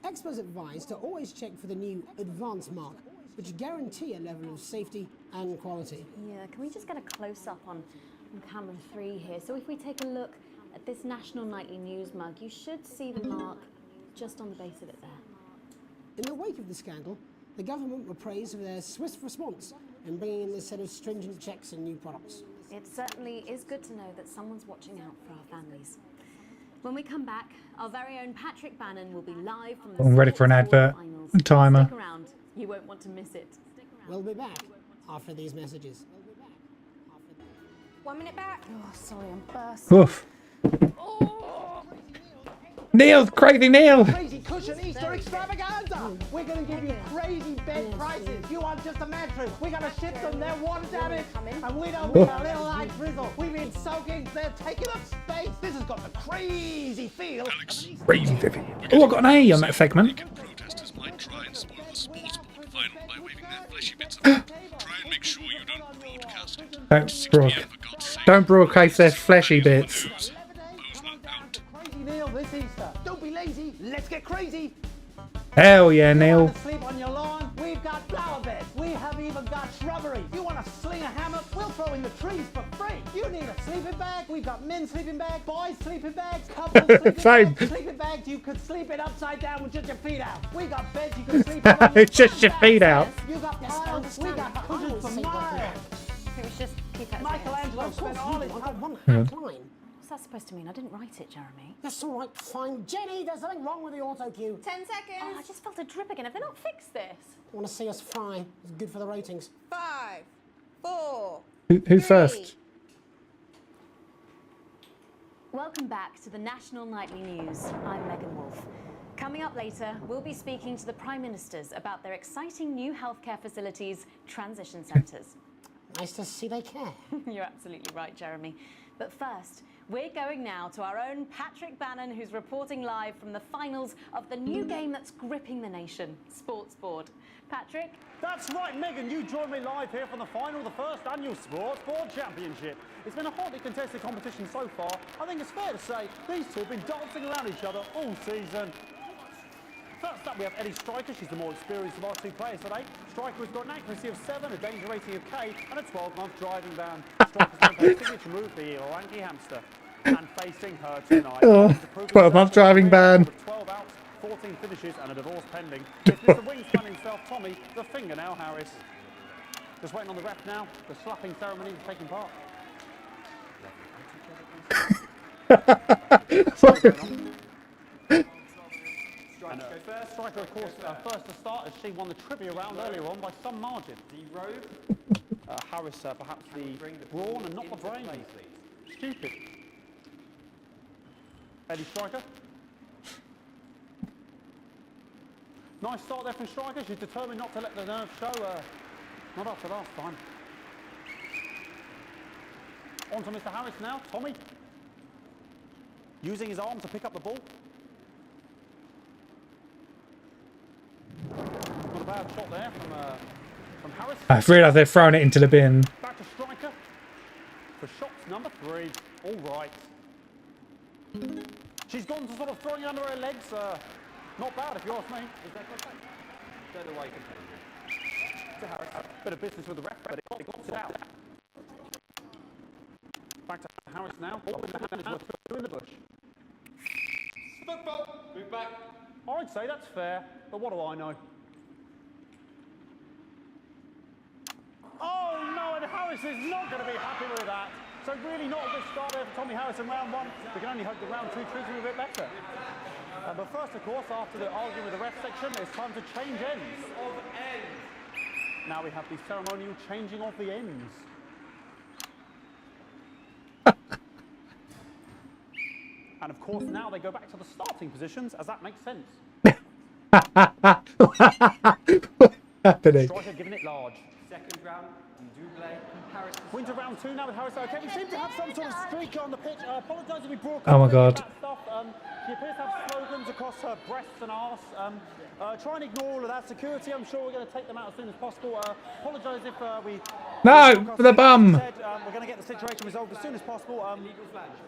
experts advise to always check for the new advanced mark, which guarantee a level of safety and quality. Yeah, can we just get a close-up on camera 3 here? So if we take a look at this National Nightly News mug, you should see the mark just on the base of it there. In the wake of the scandal, the government were praised for their swift response in bringing in this set of stringent checks and new products. It certainly is good to know that someone's watching out for our families. When we come back, our very own Patrick Bannon will be live from the I'm ready for an advert. finals. Timer. Stick around. You won't want to miss it. We'll be back after these messages. 1 minute back. Oh, sorry, I'm bursting. Oof. Neil, crazy Neil. Crazy cushion Easter extravaganza. We're going to give you crazy bed prices. You want just a mattress? We're going to ship them. They're water damaged. And we don't need a little light drizzle. We've been soaking. They're taking up space. This has got the crazy feel. Crazy Vivi. Oh, I got an A on that segment. Protesters might try and spoil the sports board final by waving their fleshy bits about. Try and make sure you don't broadcast it. Don't broadcast their fleshy bits. Crazy Neil this Easter. Don't be lazy. Let's get crazy. crazy? Hell yeah, You Neil. want to sleep on your lawn? We've got flower beds. We have even got shrubbery. You want to sling a hammock? We'll throw in the trees for free. You need a sleeping bag? We've got men's sleeping bags, boys' sleeping bags, couples sleeping Same. bags, sleeping bags you could sleep in upside down with just your feet out. We got beds you can sleep in. It's just your feet out. You got piles. We got cushions for miles. It was just keep it. Michelangelo spent all his One Yeah. line. What's that supposed to mean? I didn't write it, Jeremy. That's all right, fine. Jenny, there's something wrong with the auto cue. 10 seconds. Oh, I just felt a drip again. Have they not fixed this? Want to see us fry? It's good for the ratings. 5, 4. Who's first? Welcome back to the National Nightly News. I'm Megan Wolf. Coming up later, we'll be speaking to the Prime Ministers about their exciting new healthcare facilities, transition centres. Nice to see they care. You're absolutely right, Jeremy. But first, we're going now to our own Patrick Bannon, who's reporting live from the finals of the new game that's gripping the nation, Sports Board. Patrick? That's right, Megan. You join me live here from the final of the first annual Sports Board Championship. It's been a hotly contested competition so far. I think it's fair to say these two have been dancing around each other all season. First up, we have Eddie Striker. She's the more experienced of our two players today. Striker has got an accuracy of 7, a danger rating of K, and a 12-month driving ban. Striker's going for her signature move, the Orangi hamster. And facing her tonight. Oh, 12-month driving ban. 12 outs, 14 finishes, and a divorce pending. It's Mr. Wingspan himself, Tommy, the fingernail Harris. Just waiting on the ref now. The slapping ceremony is taking part. Striker, of course, first to start as she won the trivia round earlier on by some margin. Harris, perhaps the brawn and not the brain. Stupid. Eddie Striker. Nice start there from Striker. She's determined not to let the nerves show. Not after last time. On to Mr. Harris now. Tommy. Using his arm to pick up the ball. Not a bad shot there from Harris. I've realised they've thrown it into the bin. Back to Striker for shots number 3. All right. She's gone to sort of throwing it under her legs. Not bad if you ask me. Is that correct? Don't know why you can Harris. Bit of business with the ref, but it got it out. Back to Harris now. Ball in the hand is worth 2 in the bush. Football. Move back. I'd say that's fair, but what do I know? Oh no, and Harris is not going to be happy with that. So really not a good start there for Tommy Harris in round 1. We can only hope that round 2 treats him a bit better. But first, of course, after the arguing with the ref section, it's time to change ends. Now we have the ceremonial changing of the ends. And of course, now they go back to the starting positions, as that makes sense. What's happening? Striker giving it large. Second round, double. Harris. Winter round 2 now with Harris. Okay, we seem to have some sort of streak on the pitch. I apologise if we broadcast Oh my God. that stuff. She appears to have slogans across her breasts and arse. Try and ignore all of that. Security, I'm sure we're going to take them out as soon as possible. Apologise if we... No, for the bum. We're going to get the situation resolved as soon as possible.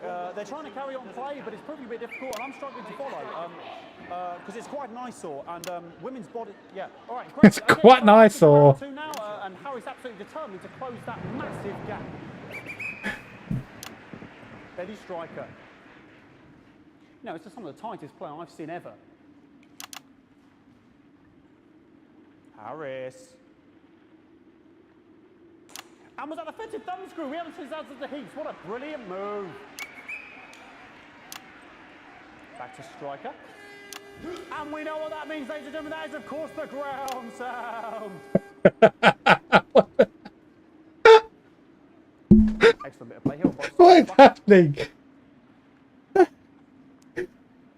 They're trying to carry on play, but it's proving a bit difficult, and I'm struggling to follow because it's quite an eyesore, and women's body. Yeah, all right. Great. It's quite an eyesore. Now, and Harry's absolutely determined to close that massive gap. Eddie Striker. You know, it's just some of the tightest play I've seen ever. Harris. And was that a defensive thumb screw? We haven't seen that since the Heats. What a brilliant move. Back to Striker. And we know what that means, ladies and gentlemen. That is, of course, the ground sound. Excellent bit of play here. What is happening?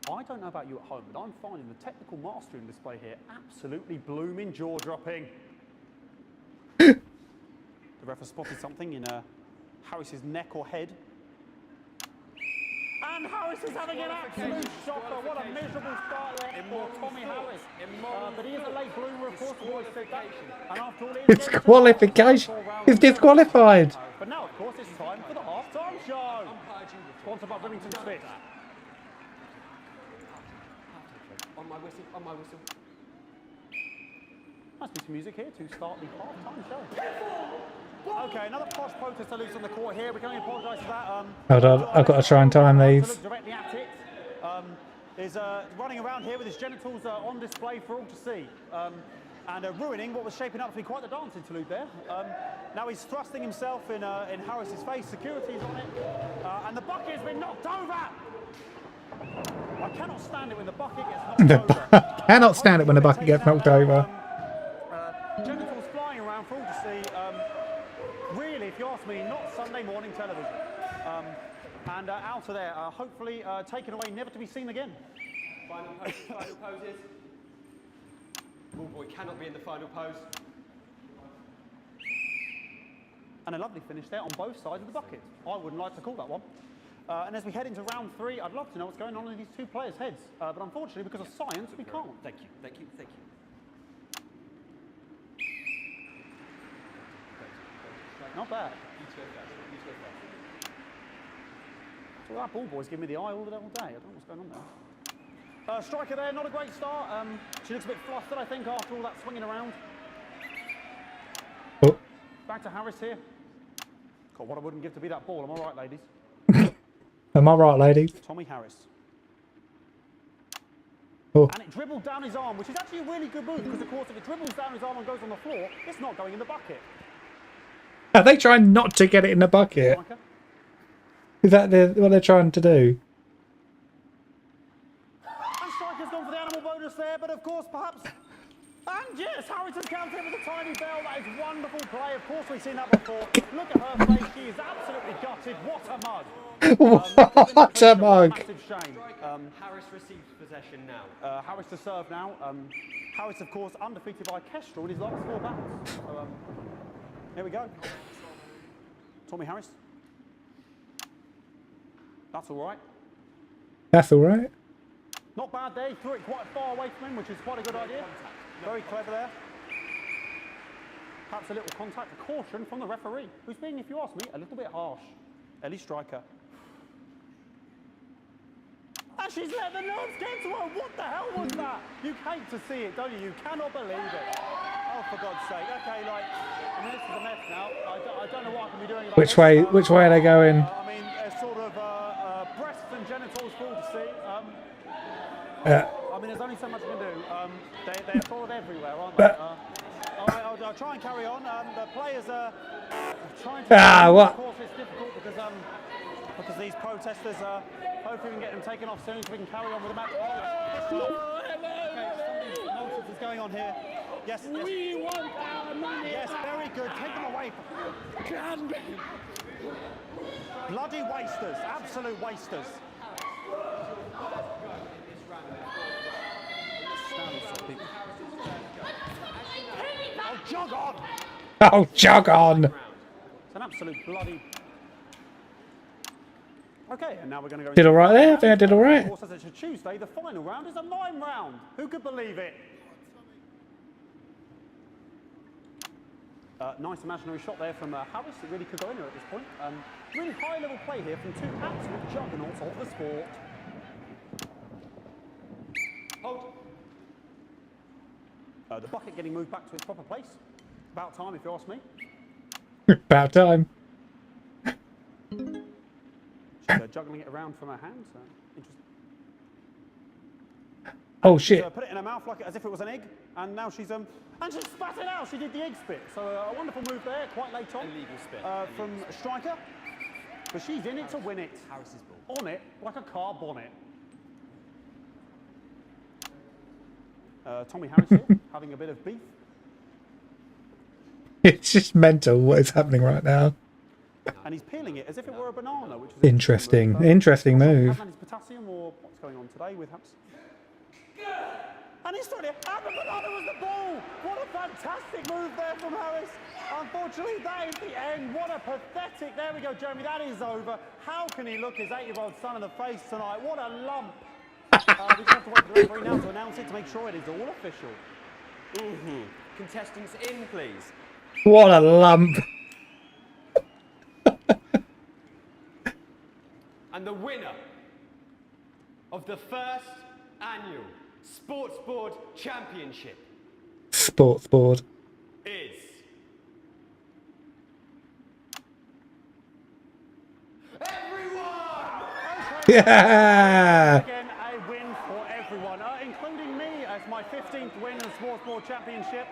I don't know about you at home, but I'm finding the technical mastering display here absolutely blooming jaw-dropping. The ref has spotted something in Harris's neck or head. And Harris is having an absolute shocker. What a miserable start there for Tommy Harris. But he is a late bloomer, of course, the boys said that. And after all, It's disqualification. He's disqualified. But now, of course, it's time for the half-time show. Sponsored by Remington Smith. whistle, on my whistle. Nice piece of music here to start the half-time show. Okay, another posh protester loose on the court here. We can only apologise for that. Hold on, I've got to try and time these. Look directly at it. Is running around here with his genitals on display for all to see. And ruining what was shaping up to be quite the dance interlude there. Now he's thrusting himself in Harris's face. Security's on it. And the bucket has been knocked over. I cannot stand it when the bucket gets knocked over. Cannot stand it when the bucket gets knocked over. Genitals flying around for all to see. Really, if you ask me, not Sunday morning television. And out of there, hopefully taken away, never to be seen again. Final poses. Ball boy cannot be in the final pose. And a lovely finish there on both sides of the bucket. I wouldn't like to call that one. And as we head into round 3, I'd love to know what's going on in these two players' heads. But unfortunately, because of science, we can't. Thank you, thank you, thank you. Not bad. So that ball boy's giving me the eye all day. I don't know what's going on there. Striker there, not a great start. She looks a bit flustered, I think, after all that swinging around. Oh. Back to Harris here. God, what I wouldn't give to be that ball. Am I right, ladies? Am I right, ladies? Tommy Harris. Oh. And it dribbled down his arm, which is actually a really good move, because, of course, if it dribbles down his arm and goes on the floor, it's not going in the bucket. Are they trying not to get it in the bucket? Striker. Is that what they're trying to do? And Striker's gone for the animal bonus there, but of course, perhaps... And yes, Harrington counted with a tiny bell. That is wonderful play. Of course, we've seen that before. Look at her face. She is absolutely gutted. What a mug. What a mug. Massive shame. Harris receives possession now. Harris to serve now. Harris, of course, undefeated by Kestrel in his last 4 battles. So, here we go. Tommy Harris. That's all right. That's all right. Not bad there. He threw it quite far away from him, which is quite a good idea. Very clever there. Perhaps a little contact, a caution from the referee, who's being, if you ask me, a little bit harsh. Ellie Striker. And she's let the nerves get to her. What the hell was that? You hate to see it, don't you? You cannot believe it. Oh, for God's sake. Okay, like, I mean, this is a mess now. I don't know what I can be doing about Which way? Which way are they going? I mean, sort of breasts and genitals for all to see. I mean, there's only so much you can do. They're sort of everywhere, aren't they? All right, I'll try and carry on. The players are trying to... what? Of course, it's difficult because these protesters hopefully we can get them taken off soon so we can carry on with the match. Okay, something nonsense is going on here. Yes, yes. We want our money. Yes, very good. Take them away. Bloody wasters. Absolute wasters. Oh, jog on! Oh, jog on! It's an absolute bloody... Okay, and now we're going to go... Did all right there? I think I did all right. Of course, as it's a Tuesday, the final round is a mime round. Who could believe it? Nice imaginary shot there from Harris. It really could go anywhere at this point. Really high-level play here from two absolute juggernauts of the sport. Hold. The bucket getting moved back to its proper place. About time, if you ask me. About time. She's juggling it around from her hands. Interesting. Oh shit! She's, put it in her mouth like as if it was an egg, and now she's and she spat it out. She did the egg spit. So a wonderful move there, quite late on. Illegal spit. From Striker, but she's in it to win it. Harris's ball. On it like a car bonnet. Tommy Harris here, having a bit of beef. It's just mental what is happening right now. And he's peeling it as if it were a banana, which is Interesting. Interesting move. His potassium, or what's going on today with Harris? And he's throwing it, and the banana was the ball! What a fantastic move there from Harris. Unfortunately, that is the end. What a pathetic, there we go, Jeremy, that is over. How can he look his 8-year-old son in the face tonight? What a lump. We just have to wait for the referee now to announce it to make sure it is all official. Contestants in, please. What a lump. And the winner of the first annual Sports Board Championship Sports board. is Yeah. Again, a win for everyone, including me as my 15th win in the Sports Board Championship.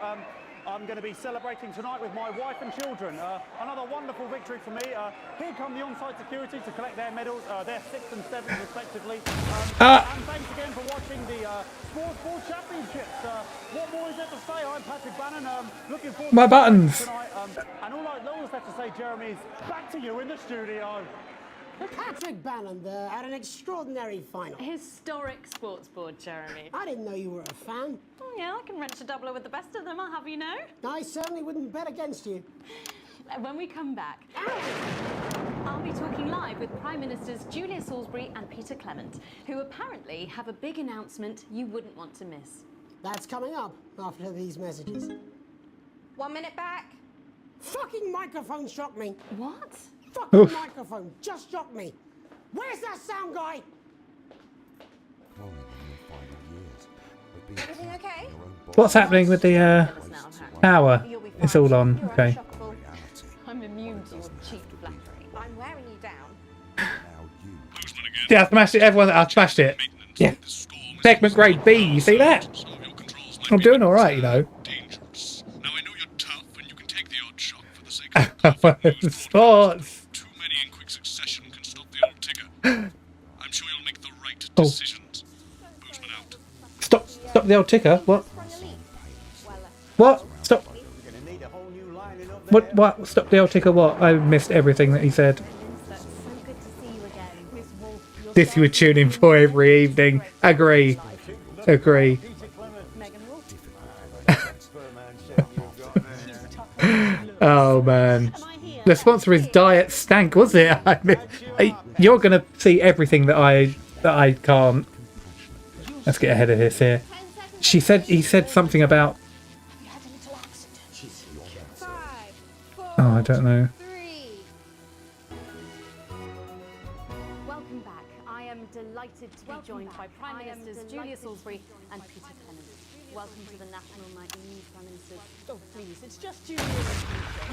I'm going to be celebrating tonight with my wife and children. Another wonderful victory for me. Here come the on-site security to collect their medals, their 6th and 7th respectively. And thanks again for watching the Sports Board Championships. What more is there to say? I'm Patrick Bannon. Looking forward My to buttons. tonight. And all that's left to say, Jeremy, is back to you in the studio. Patrick Bannon there at an extraordinary final. Historic sports board, Jeremy. I didn't know you were a fan. Oh, yeah, I can wrench a doubler with the best of them, I'll have you know. I certainly wouldn't bet against you. When we come back, I'll be talking live with Prime Ministers Julia Salisbury and Peter Clement, who apparently have a big announcement you wouldn't want to miss. That's coming up after these messages. 1 minute back. Fucking microphone shocked me. What? Fucking microphone just shocked me. Where's that sound guy? Everything okay? What's happening with the power? It's all on. Okay. I'm immune to your cheap flattery. I'm wearing you down. Yeah, I smashed it. Everyone, I smashed it. Yeah. Segment grade B. You see that? I'm doing all right, you know. Sports. Too many in quick succession can stop the old ticker. I'm sure you'll make the right decisions. Boozman out. Stop the old ticker. What? What? Stop. What? Stop the old ticker. What? I missed everything that he said. This you would tune in for every evening. Agree. Agree. Oh man. The sponsor is Diet Stank, was it? You're gonna see everything that I can't. Let's get ahead of this here. He said something about. Oh, I don't know. Welcome back. I am delighted to be joined by Prime Ministers Julia Salisbury and Peter Clement. Welcome to the National Night in News, Prime Ministers. Oh, please, it's just Julia. We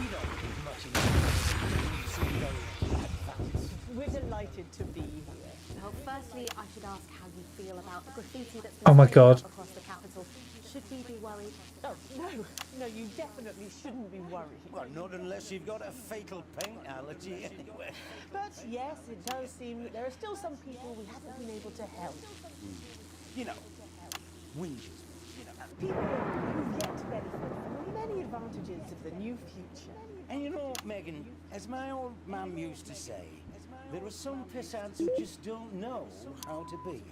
don't need much in We're delighted to be here. Well, firstly, I should ask how you feel about the graffiti that's Oh been my sprayed God. up across the capital. Should we be worried? Oh, no, you definitely shouldn't be worried. Well, not unless you've got a fatal paint allergy anyway. But yes, it does seem that there are still some people we haven't been able to help. You know, whingers. People who've yet to benefit from the many advantages of the new future. And you know, Megan, as my old mum used to say, there are some pissants who just don't know how to be.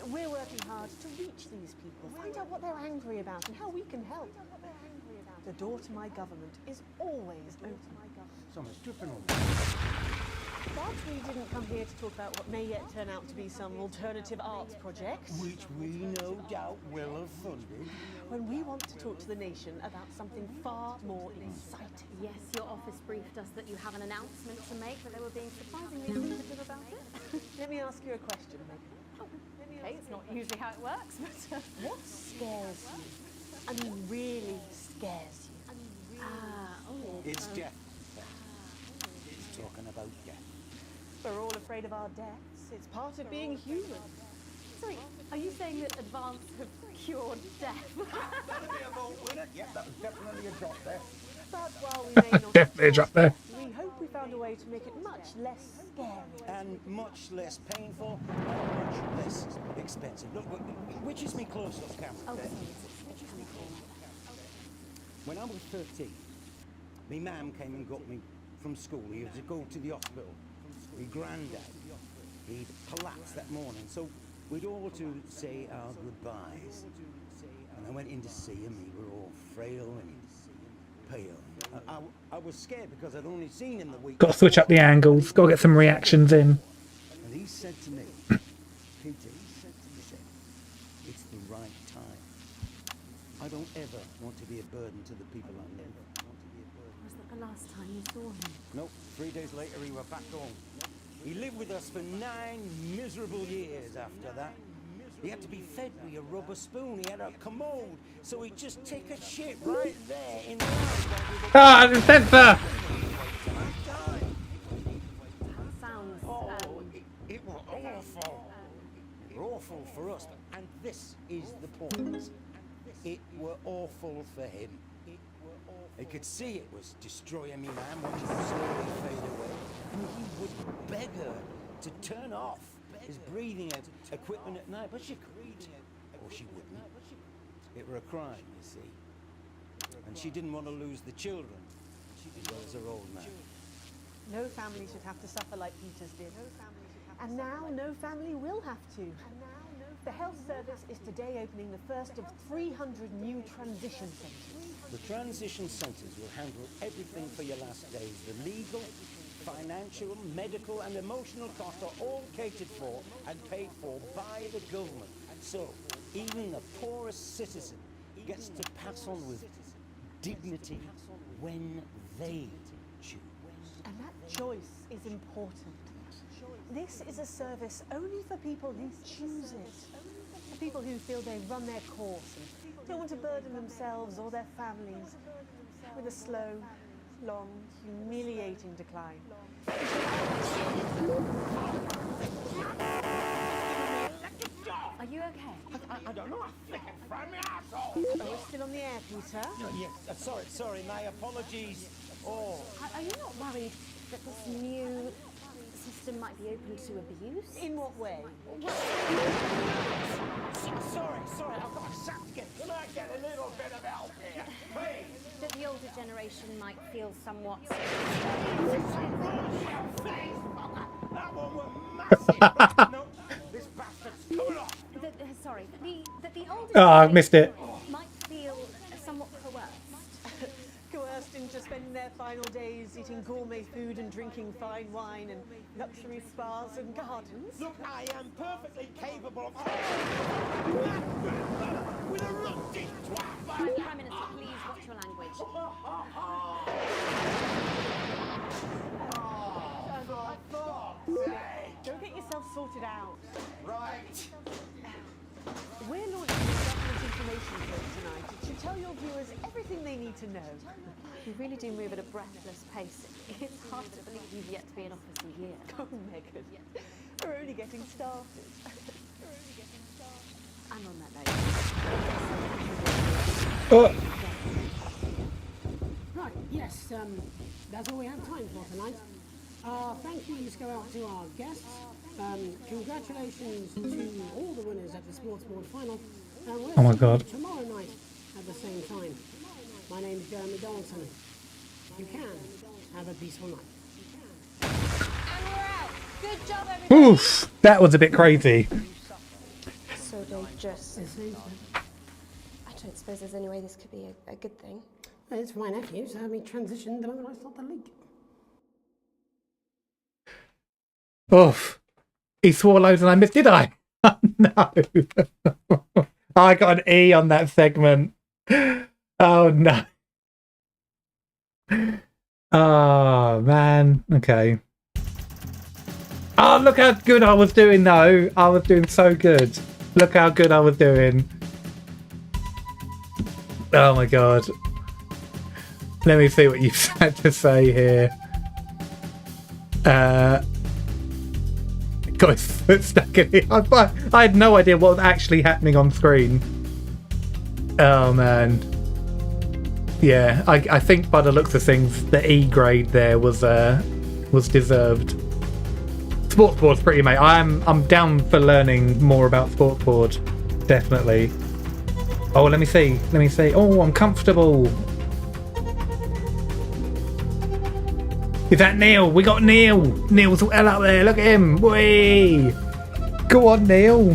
We're working hard to reach these people, find out what they're angry about and how we can help. The door to my government is always open. So much dripping on. But we didn't come here to talk about what may yet turn out to be some alternative arts project. Which we no doubt will have funded. When we want to talk to the nation about something far more exciting. Yes, your office briefed us that you have an announcement to make, but they were being surprisingly secretive about it. Let me ask you a question, Megan. Okay, it's not usually how it works, but... What scares you? I mean, really scares you? It's death. It's talking about death. We're all afraid of our deaths. It's part of being human. Sorry, are you saying that advance have cured death? That'll be a vote winner. Yeah, that was definitely a drop there. But while we may not Definitely a drop there. we hope we found a way to make it much less scary. And much less painful and much less expensive. Look, which is me close-up camera? Oh, there. it's coming. When I was 13, my mum came and got me from school. He had to go to the hospital. My granddad, he'd collapsed that morning, so we'd all to say our goodbyes. And I went in to see him. We were all frail and pale. I was scared because I'd only seen him the week. Got to switch up the angles. Got to get some reactions in. And he said to me, Peter, he said, it's the right time. I don't ever want to be a burden to the people I live. Was that the last time you saw him? Nope, 3 days later he were back home. He lived with us for 9 miserable years after that. He had to be fed with a rubber spoon. He had a commode, so he'd just take a shit right there in the house. Ah, the sensor! It was awful. It were awful for us, and this is the point. It were awful for him. He could see it was destroying me, man, watching him slowly fade away. And he would beg her to turn off his breathing equipment at night, but she couldn't, or she wouldn't. It were a crime, you see. And she didn't want to lose the children, as well as her old man. No family should have to suffer like Peter's did. And now no family will have to. The health service is today opening the first of 300 new transition centres. The transition centres will handle everything for your last days. The legal, financial, medical and emotional costs are all catered for and paid for by the government. So even the poorest citizen gets to pass on with dignity when they choose. And that choice is important. This is a service only for people who choose it. For people who feel they've run their course and don't want to burden themselves or their families with a slow, long, humiliating decline. Are you okay? I don't know. I think it fried my asshole. Oh, we're still on the air, Peter. Yes, sorry, my apologies. Oh. Are you not worried that this new system might be open to abuse? In what way? Sorry, I've got a sapkin. Can I get a little bit of help here? Please. That the older generation might feel somewhat... That one was massive. No, this bastard's coming off. Sorry, that the older Oh, I missed it. might feel somewhat coerced. Coerced into spending their final days eating gourmet food and drinking fine wine and luxury spas and gardens. Look, I am perfectly capable of... With a rusty twat. Prime Minister, please watch your language. Go get yourself sorted out. Right. We're launching a government information film tonight. It should tell your viewers everything they need to know. You really do move at a breathless pace. It's hard to believe you've yet to be in office a year. Oh, Megan. We're only getting started. And on that note... Right, yes, that's all we have time for tonight. Thank yous go out to our guests. Congratulations to all the winners at the Sports Board Final. We'll Oh my see God. you tomorrow night at the same time. My name's Jeremy Donaldson. You can have a peaceful night. And we're out. Good job, everybody. Oof, that was a bit crazy. So dangerous. I don't suppose there's any way this could be a good thing. It's for my nephew, so we transitioned the moment I saw the leak. Oof. He swore loads and I missed, did I? No. I got an E on that segment. Oh, no. Oh, man. Okay. Oh, look how good I was doing, though. I was doing so good. Look how good I was doing. Oh, my God. Let me see what you had to say here. Got his foot stuck in it. I had no idea what was actually happening on screen. Oh, man. Yeah, I think by the looks of things, the E grade there was deserved. Sports board's pretty mate. I'm down for learning more about sports board. Definitely. Oh, let me see. Oh, I'm comfortable. Is that Neil? We got Neil. Neil's well up there. Look at him. Whee! Go on, Neil.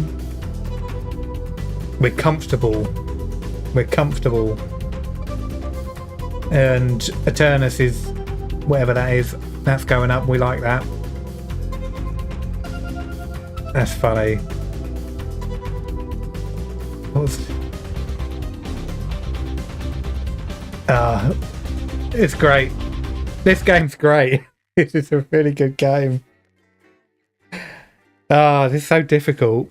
We're comfortable. And Eternus is whatever that is. That's going up. We like that. That's funny. It's great. This game's great. This is a really good game. This is so difficult.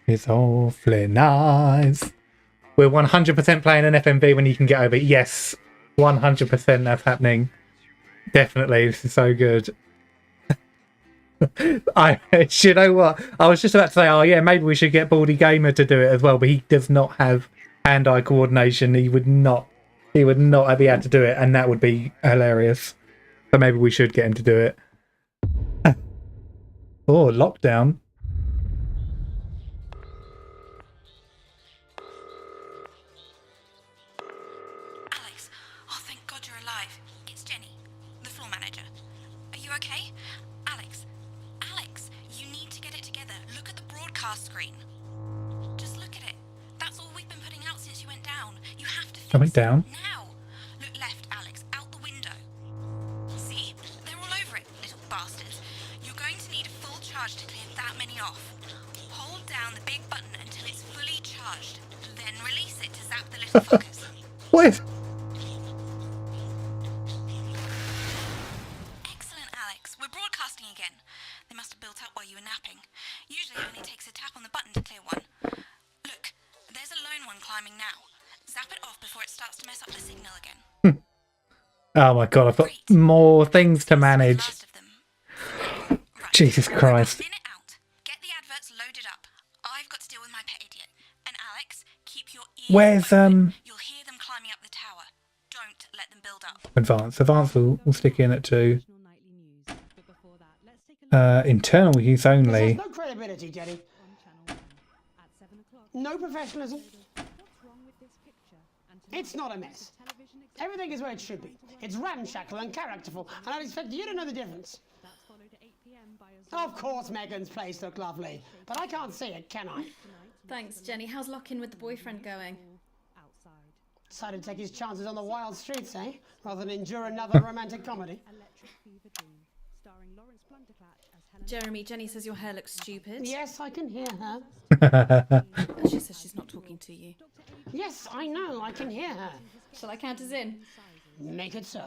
It's awfully nice. We're 100% playing an FMV when you can get over it. Yes, 100% that's happening. Definitely, this is so good. You know what? I was just about to say, oh yeah, maybe we should get Baldy Gamer to do it as well, but he does not have hand-eye coordination. He would not be able to do it, and that would be hilarious. So maybe we should get him to do it. Oh, lockdown. Alex, oh thank God you're alive. It's Jenny, the floor manager. Are you okay? Alex, you need to get it together. Look at the broadcast screen. Just look at it. That's all we've been putting out since you went down. You have to fix I went down. it now. Look left, Alex, out the window. See? They're all over it, little bastards. You're going to need a full charge to clear that many off. Hold down the big button until it's fully charged. Then release it to zap the little fuckers. What is... Excellent, Alex. We're broadcasting again. They must have built up while you were napping. Usually it only takes a tap on the button to clear one. Look, there's a lone one climbing now. Zap it off before it starts to mess up the signal again. Oh my god, I've got more things to manage. Jesus Christ. Get the adverts loaded up. I've got to deal with my pet idiot. And Alex, keep your ears Where's open. You'll hear them climbing up the tower. Don't let them build up. Advanced we'll stick in at 2. Internal use only. No credibility, Jenny. No professionalism. It's not a mess. Everything is where it should be. It's ramshackle and characterful, and I expect you to know the difference. Of course Megan's place looked lovely, but I can't see it, can I? Thanks, Jenny. How's lock-in with the boyfriend going? Decided to take his chances on the wild streets, eh? Rather than endure another romantic comedy. Jeremy, Jenny says your hair looks stupid. Yes, I can hear her. She says she's not talking to you. Yes, I know, I can hear her. Shall I count us in? Make it so.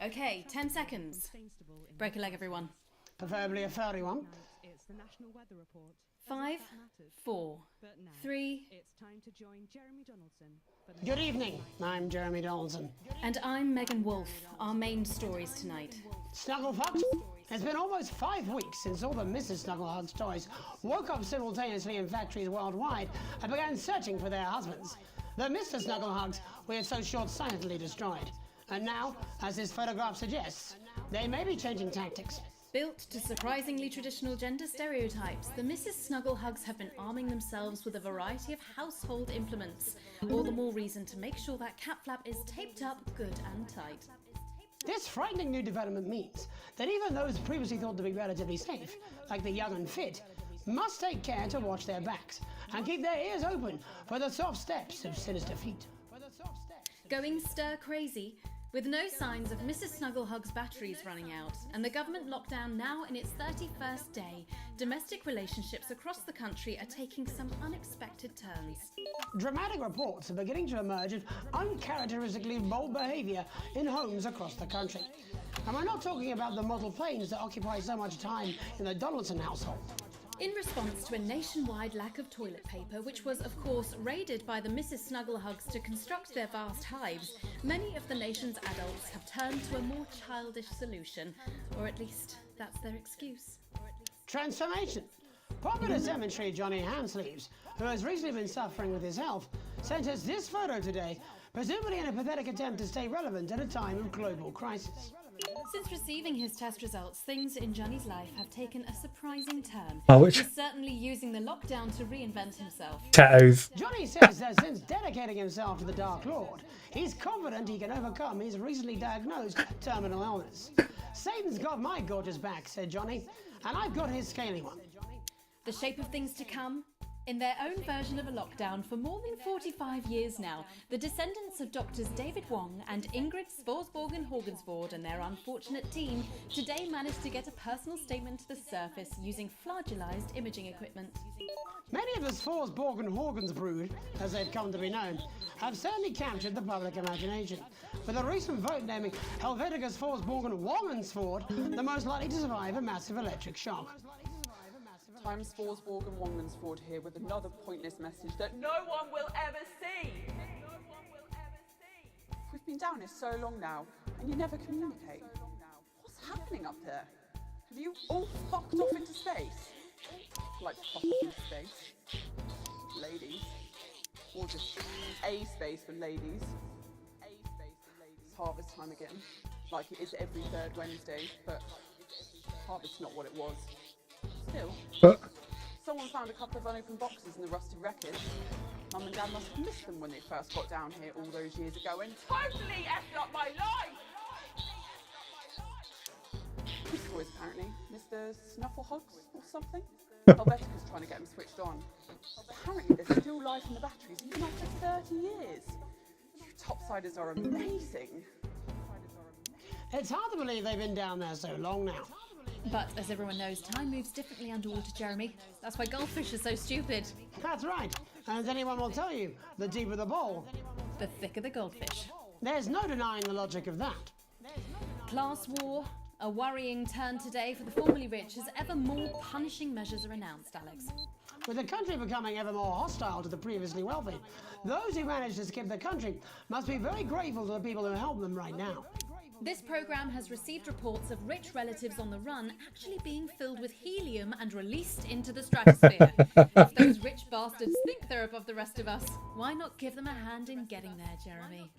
Okay, 10 seconds. Break a leg, everyone. Preferably a furry one. 5, 4, 3. Good evening, I'm Jeremy Donaldson. And I'm Megan Wolf. Our main stories tonight. Snugglefucked? It's been almost 5 weeks since all the Mrs. Snugglehugs toys woke up simultaneously in factories worldwide and began searching for their husbands. The Mr. Snugglehugs we had so short-sightedly destroyed. And now, as this photograph suggests, they may be changing tactics. Built to surprisingly traditional gender stereotypes, the Mrs. Snugglehugs have been arming themselves with a variety of household implements. All the more reason to make sure that cat flap is taped up good and tight. This frightening new development means that even those previously thought to be relatively safe, like the young and fit, must take care to watch their backs and keep their ears open for the soft steps of sinister feet. Going stir crazy, with no signs of Mrs. Snugglehug's batteries running out, and the government lockdown now in its 31st day, domestic relationships across the country are taking some unexpected turns. Dramatic reports are beginning to emerge of uncharacteristically bold behaviour in homes across the country. And we're not talking about the model planes that occupy so much time in the Donaldson household. In response to a nationwide lack of toilet paper, which was of course raided by the Mrs. Snugglehugs to construct their vast hives, many of the nation's adults have turned to a more childish solution, or at least that's their excuse. Transformation. Popular cemetery Johnny Hamsleeves, who has recently been suffering with his health, sent us this photo today, presumably in a pathetic attempt to stay relevant at a time of global crisis. Since receiving his test results, things in Johnny's life have taken a surprising turn. He's certainly using the lockdown to reinvent himself. Tattoos. Johnny says that since dedicating himself to the Dark Lord, he's confident he can overcome his recently diagnosed terminal illness. Satan's got my gorgeous back, said Johnny, and I've got his scaly one. The shape of things to come? In their own version of a lockdown for more than 45 years now, the descendants of Doctors David Wong and Ingrid Svorsborgen-Horgensvoord and their unfortunate team today managed to get a personal statement to the surface using flagellized imaging equipment. Many of the Svorsborgen-Horgens brood, as they've come to be known, have certainly captured the public imagination, with a recent vote naming Helvetica Svorsborgen-Wongensvoord the most likely to survive a massive electric shock. Times Forsborg and Wongmansford here with another pointless message that no one will ever see. We've been down here so long now, and you never communicate. What's happening up there? Have you all fucked off into space? Like fuck off into space. Ladies. Or just a space for ladies. It's harvest time again. Like it is every third Wednesday, but harvest's not what it was. Still, someone found a couple of unopened boxes in the rusty wreckage. Mum and Dad must have missed them when they first got down here all those years ago and totally effed up my life! This boys apparently missed the snuffle hugs or something. Helvetica's trying to get them switched on. Apparently there's still life in the batteries even after 30 years. You topsiders are amazing. It's hard to believe they've been down there so long now. But as everyone knows, time moves differently underwater, Jeremy. That's why goldfish are so stupid. That's right. And as anyone will tell you, the deeper the bowl, the thicker the goldfish. There's no denying the logic of that. Class war, a worrying turn today for the formerly rich as ever more punishing measures are announced, Alex. With the country becoming ever more hostile to the previously wealthy, those who managed to skip the country must be very grateful to the people who help them right now. This programme has received reports of rich relatives on the run actually being filled with helium and released into the stratosphere. If those rich bastards think they're above the rest of us, why not give them a hand in getting there, Jeremy?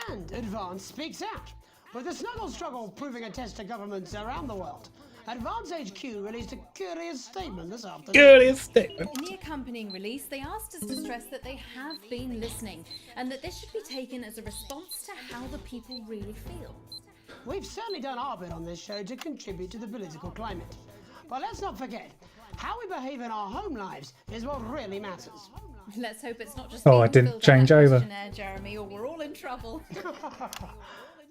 And Advance speaks out, with the snuggle struggle proving a test to governments around the world. Advance HQ released a curious statement this afternoon. Curious statement. In the accompanying release, they asked us to stress that they have been listening and that this should be taken as a response to how the people really feel. We've certainly done our bit on this show to contribute to the political climate. But let's not forget, how we behave in our home lives is what really matters. Let's hope it's not just Oh, I didn't change over. Jeremy, or we're all in trouble.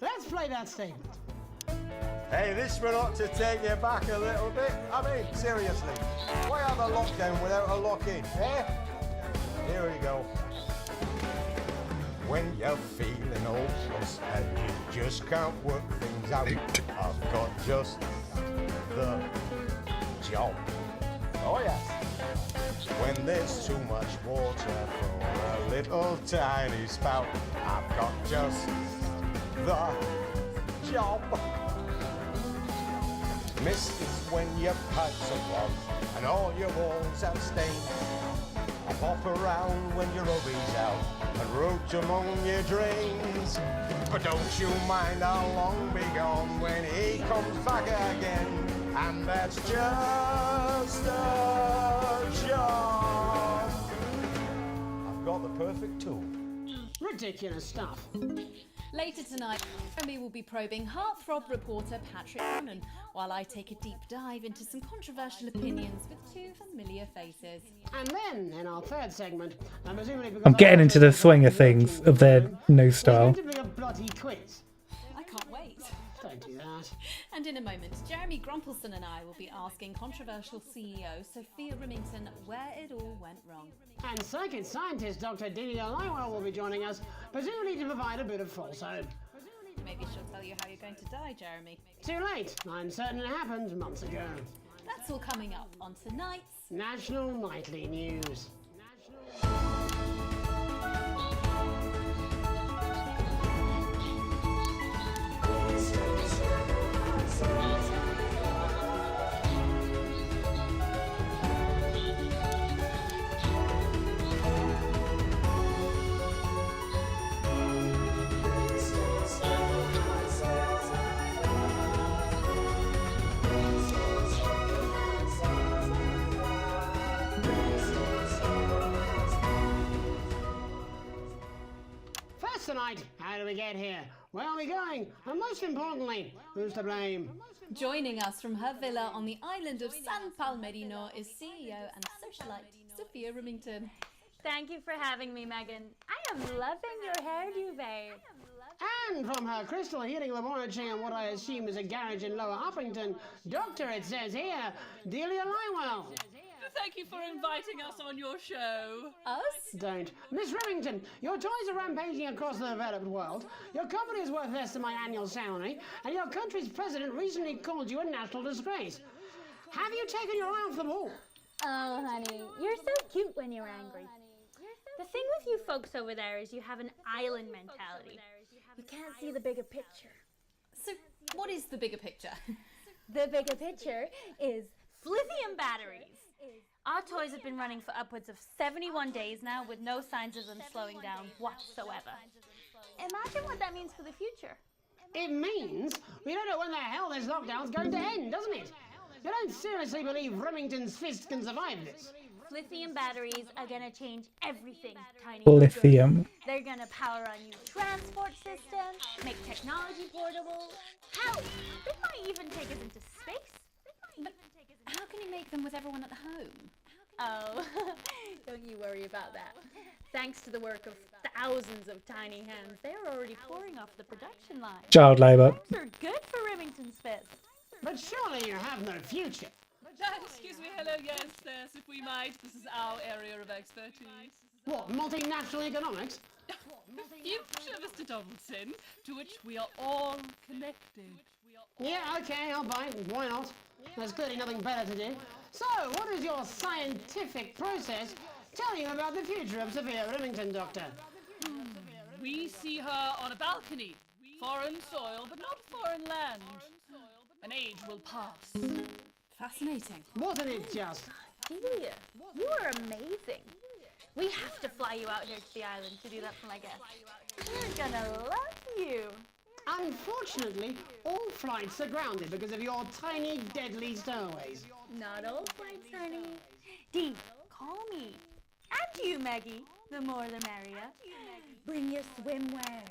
Let's play that statement. Hey, this one ought to take you back a little bit. I mean, seriously, why have a lockdown without a lock-in, eh? Here we go. When you're feeling hopeless and you just can't work things out, I've got just the job. Oh yes. When there's too much water for a little tiny spout, I've got just the job. Mist is when your pipes are clogged and all your walls have stains. I pop around when your hubby's out and root among your drains. But don't you mind, I'll long be gone when he comes back again. And that's just a job. I've got the perfect tool. Ridiculous stuff. Later tonight, Jeremy will be probing heartthrob reporter Patrick Ronan, while I take a deep dive into some controversial opinions with two familiar faces. And then, in our third segment, and presumably because I'm getting into the swing of things of their new style. there's going to be a bloody quiz. I can't wait. Don't do that. And in a moment, Jeremy Grumpelson and I will be asking controversial CEO Sophia Remington where it all went wrong. And psychic scientist Dr. Delia Lywell will be joining us, presumably to provide a bit of false hope. Maybe she'll tell you how you're going to die, Jeremy. Too late. I'm certain it happened months ago. That's all coming up on tonight's National Nightly News. Tonight, how do we get here? Where are we going? And most importantly, who's to blame? Joining us from her villa on the island of San Palmerino is CEO and socialite Sophia Remington. Thank you for having me, Megan. I am loving your hairdo, babe. And from her crystal healing laboratory in what I assume is a garage in Lower Huffington, Doctor, it says here, Delia Lywell. Thank you for inviting us on your show. Us? Don't. Miss Remington, your toys are rampaging across the developed world, your company is worth less than my annual salary, and your country's president recently called you a national disgrace. Have you taken your eye off the ball? Oh, honey, you're so cute when you're angry. The thing with you folks over there is you have an island mentality. You can't see the bigger picture. So, what is the bigger picture? The bigger picture is lithium batteries. Our toys have been running for upwards of 71 days now with no signs of them slowing down whatsoever. Imagine what that means for the future. It means we don't know when the hell this lockdown's going to end, doesn't it? You don't seriously believe Remington's fist can survive this? Lithium batteries are gonna change everything, Tiny. Lithium. They're gonna power our new transport system, make technology portable. Hell, they might even take us into space. But how can you make them with everyone at home? Oh, don't you worry about that. Thanks to the work of thousands of tiny hands, they're already pouring off the production line. Child labour. They're good for Remington's fist. But surely you have no future. Excuse me, hello, yes, if we might. This is our area of expertise. What, multinational economics? Future, Mr. Donaldson, to which we are all connected. Yeah, okay, I'll buy it. Why not? There's clearly nothing better to do. So, what is your scientific process telling you about the future of Sophia Remington, Doctor? We see her on a balcony. Foreign soil, but not foreign land. An age will pass. Fascinating. Wasn't it just? Delia, you are amazing. We have to fly you out here to the island to do that for my guests. We're gonna love you. Unfortunately, all flights are grounded because of your tiny, deadly stowaways. Not all flights, honey. Dee, call me. And you, Maggie. The more the merrier. Bring your swimwear.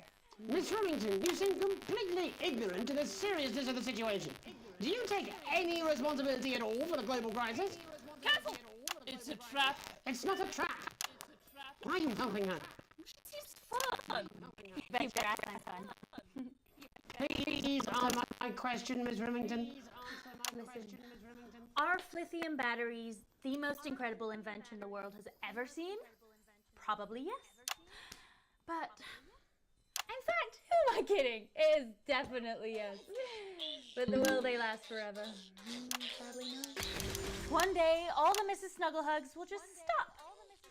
Miss Remington, you seem completely ignorant to the seriousness of the situation. Do you take any responsibility at all for the global crisis? Careful! It's a trap. It's not a trap. Why are you helping her? It's fun. Please answer my question, Miss Remington. Listen, are lithium batteries the most incredible invention the world has ever seen? Probably yes. But, in fact, who am I kidding? It is definitely yes. But will they last forever? Probably not. One day, all the Mrs. Snugglehugs will just stop.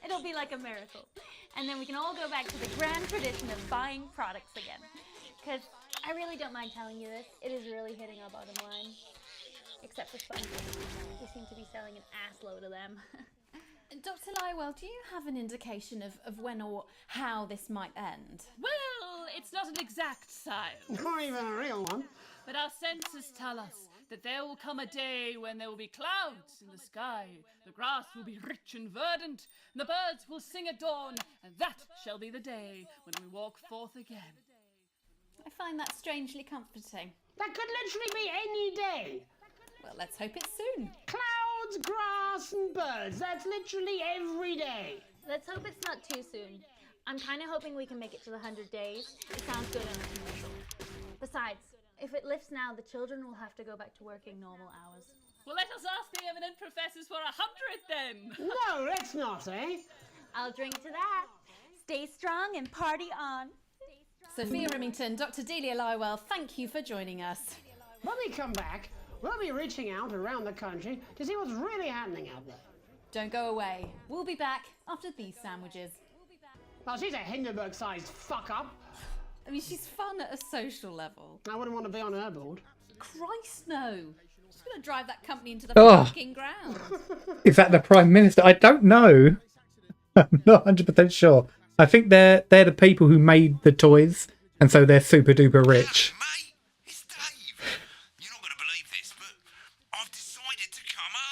It'll be like a miracle. And then we can all go back to the grand tradition of buying products again. Because I really don't mind telling you this, it is really hitting our bottom line. Except for sponges. We seem to be selling an assload of them. Dr. Lywell, do you have an indication of when or how this might end? Well, it's not an exact science. Not even a real one. But our senses tell us that there will come a day when there will be clouds in the sky, the grass will be rich and verdant, and the birds will sing at dawn, and that shall be the day when we walk forth again. I find that strangely comforting. That could literally be any day. Well, let's hope it's soon. Clouds, grass, and birds. That's literally every day. Let's hope it's not too soon. I'm kind of hoping we can make it to the 100 days. It sounds good on a commercial. Besides, if it lifts now, the children will have to go back to working normal hours. Well, let us ask the eminent professors for 100 then. No, let's not, eh? I'll drink to that. Stay strong and party on. Sophia Remington, Dr. Delia Lywell, thank you for joining us. When we come back, we'll be reaching out around the country to see what's really happening out there. Don't go away. We'll be back after these sandwiches. Well, she's a Hindenburg-sized fuck-up. I mean, she's fun at a social level. I wouldn't want to be on her board. Christ, no. She's going to drive that company into the Oh. fucking ground. Is that the Prime Minister? I don't know. I'm not 100% sure. I think they're the people who made the toys, and so they're super duper rich.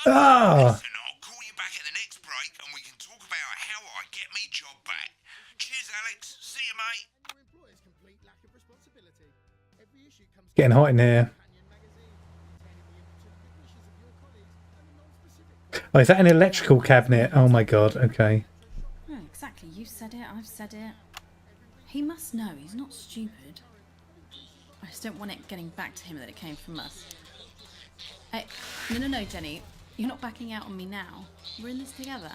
Ah! Listen, I'll call you back at the next break and we can talk about how I get me job back. Cheers, Alex. See you, mate. Getting hot in here. Oh, is that an electrical cabinet? Oh my god, okay. No, exactly. You said it, I've said it. He must know, he's not stupid. I just don't want it getting back to him that it came from us. Hey, no, Jenny. You're not backing out on me now. We're in this together.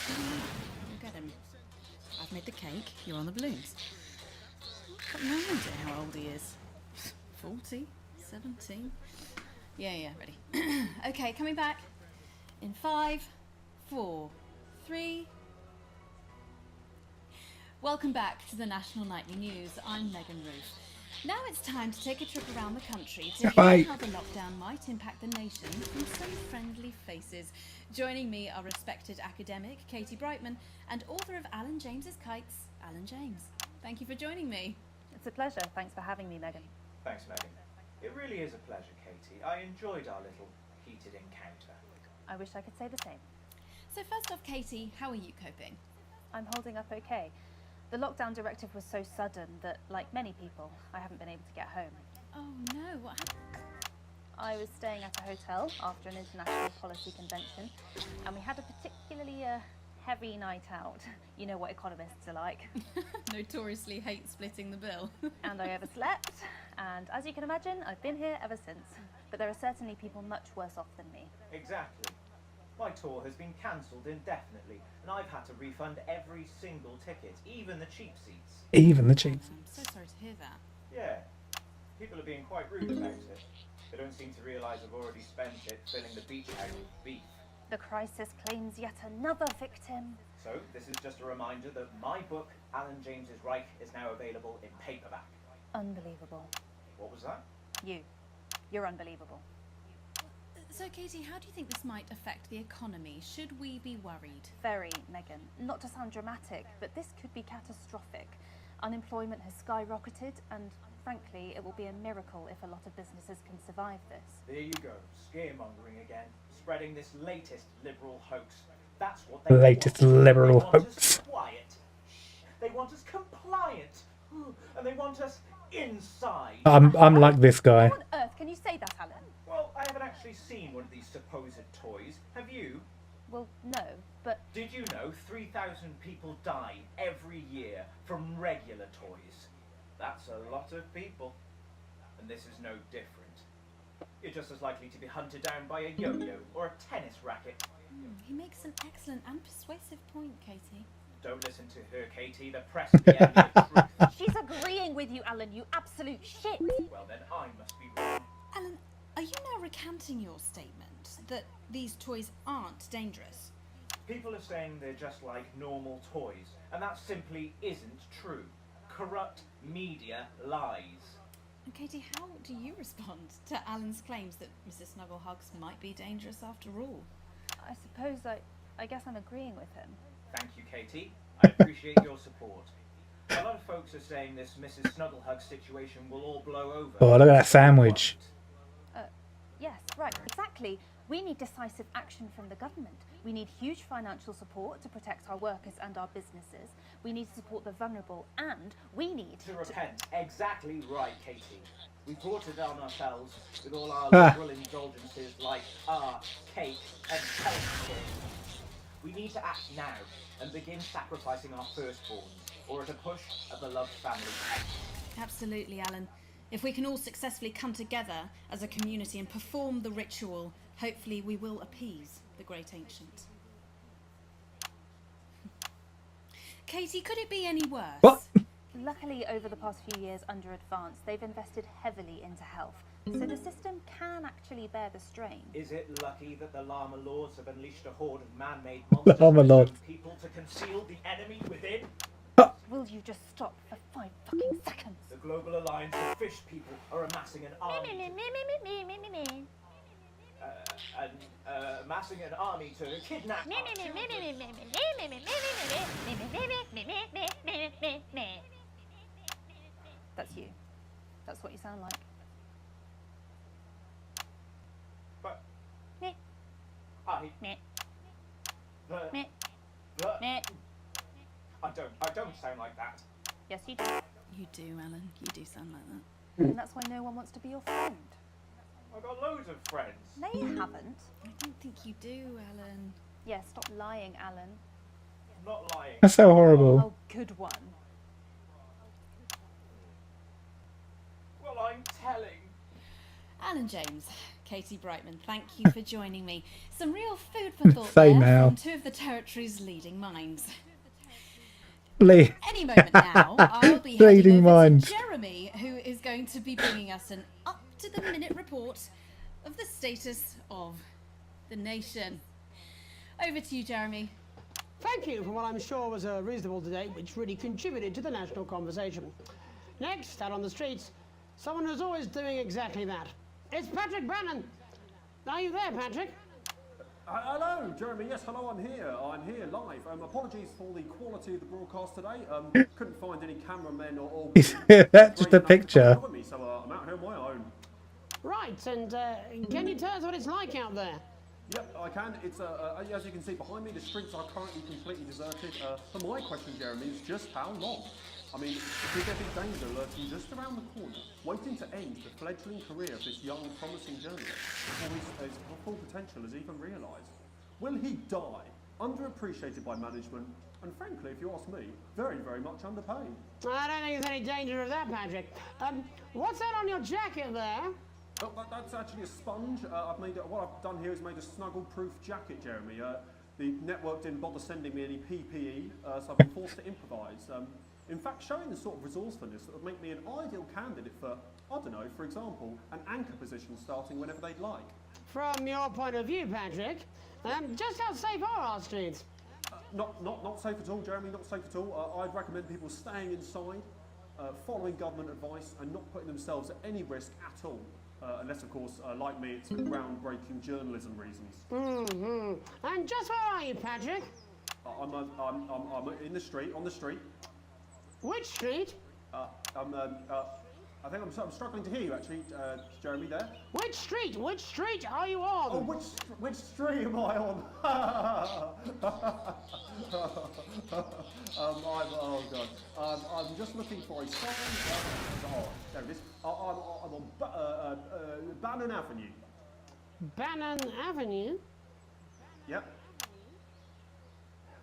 We'll get him. I've made the cake, you're on the balloons. I've got no idea how old he is. 40? 17? Yeah, ready. Okay, coming back. In 5, 4, 3. Welcome back to the National Nightly News. I'm Megan Ruth. Now it's time to take a trip around the country to hear how the lockdown might impact the nation from some friendly faces. Joining me are respected academic Katie Brightman and author of Alan James's Kites, Alan James. Thank you for joining me. It's a pleasure. Thanks for having me, Megan. Thanks, Megan. It really is a pleasure, Katie. I enjoyed our little heated encounter. I wish I could say the same. So first off, Katie, how are you coping? I'm holding up okay. The lockdown directive was so sudden that, like many people, I haven't been able to get home. Oh no, what happened? I was staying at a hotel after an international policy convention, and we had a particularly heavy night out. You know what economists are like. Notoriously hate splitting the bill. And I overslept, and as you can imagine, I've been here ever since. But there are certainly people much worse off than me. Exactly. My tour has been cancelled indefinitely, and I've had to refund every single ticket, even the cheap seats. Even the cheap. I'm so sorry to hear that. Yeah. People are being quite rude about it. They don't seem to realise I've already spent it filling the beach house with beef. The crisis claims yet another victim. So, this is just a reminder that my book, Alan James's Reich, is now available in paperback. Unbelievable. What was that? You're unbelievable. So, Katie, how do you think this might affect the economy? Should we be worried? Very, Megan. Not to sound dramatic, but this could be catastrophic. Unemployment has skyrocketed, and frankly, it will be a miracle if a lot of businesses can survive this. There you go, scaremongering again, spreading this latest liberal hoax. That's what they Latest want. liberal They want us hoax. quiet. They want us compliant. And they want us inside. I'm like this guy. How on earth can you say that, Alan? Well, I haven't actually seen one of these supposed toys. Have you? Well, no, but... Did you know 3,000 people die every year from regular toys? That's a lot of people. And this is no different. You're just as likely to be hunted down by a yo-yo or a tennis racket. He makes an excellent and persuasive point, Katie. Don't listen to her, Katie. The press is the enemy of truth. She's agreeing with you, Alan, you absolute shit! Well, then I must be wrong. Alan, are you now recanting your statement that these toys aren't dangerous? People are saying they're just like normal toys, and that simply isn't true. Corrupt media lies. And Katie, how do you respond to Alan's claims that Mrs. Snugglehugs might be dangerous after all? I suppose I guess I'm agreeing with him. Thank you, Katie. I appreciate your support. A lot of folks are saying this Mrs. Snugglehug situation will all blow over. Oh, look at that sandwich. Yes, right, exactly. We need decisive action from the government. We need huge financial support to protect our workers and our businesses. We need to support the vulnerable, and we need to repent. Exactly right, Katie. We brought it on ourselves with all our liberal indulgences like art, cake, and healthcare. We need to act now and begin sacrificing our firstborns, or at a push, a beloved family. Absolutely, Alan. If we can all successfully come together as a community and perform the ritual, hopefully we will appease the great ancient. Katie, could it be any worse? What? Luckily, over the past few years under Advance, they've invested heavily into health, so the system can actually bear the strain. Is it lucky that the Llama Lords have unleashed a horde of man-made monsters Llama Lords. people to conceal the enemy within? Will you just stop for 5 fucking seconds? The Global Alliance of Fish People are amassing an army. Amassing an army to kidnap. That's you. That's what you sound like. But Meh. Meh. Meh. Meh. I don't sound like that. Yes, you do. You do, Alan. You do sound like that. And that's why no one wants to be your friend. I've got loads of friends. No, you haven't. I don't think you do, Alan. Yeah, stop lying, Alan. I'm not lying. That's so horrible. Oh, good one. Well, I'm telling. Alan James, Katie Brightman, thank you for joining me. Some real food for thought Same there now. from two of the territory's leading minds. Lee. Any moment now, I'll be Leading handing over minds. to Jeremy, who is going to be bringing us an up-to-the-minute report of the status of the nation. Over to you, Jeremy. Thank you for what I'm sure was a reasonable debate which really contributed to the national conversation. Next, out on the streets, someone who's always doing exactly that. It's Patrick Bannon. Are you there, Patrick? Hello, Jeremy. Yes, hello, I'm here. I'm here live. Apologies for the quality of the broadcast today. Couldn't find any cameramen or That's just a picture. me, so I'm out here on my own. Right, and can you tell us what it's like out there? Yep, I can. It's as you can see behind me, the streets are currently completely deserted. But my question, Jeremy, is just how long? I mean, could there be danger lurking just around the corner, waiting to end the fledgling career of this young, promising journalist before his full potential is even realised? Will he die, underappreciated by management, and frankly, if you ask me, very, very much underpaid? I don't think there's any danger of that, Patrick. What's that on your jacket there? Oh, that's actually a sponge. What I've done here is made a snuggle-proof jacket, Jeremy. The network didn't bother sending me any PPE, so I've been forced to improvise. In fact, showing the sort of resourcefulness that would make me an ideal candidate for, I don't know, for example, an anchor position starting whenever they'd like. From your point of view, Patrick, just how safe are our streets? Not safe at all, Jeremy, not safe at all. I'd recommend people staying inside, following government advice, and not putting themselves at any risk at all. Unless, of course, like me, it's for groundbreaking journalism reasons. Mm-hmm. And just where are you, Patrick? I'm in the street, on the street. Which street? I think I'm struggling to hear you, actually, Jeremy, there. Which street? Which street are you on? Oh, which street am I on? Oh, God. I'm just looking for a sign. Oh, there it is. I'm on Bannon Avenue. Bannon Avenue? Yep.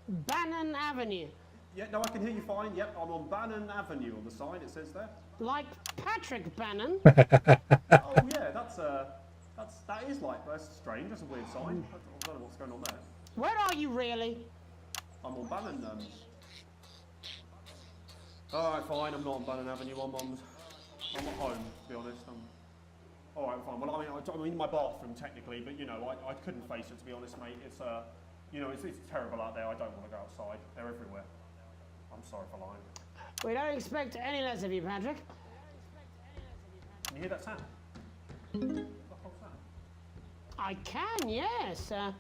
Bannon Avenue. Yeah, no, I can hear you fine. Yep, I'm on Bannon Avenue on the sign, it says there. Like Patrick Bannon? Oh, yeah, that is like, that's strange, that's a weird sign. I don't know what's going on there. Where are you really? I'm on Bannon, Alright, fine, I'm not on Bannon Avenue, I'm at home, to be honest. Alright, fine, well, I'm in my bathroom, technically, but, you know, I couldn't face it, to be honest, mate. It's, you know, it's terrible out there, I don't want to go outside. They're everywhere. I'm sorry for lying. We don't expect any less of you, Patrick. Can you hear that sound? I can, yes. I'm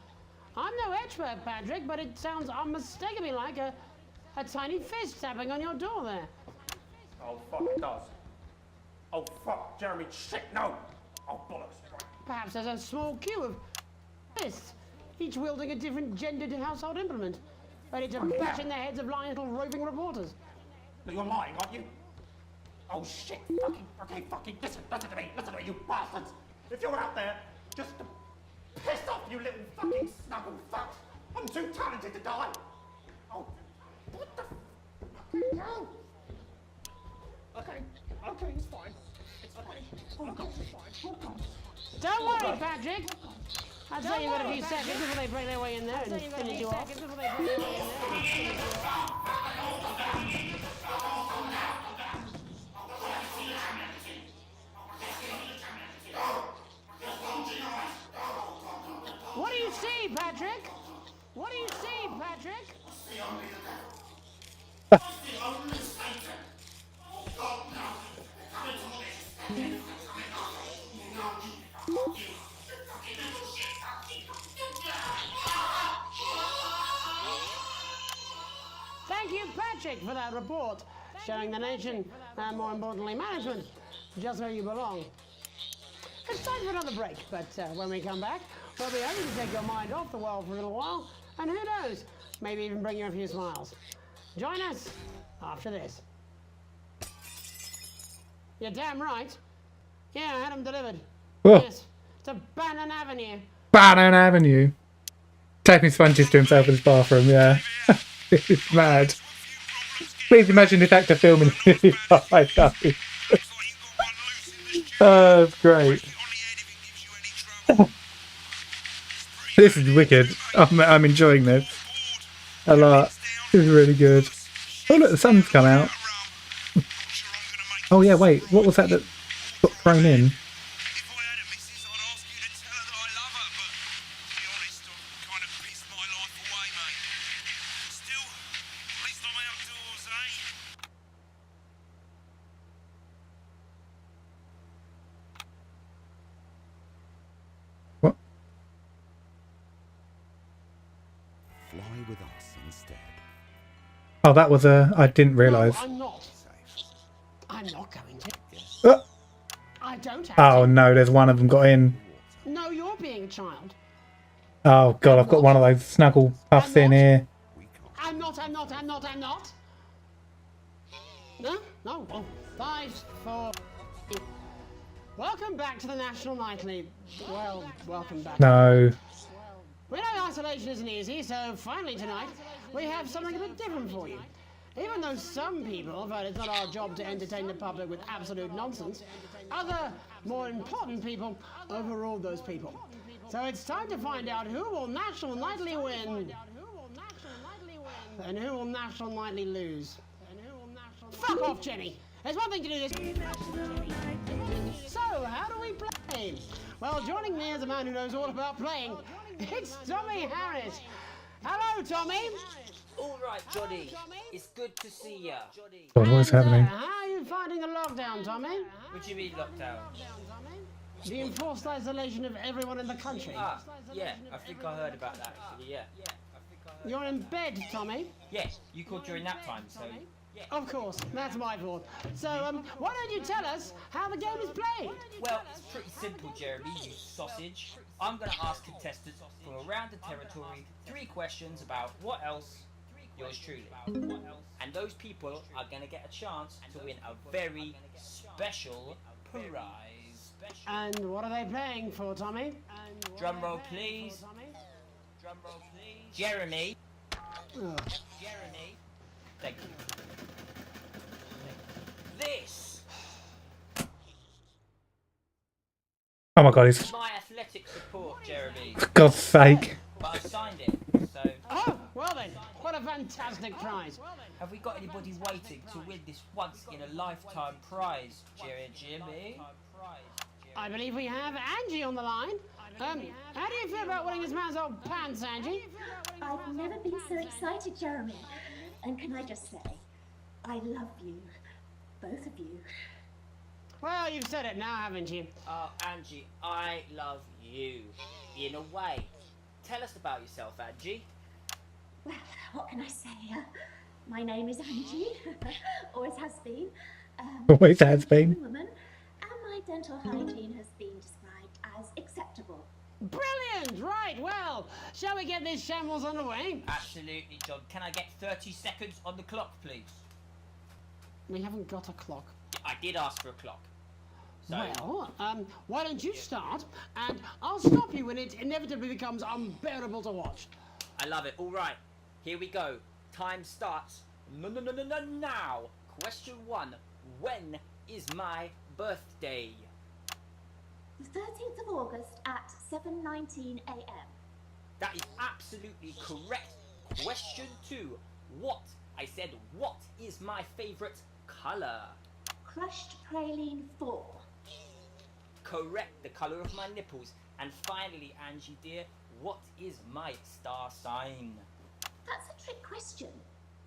no expert, Patrick, but it sounds unmistakably like a tiny fist tapping on your door there. Oh, fuck, it does. Oh, fuck, Jeremy, shit, no! Oh, bollocks. Perhaps there's a small queue of fists, each wielding a different gendered household implement, ready to bash in the heads of lying little roving reporters. You're lying, aren't you? Oh, shit, fucking, listen to me, you bastards! If you're out there, just to piss off, you little fucking snuggle fuck! I'm too talented to die! Oh, what the fucking hell? Okay, it's fine. It's fine. Oh, God, it's fine. Oh, God. Don't worry, Patrick. I'd say you've got a few seconds before they break their way in there and finish you off. What do you see, Patrick? What do you see, Patrick? Thank you, Patrick, for that report, showing the nation, and more importantly, management, just where you belong. It's time for another break, but when we come back, we'll be able to take your mind off the world for a little while, and who knows, maybe even bring you a few smiles. Join us after this. You're damn right. Yeah, I had them delivered. Whoa. Yes, to Bannon Avenue. Bannon Avenue. Tapping sponges to himself in his bathroom, yeah. It's mad. Please imagine this actor filming I know. Oh, it's great. This is wicked. I'm enjoying this a lot. This is really good. Oh look, the sun's come out. Oh yeah, wait, what was that got thrown in? fly with us instead. Oh, that was a... I didn't realise. No, I'm not. I'm not going to. I don't have Oh to. no, there's one of them got in. No, you're being a child. Oh god, I've got one of those snuggle puffs in here. I'm not. No? No. Well, 5, 4... Welcome back to the National Nightly. Well, welcome back. No. We know isolation isn't easy, so finally tonight, we have something a bit different for you. Even though some people felt it's not our job to entertain the public with absolute nonsense, other, more important people overruled those people. So it's time to find out who will National Nightly win, and who will National Nightly lose. Fuck off, Jenny! There's one thing to do this. So, how do we play? Well, joining me is a man who knows all about playing. It's Tommy Harris. Hello, Tommy. All right, Johnny. It's good to see ya. God, what is happening? How are you finding the lockdown, Tommy? What do you mean lockdown? The enforced isolation of everyone in the country. Ah, yeah. I think I heard about that. Actually, yeah. You're in bed, Tommy. Yes, you called during nap time, so. Of course, that's my fault. So, why don't you tell us how the game is played? Well, it's pretty simple, Jeremy, you sausage. I'm going to ask contestants from around the territory 3 questions about what else, yours truly. And those people are going to get a chance to win a very special prize. And what are they playing for, Tommy? Drum roll, please. Drum roll, please. Jeremy. Jeremy. Thank you. This. Oh my god, he's... My athletic support, Jeremy. For God's sake. But I signed it, so... Oh, well then, what a fantastic prize. Have we got anybody waiting to win this once-in-a-lifetime prize, Jimmy? I believe we have Angie on the line. How do you feel about winning this man's old pants, Angie? I've never been so excited, Jeremy. And can I just say, I love you. Both of you. Well, you've said it now, haven't you? Oh, Angie, I love you. In a way. Tell us about yourself, Angie. Well, what can I say? My name is Angie. Always has been. Always has been. Woman, and my dental hygiene has been described as acceptable. Brilliant! Right, well, shall we get this shambles underway? Absolutely, John. Can I get 30 seconds on the clock, please? We haven't got a clock. I did ask for a clock. So... Well, why don't you start, and I'll stop you when it inevitably becomes unbearable to watch. I love it. All right, here we go. Time starts now. Question 1. When is my birthday? The 13th of August at 7:19 a.m. That is absolutely correct. Question 2. What? I said, what is my favourite colour? Crushed praline 4. Correct, the colour of my nipples. And finally, Angie dear, what is my star sign? That's a trick question.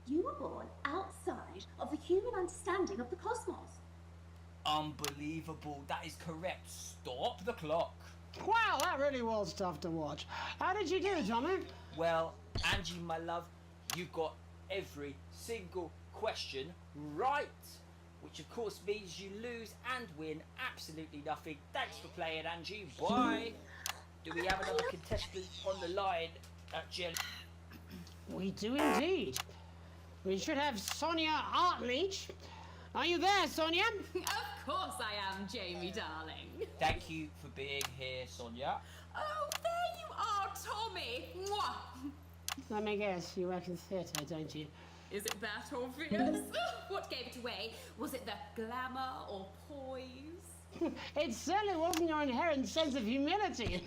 You were born outside of the human understanding of the cosmos. Unbelievable, that is correct. Stop the clock. Wow, that really was tough to watch. How did you do, Tommy? Well, Angie, my love, you got every single question right. Which of course means you lose and win absolutely nothing. Thanks for playing, Angie. Bye. Do we have another contestant on the line, Jill? We do indeed. We should have Sonia Artleach. Are you there, Sonia? Of course I am, Jamie, darling. Thank you for being here, Sonia. Oh, there you are, Tommy. Mwah. Let me guess, you work in theatre, don't you? Is it that obvious? What gave it away? Was it the glamour or poise? It certainly wasn't your inherent sense of humility.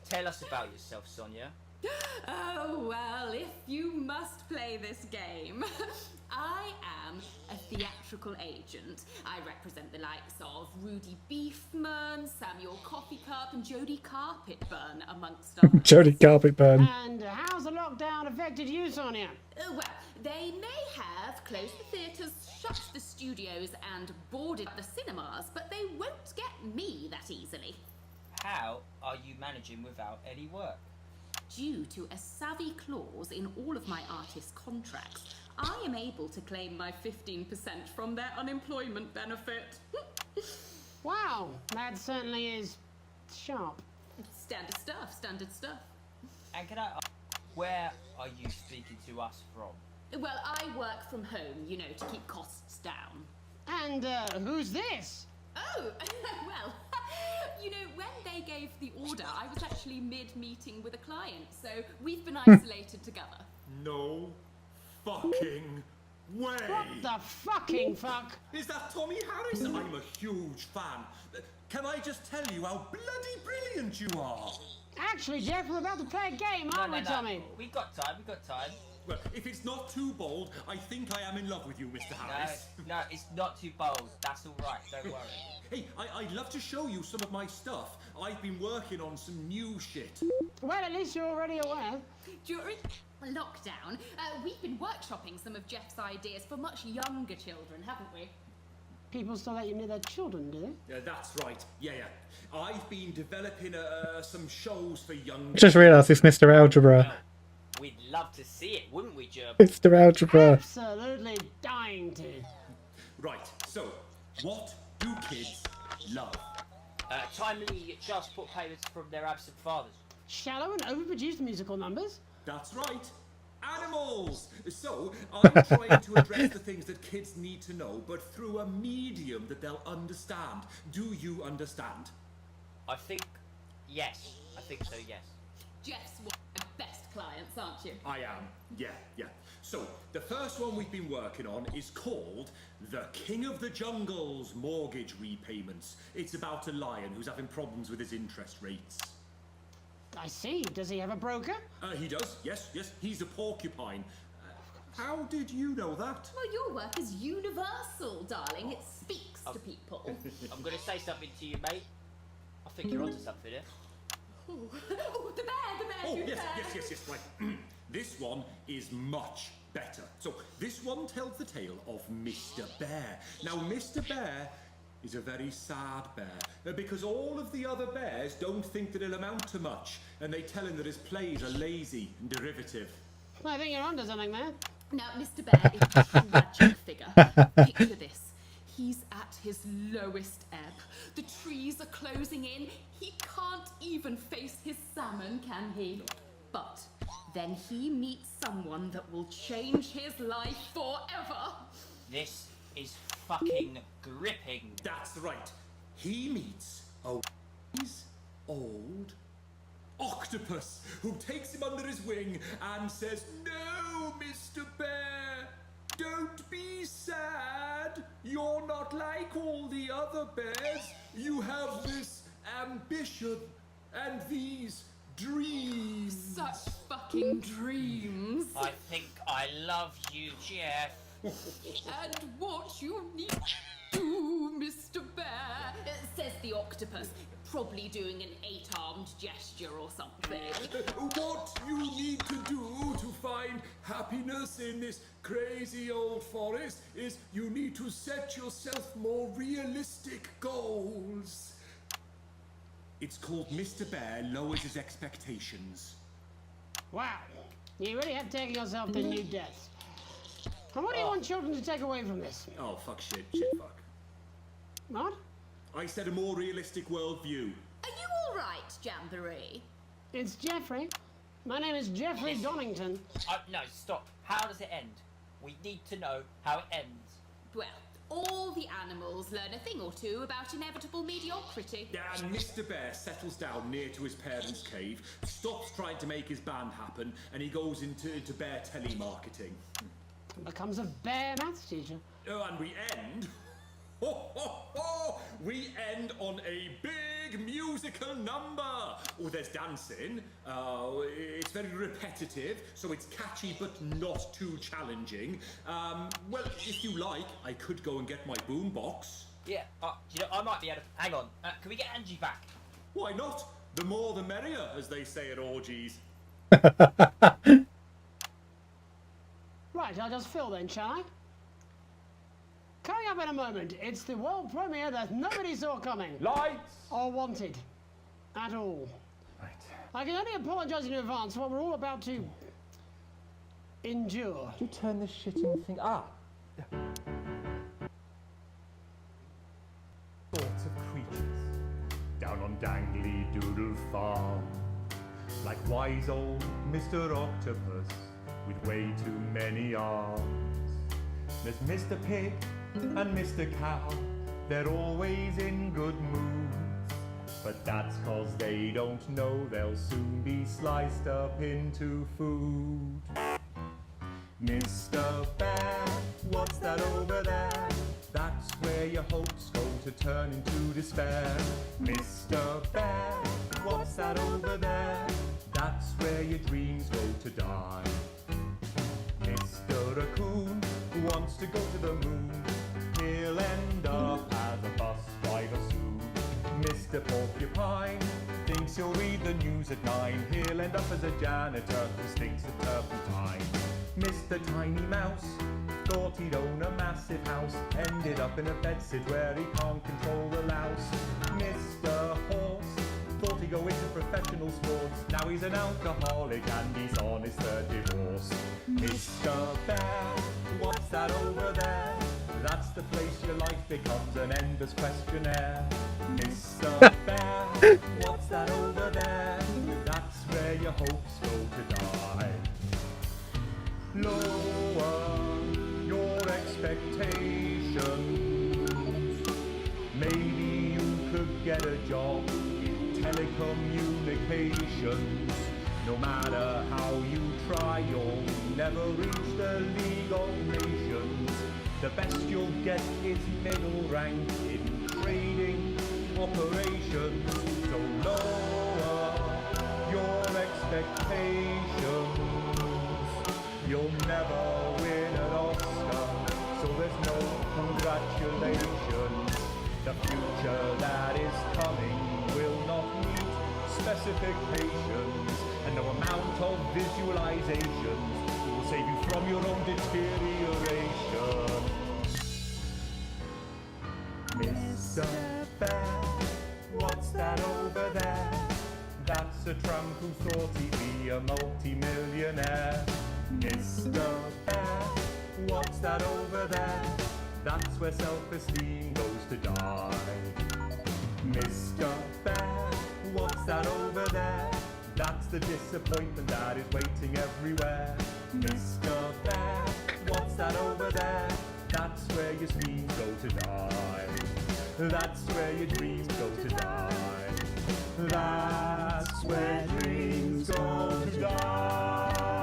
Tell us about yourself, Sonia. Oh, well, if you must play this game, I am a theatrical agent. I represent the likes of Rudy Beefman, Samuel Coffeecup, and Jodie Carpetburn, amongst others. Jodie Carpetburn. And how's the lockdown affected you, Sonia? Well, they may have closed the theatres, shut the studios, and boarded the cinemas, but they won't get me that easily. How are you managing without any work? Due to a savvy clause in all of my artist contracts, I am able to claim my 15% from their unemployment benefit. Wow, that certainly is sharp. Standard stuff, standard stuff. And can I ask, where are you speaking to us from? Well, I work from home, you know, to keep costs down. And who's this? Oh, well, you know, when they gave the order, I was actually mid-meeting with a client, so we've been isolated together. No fucking way! What the fucking fuck? Is that Tommy Harris? I'm a huge fan. Can I just tell you how bloody brilliant you are? Actually, Jeff, we're about to play a game, aren't we, Tommy? We got time. Well, if it's not too bold, I think I am in love with you, Mr. Harris. No, it's not too bold. That's all right. Don't worry. Hey, I'd love to show you some of my stuff. I've been working on some new shit. Well, at least you're already aware. During lockdown, we've been workshopping some of Jeff's ideas for much younger children, haven't we? People still let you near their children, do they? Yeah, that's right. Yeah. I've been developing some shows for young... Just realised it's Mr. Algebra. We'd love to see it, wouldn't we, Gerb? Mr. Algebra. Absolutely dying to. Right, so, what do kids love? Timely child support payments from their absent fathers. Shallow and overproduced musical numbers? That's right. Animals! So, I'm trying to address the things that kids need to know, but through a medium that they'll understand. Do you understand? I think yes. I think so, yes. Jeff's one of my best clients, aren't you? I am. Yeah. So, the first one we've been working on is called The King of the Jungle's Mortgage Repayments. It's about a lion who's having problems with his interest rates. I see. Does he have a broker? He does. Yes. He's a porcupine. How did you know that? Well, your work is universal, darling. It speaks to people. I'm going to say something to you, mate. I think you're onto something here. Oh, the bear, Oh, the yes, bear. right. This one is much better. So, this one tells the tale of Mr. Bear. Now, Mr. Bear is a very sad bear, because all of the other bears don't think that he'll amount to much, and they tell him that his plays are lazy and derivative. I think you're onto something there. Now, Mr. Bear is a tragic figure. Picture this. He's at his lowest ebb. The trees are closing in. He can't even face his salmon, can he? But then he meets someone that will change his life forever. This is fucking gripping. That's right. He meets a wise old octopus who takes him under his wing and says, "No, Mr. Bear, don't be sad. You're not like all the other bears. You have this ambition and these dreams." Such fucking dreams. I think I love you, Jeff. And what you need to do, Mr. Bear, says the octopus, probably doing an 8-armed gesture or something. What you need to do to find happiness in this crazy old forest is you need to set yourself more realistic goals. It's called Mr. Bear Lowers His Expectations. Wow. You really have taken yourself to new depths. And what do you want children to take away from this? Oh, fuck shit, fuck. What? I said a more realistic worldview. Are you all right, Jamboree? It's Jeffrey. My name is Jeffrey Donington. No, stop. How does it end? We need to know how it ends. Well, all the animals learn a thing or two about inevitable mediocrity. Yeah, and Mr. Bear settles down near to his parents' cave, stops trying to make his band happen, and he goes into bear telemarketing. Becomes a bear maths teacher. Oh, and we end... We end on a big musical number. Oh, there's dancing. It's very repetitive, so it's catchy but not too challenging. Well, if you like, I could go and get my boombox. Yeah, you know, I might be able to... Hang on, can we get Angie back? Why not? The more the merrier, as they say at orgies. Right, I'll just fill then, shall I? Coming up in a moment, it's the world premiere that nobody saw coming. Lights! Or wanted. At all. I can only apologise in advance for what we're all about to endure. You turn this shitting thing. Thoughts of creatures down on Dangly Doodle Farm, like wise old Mr. Octopus with way too many arms. There's Mr. Pig and Mr. Cow, they're always in good moods, but that's 'cause they don't know they'll soon be sliced up into food. Mr. Bear, what's that over there? That's where your hopes go to turn into despair. Mr. Bear, what's that over there? That's where your dreams go to die. Mr. Raccoon wants to go to the moon, he'll end up as a bus driver soon. Mr. Porcupine thinks he'll read the news at 9, he'll end up as a janitor who stinks of turpentine. Mr. Tiny Mouse thought he'd own a massive house, ended up in a bedsit where he can't control the louse. Mr. Horse thought he'd go into professional sports, now he's an alcoholic and he's on his third divorce. Mr. Bear, what's that over there? That's the place your life becomes an endless questionnaire. Mr. Bear, what's that over there? That's where your hopes go to die. Lower your expectations. Maybe you could get a job in telecommunications. No matter how you try, you'll never reach the League of Nations. The best you'll get is middle rank in trading operations. So lower your expectations. You'll never win an Oscar, so there's no congratulations. The future that is coming will not meet specifications, and no amount of visualizations will save you from your own deterioration. Mr. Bear, what's that over there? That's a tramp who thought he'd be a multi-millionaire. Mr. Bear, what's that over there? That's where self-esteem goes to die. Mr. Bear, what's that over there? That's the disappointment that is waiting everywhere. Mr. Bear, what's that over there? That's where your dreams go to die. That's where your dreams go to die. That's where dreams go to die.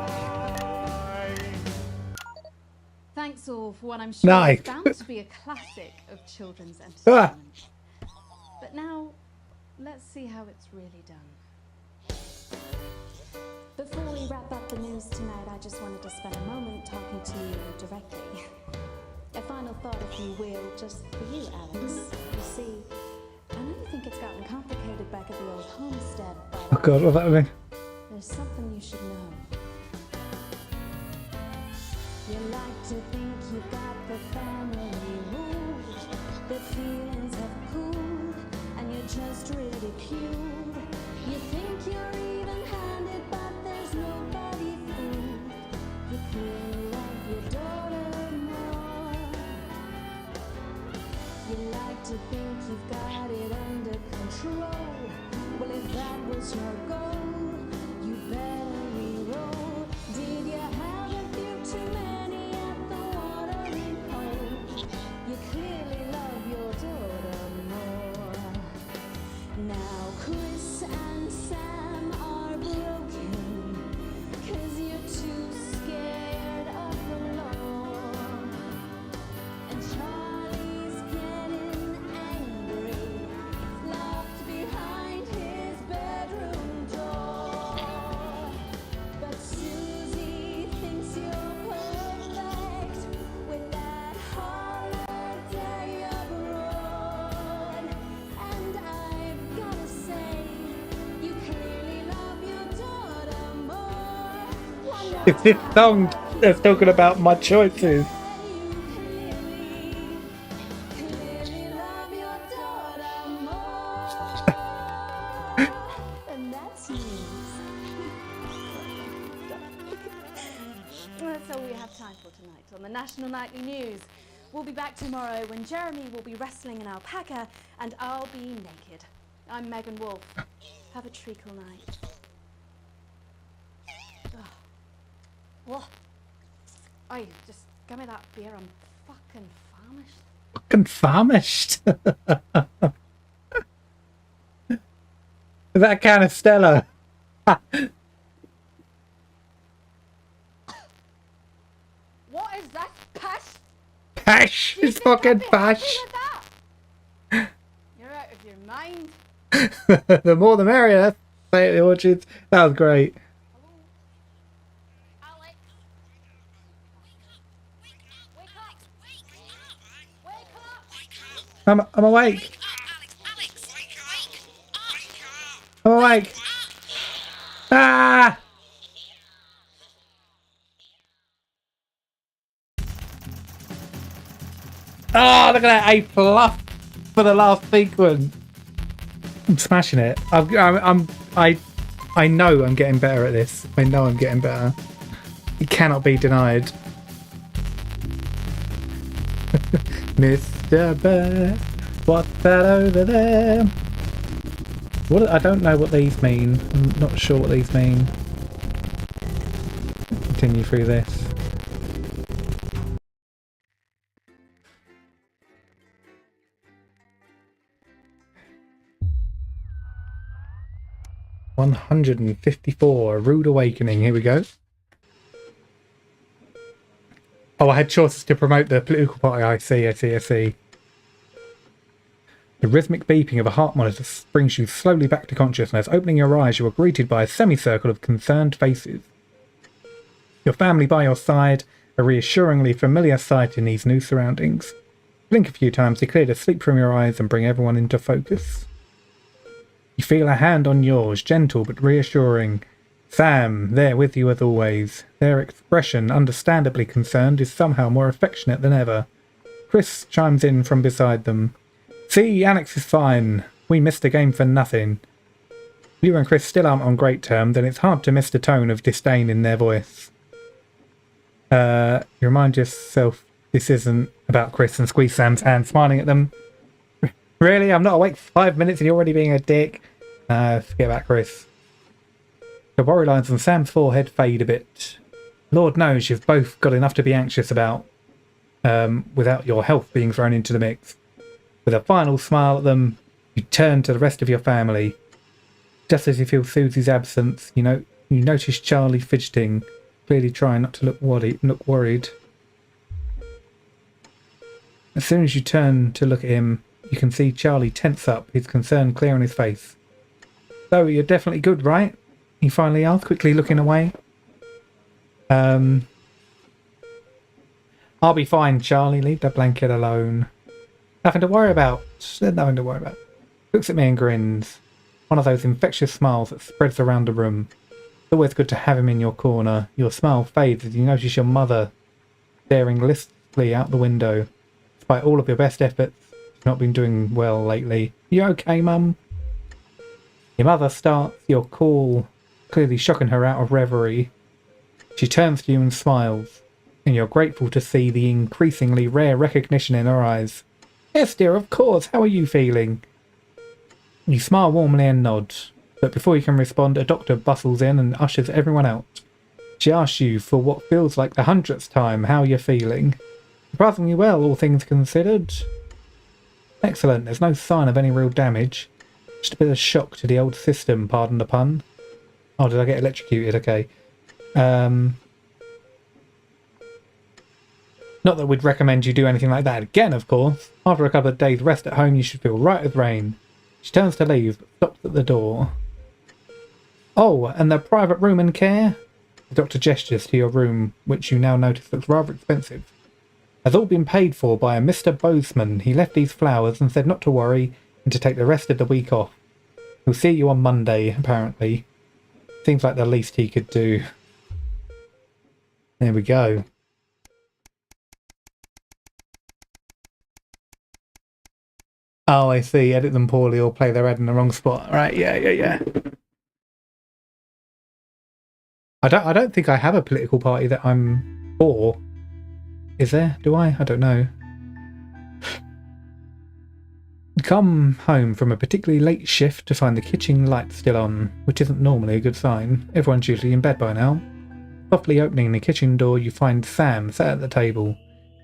Thanks all for what I'm sure Nice. is bound to be a classic of children's entertainment. But now, let's see how it's really done. Before we wrap up the news tonight, I just wanted to spend a moment talking to you directly. A final thought, if you will, just for you, Alex. You see, I know you think it's gotten complicated back at the old homestead, but Oh god, what that mean? there's something you should know. You like to think you've got the family ruled, but feelings have cooled, and you're just ridiculed. You think you're even-handed, but there's nobody fooled. You clearly love your daughter more. You like to think you've got it under control. Well, if that was your goal, you better re-roll. Did you have a few too many at the watering hole? You clearly love your daughter more. Now Chris and Sam are broken, 'cause you're too scared of the law. And Charlie's getting angry, locked behind his bedroom door. But Susie thinks you're perfect with that holiday abroad. And I've gotta say, you clearly love your daughter more. It's this song that's talking about my choices. And that's That's news. That's all we have time for tonight on the National Nightly News. We'll be back tomorrow when Jeremy will be wrestling an alpaca and I'll be naked. I'm Megan Wolf. Have a treacle night. Ugh. What? Oi, just give me that beer. I'm fucking famished. Fucking famished. That kind of Stella. What is that? Pash? Pash! It's fucking pash! You're out of your mind. The more the merrier. That's say at the orchards. That was great. I'm awake. I'm awake. Ah! Oh, look at that A+ for the last sequence. I'm smashing it. I know I'm getting better at this. I know I'm getting better. It cannot be denied. Mr. Bear, what's that over there? What? I don't know what these mean. I'm not sure what these mean. Continue through this. $154, a rude awakening. Here we go. Oh, I had choices to promote the political party. I see. The rhythmic beeping of a heart monitor brings you slowly back to consciousness. Opening your eyes, you are greeted by a semicircle of concerned faces. Your family by your side, a reassuringly familiar sight in these new surroundings. Blink a few times to clear the sleep from your eyes and bring everyone into focus. You feel a hand on yours, gentle but reassuring. Sam, there with you as always. Their expression, understandably concerned, is somehow more affectionate than ever. Chris chimes in from beside them. See, Alex is fine. We missed the game for nothing. You and Chris still aren't on great terms, and it's hard to miss the tone of disdain in their voice. You remind yourself this isn't about Chris and squeeze Sam's hand, smiling at them. Really? I'm not awake for 5 minutes and you're already being a dick? Forget about Chris. The worry lines on Sam's forehead fade a bit. Lord knows you've both got enough to be anxious about, without your health being thrown into the mix. With a final smile at them, you turn to the rest of your family. Just as you feel Susie's absence, you notice Charlie fidgeting, clearly trying not to look worried. As soon as you turn to look at him, you can see Charlie tense up, his concern clear on his face. So, you're definitely good, right? He finally asked, quickly looking away. I'll be fine, Charlie. Leave the blanket alone. Nothing to worry about. Nothing to worry about. Looks at me and grins. One of those infectious smiles that spreads around the room. It's always good to have him in your corner. Your smile fades as you notice your mother staring listlessly out the window. Despite all of your best efforts, you've not been doing well lately. You okay, Mum? Your mother starts your call, clearly shocking her out of reverie. She turns to you and smiles, and you're grateful to see the increasingly rare recognition in her eyes. Yes, dear, of course. How are you feeling? You smile warmly and nod, but before you can respond, a doctor bustles in and ushers everyone out. She asks you for what feels like the 100th time how you're feeling. Surprisingly well, all things considered. Excellent. There's no sign of any real damage. Just a bit of shock to the old system, pardon the pun. Oh, did I get electrocuted? Okay. Not that we'd recommend you do anything like that again, of course. After a couple of days rest at home, you should feel right as rain. She turns to leave, but stops at the door. Oh, and the private room and care? The doctor gestures to your room, which you now notice looks rather expensive. Has all been paid for by a Mr. Bozeman. He left these flowers and said not to worry and to take the rest of the week off. He'll see you on Monday, apparently. Seems like the least he could do. There we go. Oh, I see. Edit them poorly or play their ad in the wrong spot. Right, yeah. I don't think I have a political party that I'm for. Is there? Do I? I don't know. Come home from a particularly late shift to find the kitchen light still on, which isn't normally a good sign. Everyone's usually in bed by now. Softly opening the kitchen door, you find Sam sat at the table.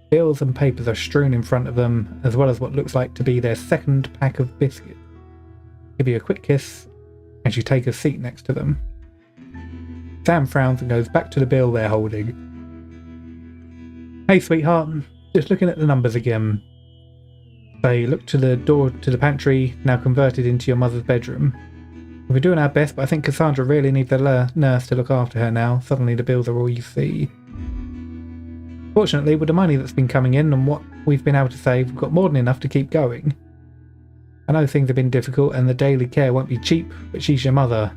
Bills and papers are strewn in front of them, as well as what looks like to be their second pack of biscuits. Give you a quick kiss as you take a seat next to them. Sam frowns and goes back to the bill they're holding. Hey sweetheart, just looking at the numbers again. They look to the door to the pantry, now converted into your mother's bedroom. We're doing our best, but I think Cassandra really needs a nurse to look after her now. Suddenly the bills are all you see. Fortunately, with the money that's been coming in and what we've been able to save, we've got more than enough to keep going. I know things have been difficult and the daily care won't be cheap, but she's your mother.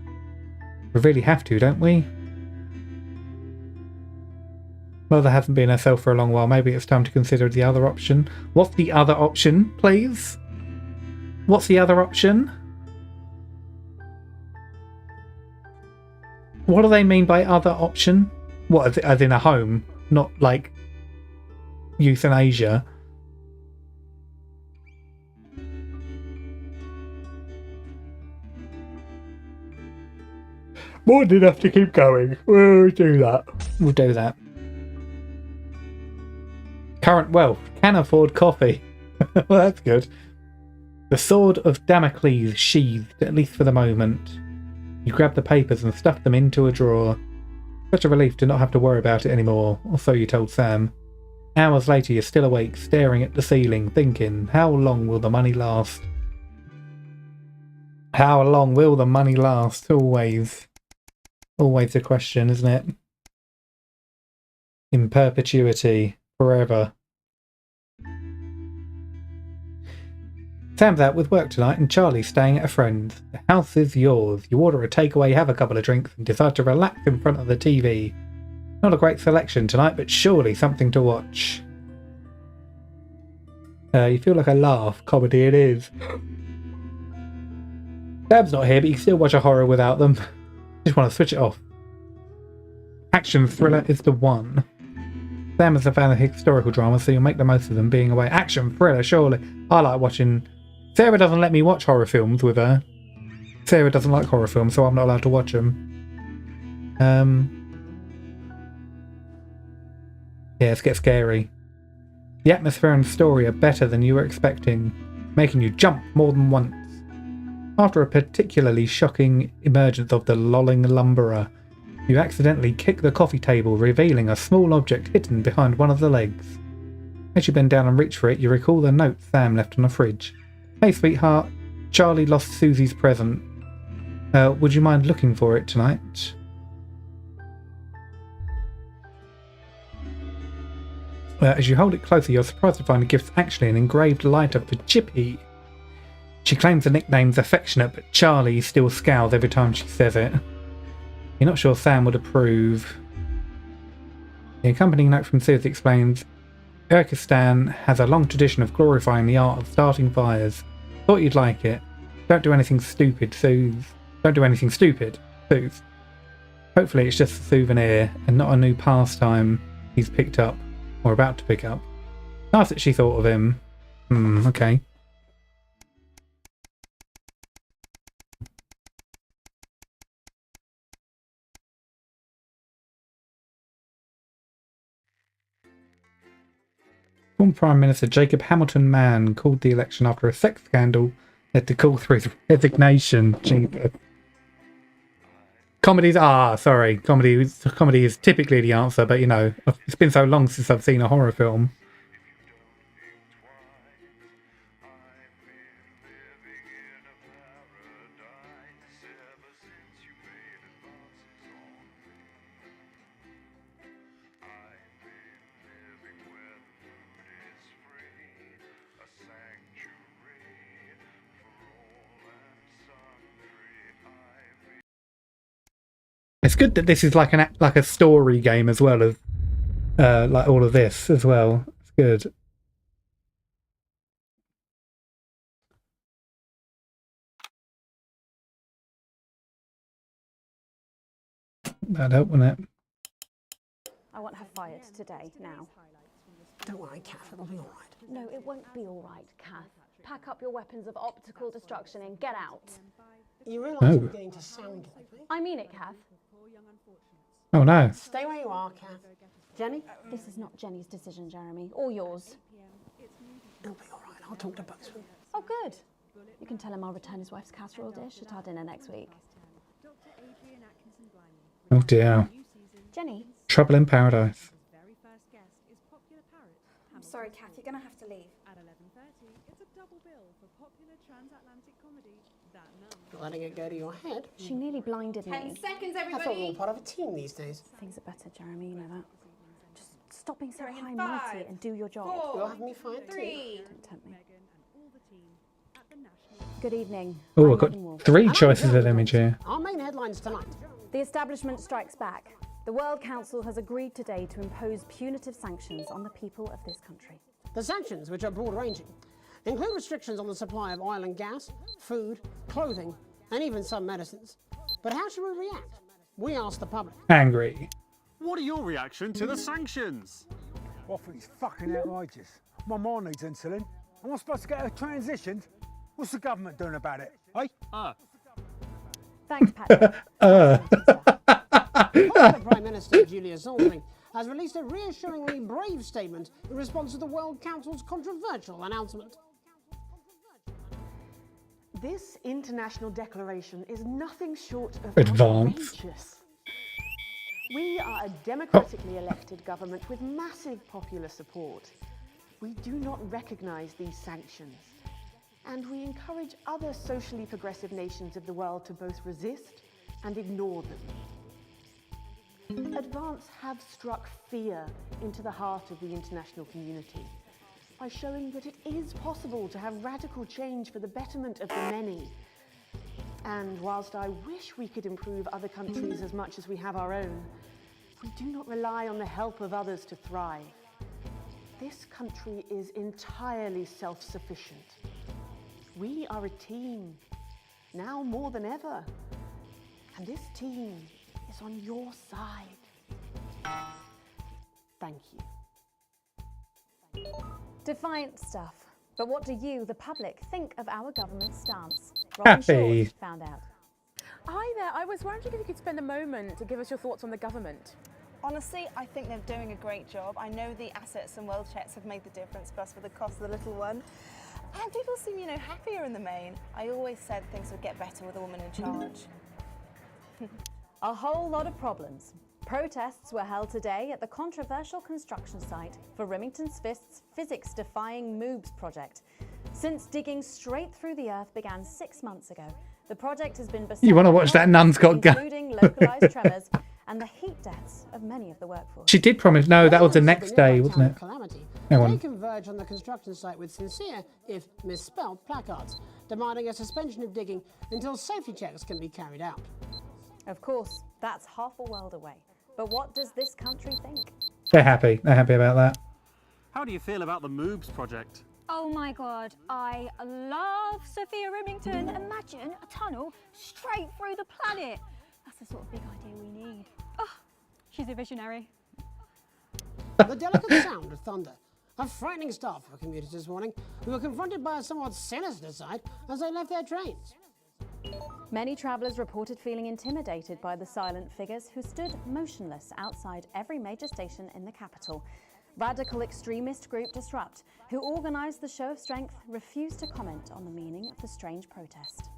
We really have to, don't we? Mother hasn't been herself for a long while. Maybe it's time to consider the other option. What's the other option, please? What's the other option? What do they mean by other option? What, as in a home? Not like euthanasia? More than enough to keep going. We'll do that. We'll do that. Current wealth. Can afford coffee. Well, that's good. The sword of Damocles sheathed, at least for the moment. You grab the papers and stuff them into a drawer. Such a relief to not have to worry about it anymore, or so you told Sam. Hours later, you're still awake, staring at the ceiling, thinking, how long will the money last? How long will the money last? Always. Always a question, isn't it? In perpetuity. Forever. Sam's out with work tonight and Charlie's staying at a friend's. The house is yours. You order a takeaway, have a couple of drinks and decide to relax in front of the TV. Not a great selection tonight, but surely something to watch. You feel like a laugh. Comedy it is. Sam's not here, but you can still watch a horror without them. Just want to switch it off. Action thriller is the one. Sam is a fan of historical drama, so you'll make the most of them being away. Action thriller, surely. I like watching... Sarah doesn't let me watch horror films with her. Sarah doesn't like horror films, so I'm not allowed to watch them. Yeah, let's get scary. The atmosphere and story are better than you were expecting, making you jump more than once. After a particularly shocking emergence of the lolling lumberer, you accidentally kick the coffee table, revealing a small object hidden behind one of the legs. As you bend down and reach for it, you recall the note Sam left on the fridge. Hey sweetheart, Charlie lost Susie's present. Would you mind looking for it tonight? As you hold it closer, you're surprised to find the gift's actually an engraved lighter for Chippy. She claims the nickname's affectionate, but Charlie still scowls every time she says it. You're not sure Sam would approve. The accompanying note from Susie explains, Kyrgyzstan has a long tradition of glorifying the art of starting fires. Thought you'd like it. Don't do anything stupid, Suze. Don't do anything stupid, Suze. Hopefully it's just a souvenir and not a new pastime he's picked up, or about to pick up. Nice that she thought of him. Okay. Former Prime Minister Jacob Hamilton Mann called the election after a sex scandal led to call for his resignation. Jesus. Comedy is typically the answer, but you know, it's been so long since I've seen a horror film. It's good that this is like a story game as well as like all of this as well. It's good. That'd help, wouldn't it? I want her fired today, now. Don't worry, Kath, it'll be all right. No, it won't be all right, Kath. Pack up your weapons of optical destruction and get out. You realise you're beginning to sound like me? I mean it, Kath. Oh no. Stay where you are, Kath. Jenny? This is not Jenny's decision, Jeremy, or yours. It'll be all right. I'll talk to Bugsman. Oh, good. You can tell him I'll return his wife's casserole dish at our dinner next week. Oh dear. Jenny? Trouble in paradise. I'm sorry, Kath, you're gonna have to leave. At 11:30, it's a double bill for popular transatlantic comedy That Nun. Letting it go to your head. She nearly blinded me. 10 seconds, I thought we were everybody. all part of a team these days. Things are better, Jeremy, you know that. Just stop being so Going in high and mighty 5, and do your job. 4, You'll have me fired too. 3. Don't tempt me. Good evening. Oh, I'm I've got Megan Wolf. 3 choices of image here. Our main headlines tonight. The establishment strikes back. The World Council has agreed today to impose punitive sanctions on the people of this country. The sanctions, which are broad-ranging, include restrictions on the supply of oil and gas, food, clothing, and even some medicines. But how should we react? We asked the public. Angry. What are your reaction to the sanctions? I think it's fucking outrageous. My mom needs insulin. Am I supposed to get her transitioned? What's the government doing about it, eh? Thanks, Patrick. Former Prime Minister Julius Aldring has released a reassuringly brave statement in response to the World Council's controversial announcement. This international declaration is nothing short of Advanced. outrageous. We are a democratically elected government with massive popular support. We do not recognise these sanctions, and we encourage other socially progressive nations of the world to both resist and ignore them. Advance have struck fear into the heart of the international community by showing that it is possible to have radical change for the betterment of the many. And whilst I wish we could improve other countries as much as we have our own, we do not rely on the help of others to thrive. This country is entirely self-sufficient. We are a team, now more than ever. And this team is on your side. Thank you. Defiant stuff. But what do you, the public, think of our government's stance? Happy. Short found out. Hi there, I was wondering if you could spend a moment to give us your thoughts on the government. Honestly, I think they're doing a great job. I know the assets and world checks have made the difference, plus for the cost of the little one. And people seem, happier in the main. I always said things would get better with a woman in charge. A whole lot of problems. Protests were held today at the controversial construction site for Remington Swist's physics-defying MOOBS project. Since digging straight through the earth began 6 months ago, the project has been beset You want to watch that Nun's Got Gun? including localized tremors and the heat deaths of many of the workforce. She did promise. No, that was the next day, wasn't it? Calamity. Hang They on. converge on the construction site with sincere, if misspelled, placards, demanding a suspension of digging until safety checks can be carried out. Of course, that's half a world away. But what does this country think? They're happy. They're happy about that. How do you feel about the MOOBS project? Oh my god, I love Sophia Remington. Imagine a tunnel straight through the planet. That's the sort of big idea we need. Oh, she's a visionary. The delicate sound of thunder. A frightening start for commuters this morning who were confronted by a somewhat sinister sight as they left their trains. Many travellers reported feeling intimidated by the silent figures who stood motionless outside every major station in the capital. Radical extremist group Disrupt, who organised the show of strength, refused to comment on the meaning of the strange protest.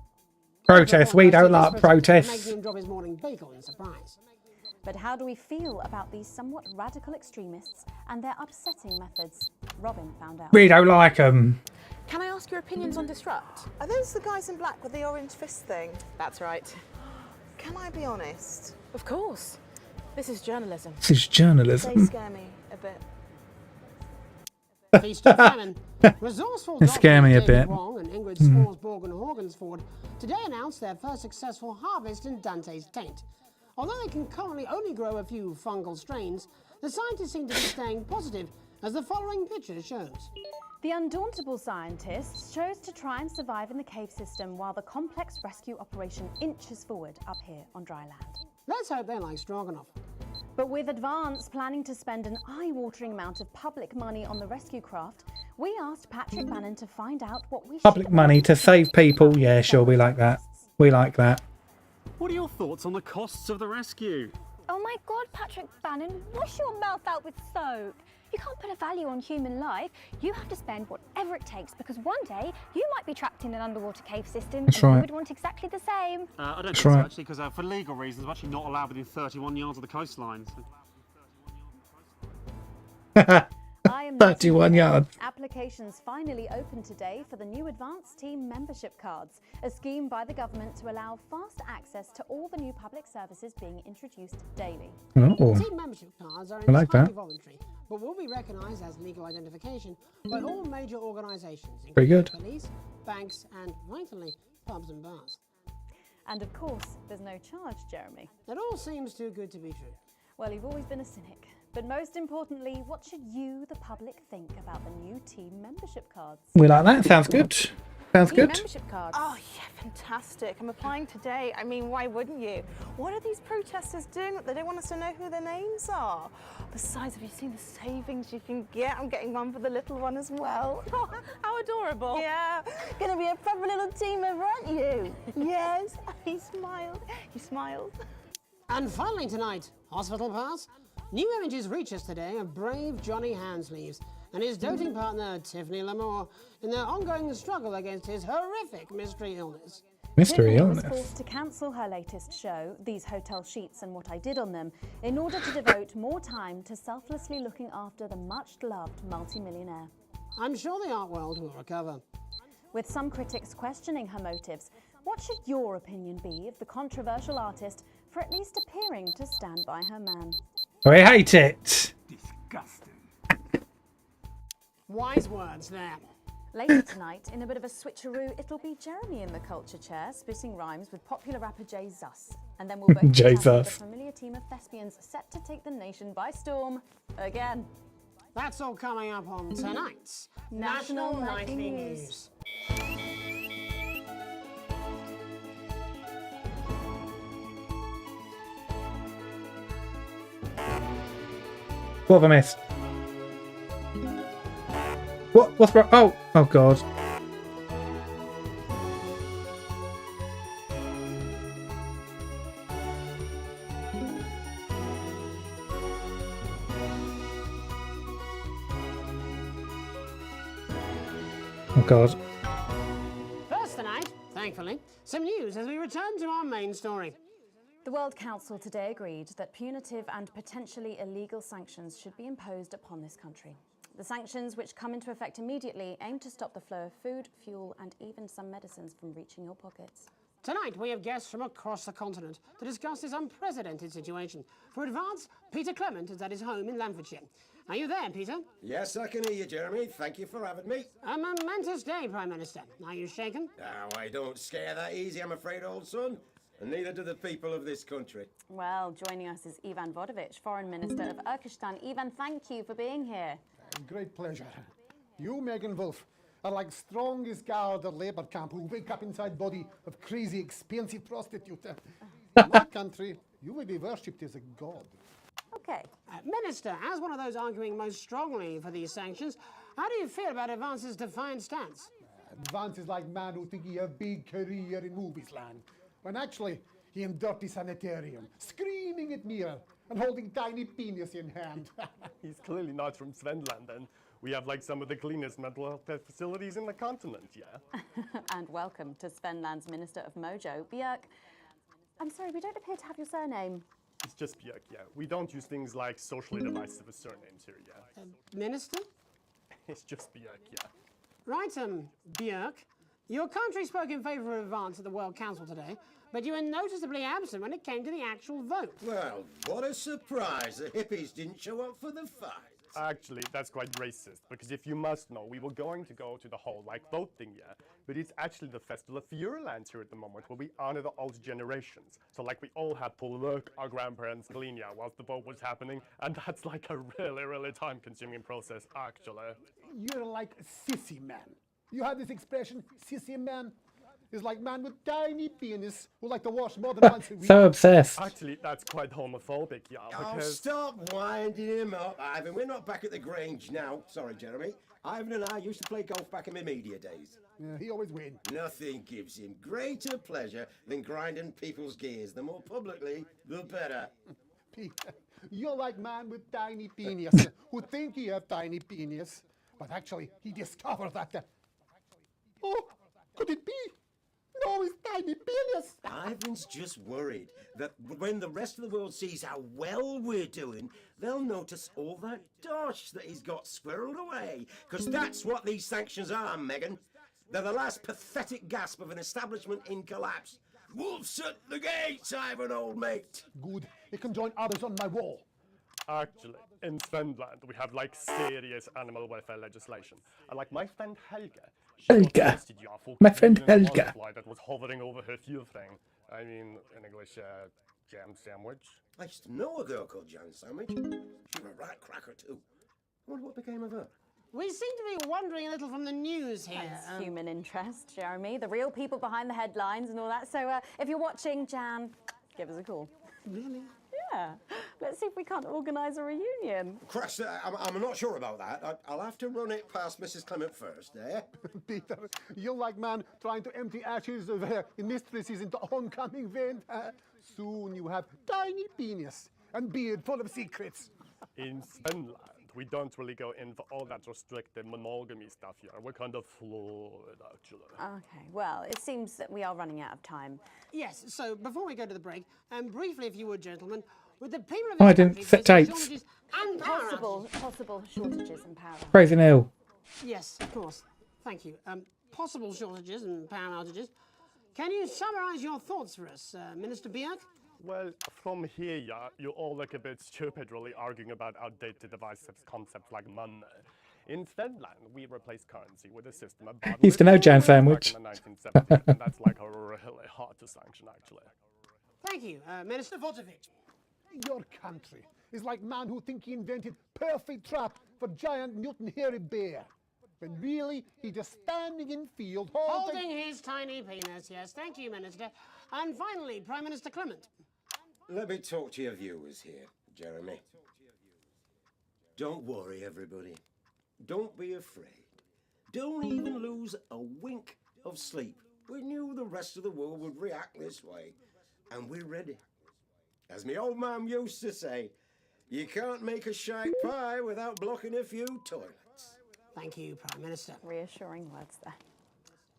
Protest. We don't like protests. Making him drop his morning bagel in surprise. But how do we feel about these somewhat radical extremists and their upsetting methods? Robin found out. We don't like them. Can I ask your opinions on Disrupt? Are those the guys in black with the orange fist thing? That's right. Can I be honest? Of course. This is journalism. This is journalism. They scare me a bit. Feast of famine. Resourceful They scare me a David bit. Wong and Ingrid Hmm. Sporsborg and Horgensford today announced their first successful harvest in Dante's Taint. Although they can currently only grow a few fungal strains, the scientists seem to be staying positive, as the following picture shows. The undauntable scientists chose to try and survive in the cave system while the complex rescue operation inches forward up here on dry land. Let's hope they're like Stroganoff. But with Advance planning to spend an eye-watering amount of public money on the rescue craft, we asked Patrick Bannon to find out what we Public money to save people. Yeah, sure, we like that. We like that. What are your thoughts on the costs of the rescue? Oh my God, Patrick Bannon, wash your mouth out with soap. You can't put a value on human life. You have to spend whatever it takes because one day you might be trapped in an underwater cave system. That's and right. you would want exactly the same. I don't That's think so, right. actually, because for legal reasons, I'm actually not allowed within 31 yards of the coastline. So. I am 31 yards. Applications finally opened today for the new Advanced Team membership cards, a scheme by the government to allow fast access to all the new public services being introduced daily. Oh. Team membership cards are I like entirely that. voluntary, but will be recognised as legal identification by all major organisations, Pretty good. police, banks, and vitally, pubs and bars. And of course, there's no charge, Jeremy. It all seems too good to be true. Well, you've always been a cynic. But most importantly, what should you, the public, think about the new team membership cards? We like that. Sounds good. Sounds Team good. membership cards. Oh yeah, fantastic. I'm applying today. I mean, why wouldn't you? What are these protesters doing that they don't want us to know who their names are? Besides, have you seen the savings you can get? I'm getting one for the little one as well. How adorable. Yeah. Gonna be a proper little team member, aren't you? Yes. He smiled. He smiled. And finally tonight, hospital pass. New images reach us today of brave Johnny Handsleeves and his doting partner Tiffany Lamore in their ongoing struggle against his horrific mystery illness. Mystery Tiffany illness. was forced to cancel her latest show, These Hotel Sheets and What I Did on Them, in order to devote more time to selflessly looking after the much-loved multimillionaire. I'm sure the art world will recover. With some critics questioning her motives, what should your opinion be of the controversial artist for at least appearing to stand by her man? I hate it. Disgusting. Wise words there. Later tonight, in a bit of a switcheroo, it'll be Jeremy in the culture chair, spitting rhymes with popular rapper Jay Zus. And then we'll both be Jay chatting with a Zus. familiar team of thespians set to take the nation by storm again. That's all coming up on tonight's National Nightly News. What have I missed? What's wrong? Oh God. Oh God. First tonight, thankfully, some news as we return to our main story. The World Council today agreed that punitive and potentially illegal sanctions should be imposed upon this country. The sanctions, which come into effect immediately, aim to stop the flow of food, fuel, and even some medicines from reaching your pockets. Tonight, we have guests from across the continent to discuss this unprecedented situation. For Advance, Peter Clement is at his home in Lamfordshire. Are you there, Peter? Yes, I can hear you, Jeremy. Thank you for having me. A momentous day, Prime Minister. Are you shaken? Oh, I don't scare that easy, I'm afraid, old son. And neither do the people of this country. Well, joining us is Ivan Vodovich, Foreign Minister of Urkistan. Ivan, thank you for being here. Great pleasure. You, Megan Wolf, are like strongest guard at Labour camp who wake up inside body of crazy, expensive prostitute. In my country, you will be worshipped as a god. Okay. Minister, as one of those arguing most strongly for these sanctions, how do you feel about Advance's defiant stance? Advance is like man who think he have big career in movies land, when actually he in dirty sanitarium, screaming at mirror and holding tiny penis in hand. He's clearly not from Svenland, and we have like some of the cleanest mental health facilities in the continent, yeah? And welcome to Svenland's Minister of Mojo, Björk. I'm sorry, we don't appear to have your surname. It's just Björk, yeah. We don't use things like socially divisive surnames here, yeah? Minister? It's just Björk, yeah. Right, Björk. Your country spoke in favour of Advance at the World Council today, but you were noticeably absent when it came to the actual vote. Well, what a surprise. The hippies didn't show up for the fight. Actually, that's quite racist, because if you must know, we were going to go to the whole, like, voting, yeah? But it's actually the Festival of Fureland here at the moment, where we honor the old generations. So, like, we all had to work our grandparents clean, yeah, whilst the vote was happening, and that's, like, a really, really time-consuming process, actually. You're like sissy man. You have this expression, sissy man. is like man with tiny penis who like to wash more than once a week. So obsessed. Actually, that's quite homophobic, yeah, Oh, because... stop winding him up, Ivan. We're not back at the Grange now. Sorry, Jeremy. Ivan and I used to play golf back in my media days. Yeah, he always wins. Nothing gives him greater pleasure than grinding people's gears. The more publicly, the better. Peter, you're like man with tiny penis who think he have tiny penis, but actually he discovered that. Oh, could it be? No, it's tiny penis. Ivan's just worried that when the rest of the world sees how well we're doing, they'll notice all that dosh that he's got squirreled away. Because that's what these sanctions are, Megan. They're the last pathetic gasp of an establishment in collapse. Wolves at the gates, Ivan, old mate. Good. He can join others on my wall. Actually, in Finland, we have like serious animal welfare legislation. And like my friend Helga, Helga. My friend Helga. That was hovering over her fuel thing. I mean, in English, jam sandwich. I used to know a girl called Jam Sandwich. She was a right cracker too. I wonder what became of her. We seem to be wandering a little from the news here. That's human interest, Jeremy. The real people behind the headlines and all that. So if you're watching, Jan, give us a call. Really? Yeah. Let's see if we can't organise a reunion. Christ, I'm not sure about that. I'll have to run it past Mrs. Clement first, eh? Peter, you're like man trying to empty ashes of mistresses into oncoming vent. Soon you have tiny penis and beard full of secrets. In Finland, we don't really go in for all that restrictive monogamy stuff here. We're kind of fluid, actually. Okay, well, it seems that we are running out of time. Yes, so before we go to the break, briefly, if you would, gentlemen, with the people of Oh, I this didn't country set facing dates. shortages and power Possible shortages and power. Crazy Neil. outages- Yes, of course. Thank you. Possible shortages and power outages. Can you summarise your thoughts for us, Minister Bierk? Well, from here, yeah, you all look a bit stupid really arguing about outdated divisive concepts like money. In Finland, we replaced currency with a system of... Used to know Jam Sandwich. Back in the 1970s, and that's like really hard to sanction, actually. Thank you, Minister Votovic. Your country is like man who think he invented perfect trap for giant mutant hairy bear. When really he just standing in field Holding his tiny penis, yes. Thank you, Minister. And finally, Prime Minister Clement. Let me talk to your viewers here, Jeremy. Don't worry, everybody. Don't be afraid. Don't even lose a wink of sleep. We knew the rest of the world would react this way, and we're ready. As my old man used to say, you can't make a shite pie without blocking a few toilets. Thank you, Prime Minister. Reassuring words there.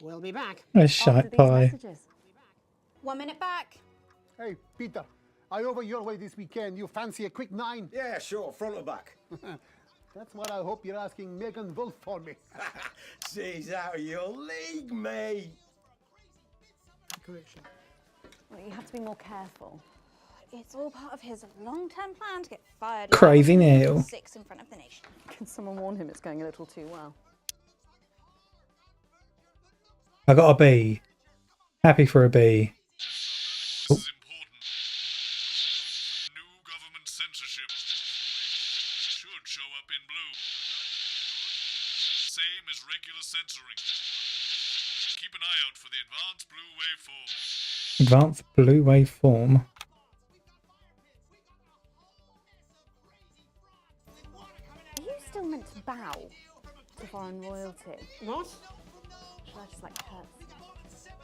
We'll be back. A shite pie. 1 minute back. Hey, Peter, I over your way this weekend. You fancy a quick 9? Yeah, sure, front or back. That's what I hope you're asking Megan Wolf for me. She's out of your league, mate. Correction. Well, you have to be more careful. It's all part of his long-term plan to get fired. Crazy Neil. 6 in front of the nation. Can someone warn him it's going a little too well? I got a B. Happy for a B. Oh. Censorship should show up in blue. Same as regular censoring. Keep an eye out for the advanced blue waveform. Advanced blue waveform. Are you still meant to bow to foreign royalty? What? Should I just like curtsy?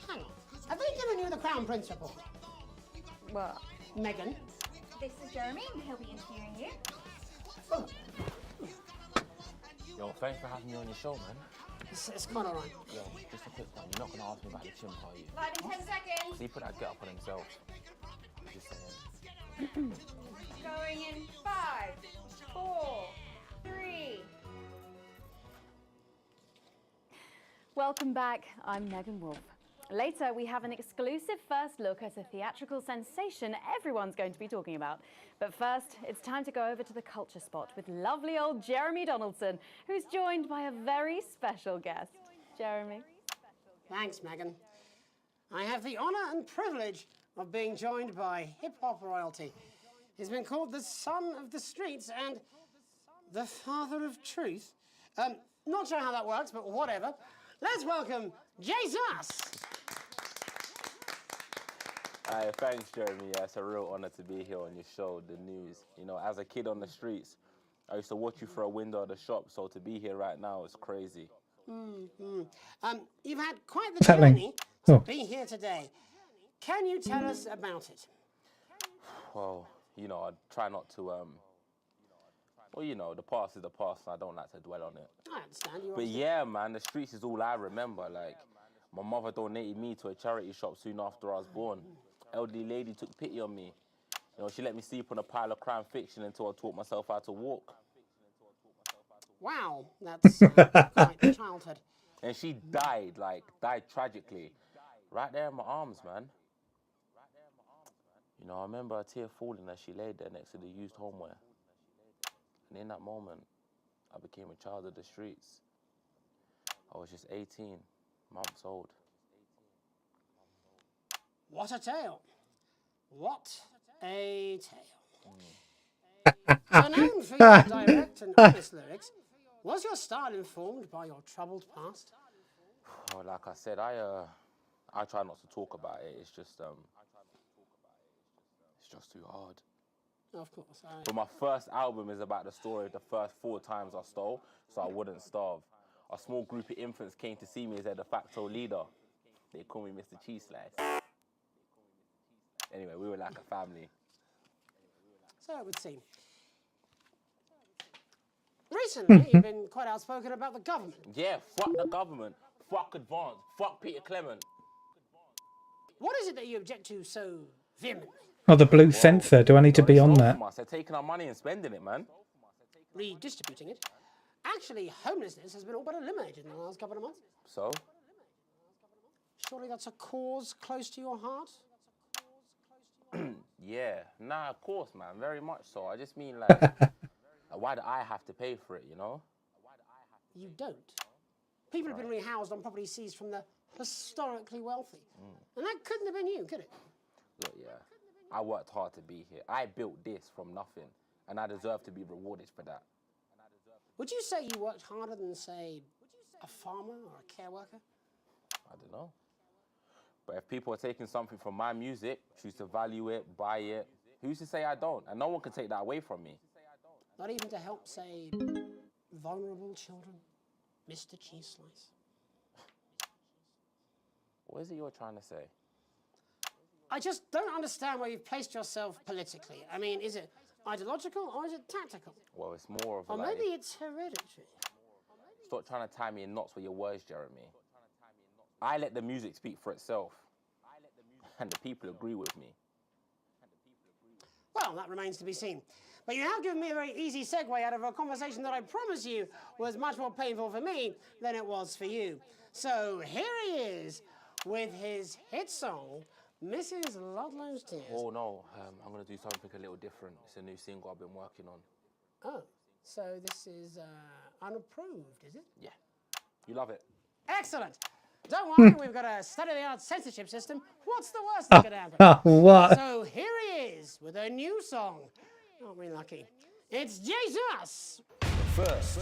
Hang on. Have they given you the Crown Prince report? What? Megan? This is Jeremy, and he'll be interviewing you. Oh. Yo, thanks for having me on your show, man. It's quite all right. Yo, just a quick one. You're not going to ask me about the chimp, are you? Live in 10 seconds. So you put that get up on himself. I'm just saying. Going in 5, 4, 3. Welcome back. I'm Megan Wolf. Later, we have an exclusive first look at a theatrical sensation everyone's going to be talking about. But first, it's time to go over to the culture spot with lovely old Jeremy Donaldson, who's joined by a very special guest. Jeremy. Thanks, Megan. I have the honour and privilege of being joined by hip-hop royalty. He's been called the son of the streets and the father of truth. Not sure how that works, but whatever. Let's welcome Jesus. Thanks, Jeremy. Yeah, it's a real honor to be here on your show, The News. You know, as a kid on the streets, I used to watch you through a window of the shop, so to be here right now is crazy. You've had quite the journey to be here today. Can you tell us about it? Well, you know, I try not to, well, you know, the past is the past, and I don't like to dwell on it. I understand. You But yeah, man, the streets is all I remember. Like, my mother donated me to a charity shop soon after I was born. Elderly lady took pity on me. You know, she let me sleep on a pile of crime fiction until I taught myself how to walk. Wow, that's quite the childhood. And she died tragically. Right there in my arms, man. You know, I remember a tear falling as she laid there next to the used homeware. And in that moment, I became a child of the streets. I was just 18 months old. What a tale. What a tale. So known for your direct and honest lyrics, was your style informed by your troubled past? Well, like I said, I try not to talk about it. It's just too hard. Of course. But my first album is about the story of the first 4 times I stole, so I wouldn't starve. A small group of infants came to see me as their de facto leader. They call me Mr. Cheese Slice. Anyway, we were like a family. So it would seem. Recently, you've been quite outspoken about the government. Yeah, fuck the government. Fuck Advance. Fuck Peter Clement. What is it that you object to so vehemently? Oh, the blue sensor. Do I need to be on that? They're taking our money and spending it, man. Redistributing it. Actually, homelessness has been all but eliminated in the last couple of months. So? Surely that's a cause close to your heart? Yeah. Nah, of course, man. Very much so. I just mean, like, why do I have to pay for it, you know? You don't. People have been rehoused on property seized from the historically wealthy. And that couldn't have been you, could it? Look, yeah. I worked hard to be here. I built this from nothing, and I deserve to be rewarded for that. Would you say you worked harder than, say, a farmer or a care worker? I don't know. But if people are taking something from my music, choose to value it, buy it, who's to say I don't? And no one can take that away from me. Not even to help, say, vulnerable children? Mr. Cheese Slice? What is it you're trying to say? I just don't understand where you've placed yourself politically. I mean, is it ideological or is it tactical? Well, it's more of a Or maybe it's hereditary. Stop trying to tie me in knots with your words, Jeremy. I let the music speak for itself. And the people agree with me. Well, that remains to be seen. But you have given me a very easy segue out of a conversation that I promise you was much more painful for me than it was for you. So here he is with his hit song, Mrs. Ludlow's Tears. Oh, no. I'm going to do something a little different. It's a new single I've been working on. Oh, so this is unapproved, is it? Yeah. You love it. Excellent. Don't worry, we've got a state-of-the-art censorship system. What's the worst that could happen? What? So here he is with a new song. Aren't we lucky? It's Jesus! First,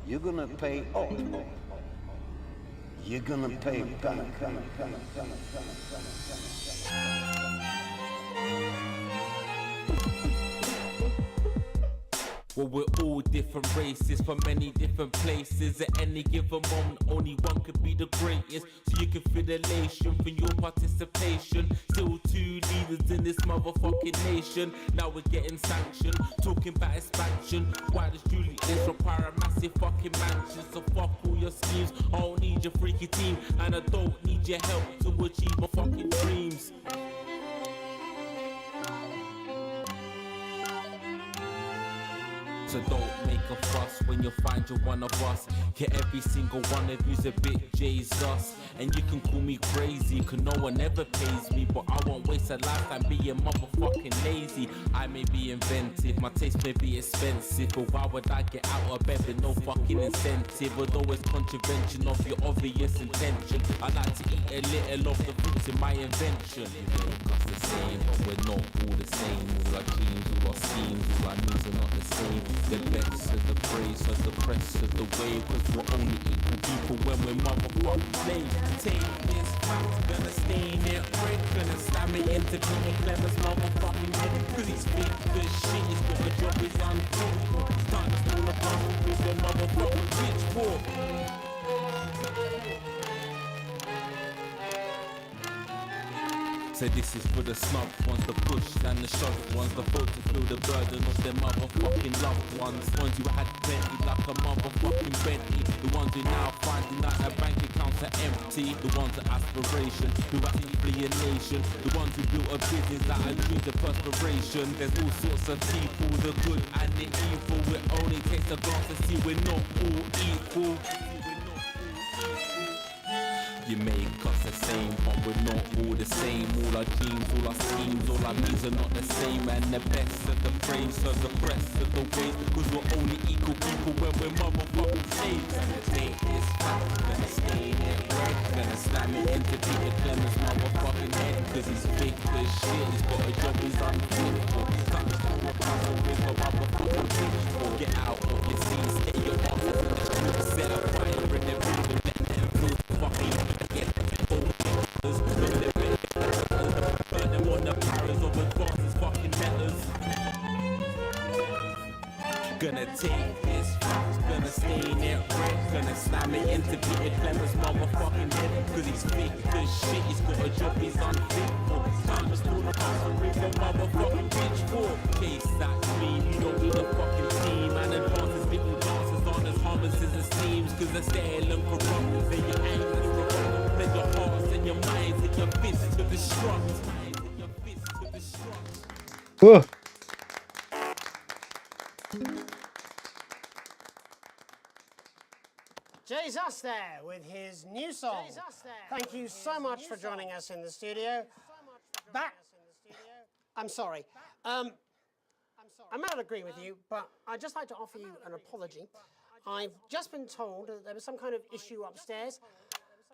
you're gonna pay up. You're gonna pay back. Well, we're all different races from many different places. At any given moment, only one could be the greatest. So you can feel the elation from your participation. Still 2 leaders in this motherfucking nation. Now we're getting sanctioned, talking about expansion. Why does Julius require a massive fucking mansion? So fuck all your schemes. I don't need your freaky team, and I don't need your help to achieve my fucking dreams. So don't make a fuss when you find you're one of us. Yeah, every single one of you's a bit Jesus. And you can call me crazy, cause no one ever pays me. But I won't waste a lifetime being motherfucking lazy. I may be inventive, my taste may be expensive. But why would I get out of bed with no fucking incentive? Although it's contravention of your obvious intention. I like to eat a little of the fruits in my invention. You make us the same, but we're not all the same. All our dreams, all our schemes, all our needs are not the same. The best of the praise of the press of the wave. Cause we're only equal people when we're motherfucking slaves. take this fact, gonna stain it red, gonna slam it into Peter Clever's motherfucking head. Cause he's fit for shit, he's got a job, he's unfit. Time to pull a puzzle with the motherfucking pitchfork. So this is for the snub ones, the push and the shove ones, the folks who feel the burden of their motherfucking loved ones you had plenty like a motherfucking Bentley, the ones who now finding out their bank accounts are empty, the ones with aspiration, who actually flee a nation, the ones who built a business that had dreams of perspiration. There's all sorts of people, the good and the evil, it only takes a glance to see we're not all equal. You make us the same, but we're not all the same. All our dreams, all our schemes, all our means are not the same. And the best of the brains serve the rest of the ways. Cause we're only equal people when we're motherfucking slaves. Gonna take this fact, gonna stain it red, gonna slam it into Peter Clever's motherfucking head. Cause he's fake as shit, he's got a job he's unfit for. Time to pull a puzzle with a motherfucking pitchfork. Get out of your seats, stay your asses in the street. Set a fire in the building, let them feel fucking. Burn them on the powers of advances fucking letters. Gonna take this fact, gonna stain it red, gonna slam it into Peter Clever's motherfucking head. Cause he's fake as shit, he's got a job he's unfit for. Time to pull the puzzle with the motherfucking pitchfork. Case that dream, you don't need a fucking team. And advances little dances on as harmless as it seems. Cause they're stale and corrupt, then your aim is corrupt. Then your hearts and your minds and your fists to destruct. Whoa. Jesus there with his new song. Thank you so much for joining us in the studio. I'm sorry. I may not agree with you, but I'd just like to offer you an apology. I've just been told that there was some kind of issue upstairs,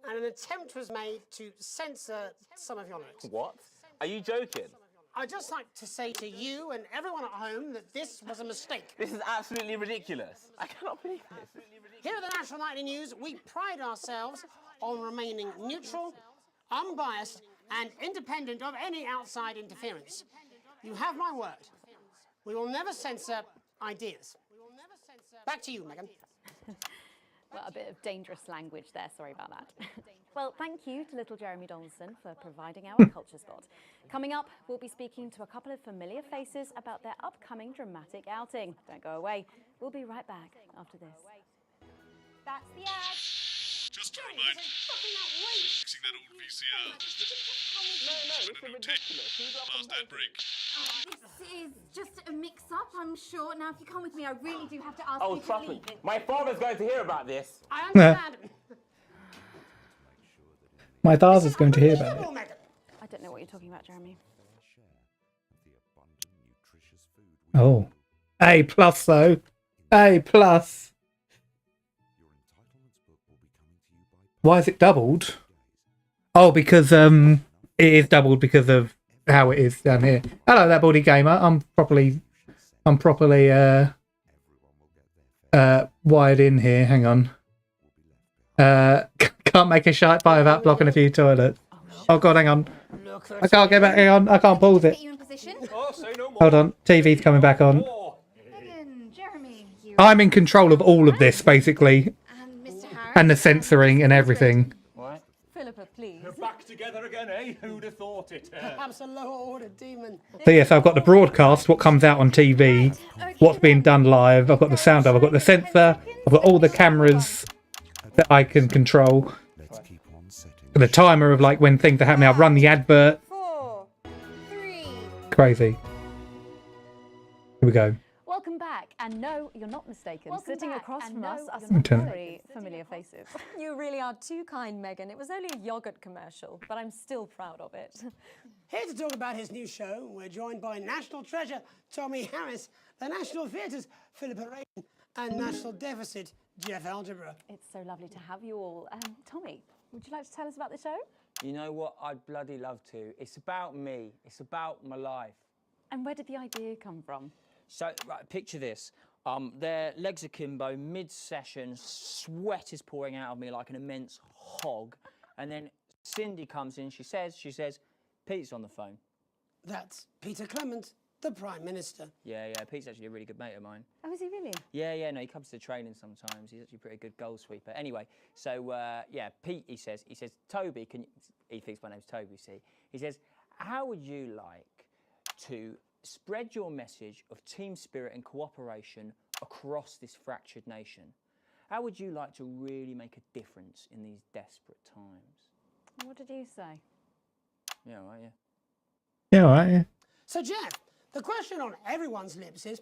and an attempt was made to censor some of your lyrics. What? Are you joking? I'd just like to say to you and everyone at home that this was a mistake. This is absolutely ridiculous. I cannot believe this. Here at the National Nightly News, we pride ourselves on remaining neutral, unbiased, and independent of any outside interference. You have my word. We will never censor ideas. Back to you, Megan. Well, a bit of dangerous language there, sorry about that. Well, thank you to little Jeremy Donaldson for providing our culture spot. Coming up, we'll be speaking to a couple of familiar faces about their upcoming dramatic outing. Don't go away. We'll be right back after this. That's the ad. Just to remind you, fixing that old VCR. No, this is ridiculous. Last ad break. This is just a mix-up, I'm sure. Now, if you come with me, I really do have to ask Oh, you to trust me. leave. My father's going to hear about this. I understand. My father's going to hear about it. I don't know what you're talking about, Jeremy. Oh. A plus though. A plus. Why is it doubled? Oh, because it is doubled because of how it is down here. Hello there, Baldy Gamer. I'm properly wired in here. Hang on. Can't make a shite pie without blocking a few toilets. Oh god, hang on. I can't get back. Hang on, I can't pause it. Hold on, TV's coming back on. I'm in control of all of this, basically, and the censoring and everything. What? Philippa, please. You're back together again, eh? Who'd have thought it? Perhaps a lower order demon. So yes, I've got the broadcast, what comes out on TV, what's being done live. I've got the sound of. I've got the censor. I've got all the cameras that I can control. The timer of like when things are happening. I've run the advert. 4, 3. Crazy. Here we go. Welcome back, and no, you're not mistaken. Sitting across from us are Let some me turn it. very familiar faces. You really are too kind, Megan. It was only a yogurt commercial, but I'm still proud of it. Here to talk about his new show, we're joined by National Treasure Tommy Harris, the National Theatre's Philippa Raven, and National Deficit Jeff Algebra. It's so lovely to have you all. Tommy, would you like to tell us about the show? You know what? I'd bloody love to. It's about me. It's about my life. And where did the idea come from? So, right, picture this. Their legs akimbo, mid-session, sweat is pouring out of me like an immense hog, And then Cindy comes in, she says, Pete's on the phone. That's Peter Clement, the Prime Minister. Yeah, Pete's actually a really good mate of mine. Oh, is he really? Yeah, no, he comes to training sometimes. He's actually a pretty good goal sweeper. Anyway, so, yeah, Pete, he says, Toby, he thinks my name's Toby, see? He says, how would you like to spread your message of team spirit and cooperation across this fractured nation? How would you like to really make a difference in these desperate times? What did you say? Yeah, right, yeah. Yeah, all right, yeah. So, Jeff, the question on everyone's lips is,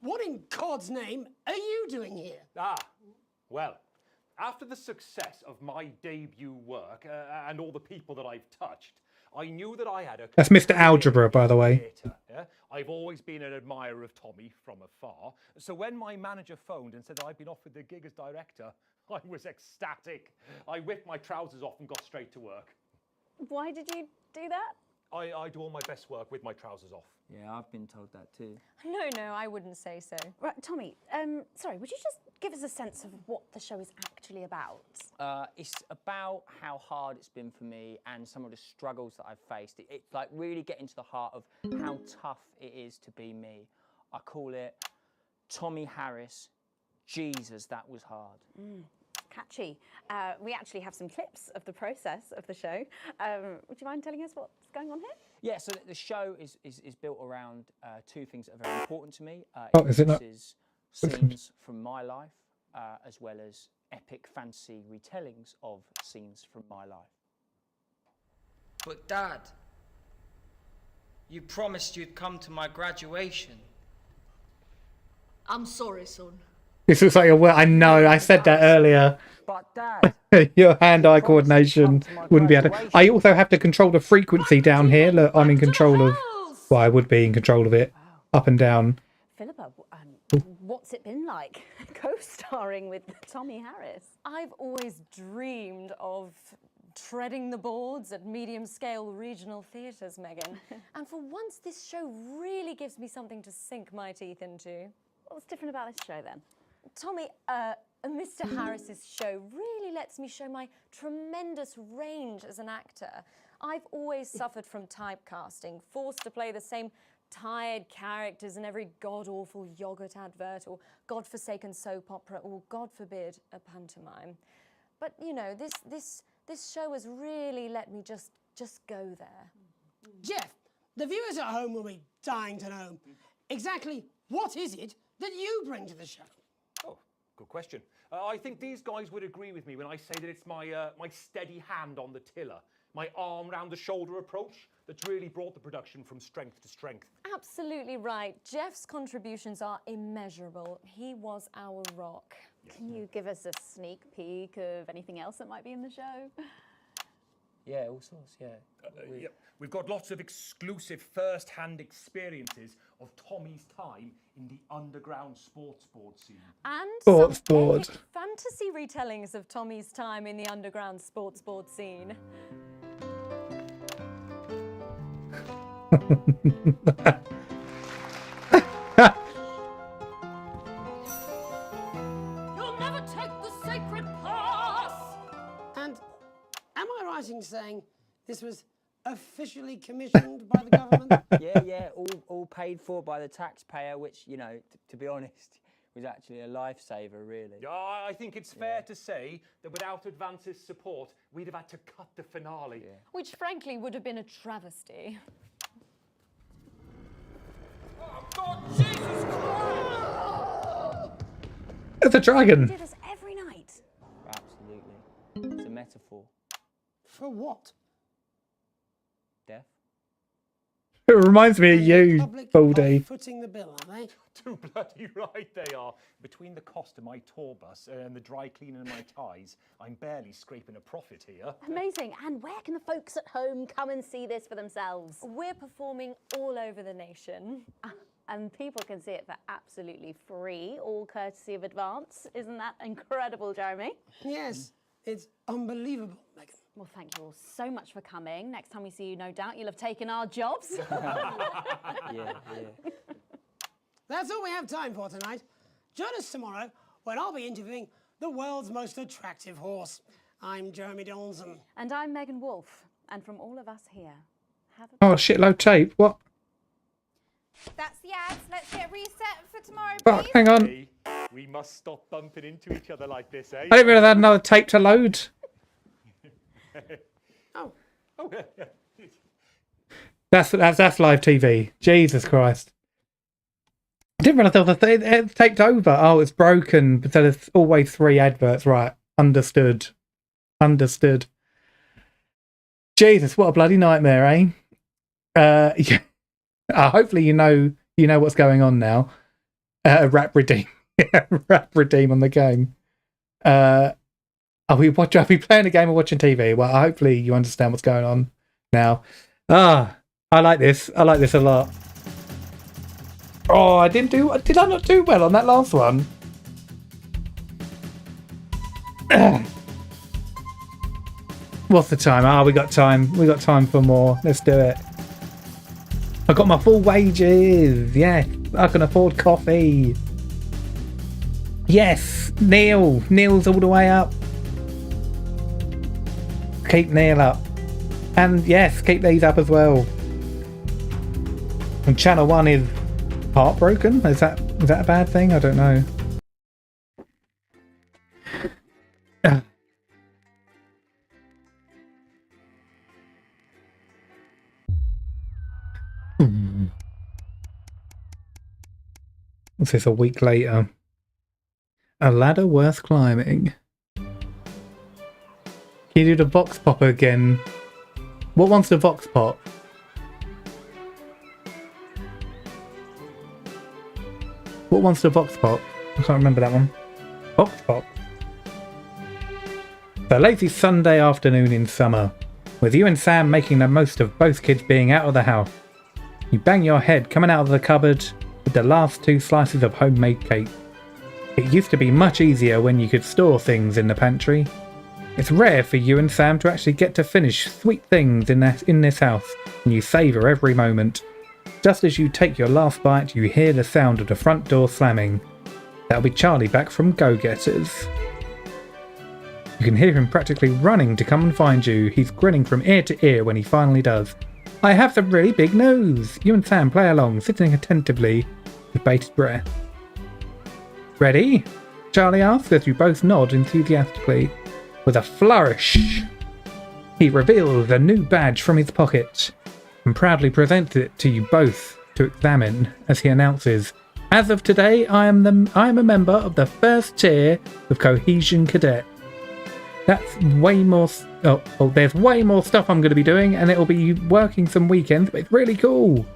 what in God's name are you doing here? Well, after the success of my debut work and all the people that I've touched, I knew that I had a... That's Mr. Algebra, by the way. Yeah? I've always been an admirer of Tommy from afar. So when my manager phoned and said that I'd been offered the gig as director, I was ecstatic. I whipped my trousers off and got straight to work. Why did you do that? I do all my best work with my trousers off. Yeah, I've been told that too. No, I wouldn't say so. Right, Tommy, sorry, would you just give us a sense of what the show is actually about? It's about how hard it's been for me and some of the struggles that I've faced. It's like really getting to the heart of how tough it is to be me. I call it Tommy Harris, Jesus, that was hard. Catchy. We actually have some clips of the process of the show. Would you mind telling us what's going on here? Yeah, so the show is built around two things that are very important to me. Is it not? Is scenes from my life, as well as epic fantasy retellings of scenes from my life. But Dad, you promised you'd come to my graduation. I'm sorry, son. This looks like I know, I said that earlier. But Dad, your hand-eye coordination wouldn't be able to... I also have to control the frequency down here. Look, I'm in control of... Well, I would be in control of it. Up and down. Philippa, what's it been like co-starring with Tommy Harris? I've always dreamed of treading the boards at medium-scale regional theatres, Megan. And for once, this show really gives me something to sink my teeth into. What's different about this show, then? Tommy, Mr. Harris's show really lets me show my tremendous range as an actor. I've always suffered from typecasting, forced to play the same tired characters in every god-awful yogurt advert or godforsaken soap opera or, God forbid, a pantomime. But, you know, this show has really let me just go there. Jeff, the viewers at home will be dying to know exactly what is it that you bring to the show? Oh, good question. I think these guys would agree with me when I say that it's my steady hand on the tiller, my arm round the shoulder approach that's really brought the production from strength to strength. Absolutely right. Jeff's contributions are immeasurable. He was our rock. Can you give us a sneak peek of anything else that might be in the show? Yeah, all sorts, yeah. Yeah. We've got lots of exclusive first-hand experiences of Tommy's time in the underground sports board scene. And Sports some board. epic fantasy retellings of Tommy's time in the underground sports board scene. You'll never take the sacred pass! And am I right in saying this was officially commissioned by the government? Yeah, all paid for by the taxpayer, which, you know, to be honest, was actually a lifesaver, really. I think it's fair to say that without Advance's support, we'd have had to cut the finale. Yeah. Which frankly would have been a travesty. Oh, God, Jesus Christ! It's a dragon. You do this every night. Absolutely. It's a metaphor. For what? Death. It reminds me of you, Baldy. Footing the bill, are they? Too bloody right they are. Between the cost of my tour bus and the dry cleaning of my ties, I'm barely scraping a profit here. Amazing. And where can the folks at home come and see this for themselves? We're performing all over the nation. And people can see it for absolutely free, all courtesy of Advance. Isn't that incredible, Jeremy? Yes, it's unbelievable, Megan. Well, thank you all so much for coming. Next time we see you, no doubt you'll have taken our jobs. Yeah. That's all we have time for tonight. Join us tomorrow when I'll be interviewing the world's most attractive horse. I'm Jeremy Donaldson. And I'm Megan Wolf. And from all of us here, have a... Oh, shitload tape. What? That's the ads. Let's get reset for tomorrow, Fuck, please. hang on. Hey, we must stop bumping into each other like this, eh? I didn't realise I had another tape to load. Oh, yeah. That's live TV. Jesus Christ. I didn't realise there was it's taped over. Oh, it's broken. But there's always 3 adverts. Right. Understood. Understood. Jesus, what a bloody nightmare, eh? Yeah. Hopefully you know what's going on now. Rap redeem. Rap redeem on the game. Are we playing a game or watching TV? Well, hopefully you understand what's going on now. I like this. I like this a lot. Oh, did I not do well on that last one? What's the time? We got time. We got time for more. Let's do it. I got my full wages. Yes, I can afford coffee. Yes, Neil's all the way up. Keep Neil up. And yes, keep these up as well. And channel 1 is heartbroken? Is that a bad thing? I don't know. What's this, a week later? A ladder worth climbing. Can you do the vox pop again? What one's the vox pop? What one's the vox pop? I can't remember that one. Vox pop. The lazy Sunday afternoon in summer, with you and Sam making the most of both kids being out of the house. You bang your head coming out of the cupboard with the last 2 slices of homemade cake. It used to be much easier when you could store things in the pantry. It's rare for you and Sam to actually get to finish sweet things in this house, and you savour every moment. Just as you take your last bite, you hear the sound of the front door slamming. That'll be Charlie back from Go-Getters. You can hear him practically running to come and find you. He's grinning from ear to ear when he finally does. I have some really big news. You and Sam play along, sitting attentively with bated breath. Ready? Charlie asks as you both nod enthusiastically. With a flourish, he reveals a new badge from his pocket and proudly presents it to you both to examine as he announces, "As of today, I am a member of the first tier of Cohesion Cadet." That's way more. There's way more stuff I'm going to be doing, and it'll be working some weekends, but it's really cool.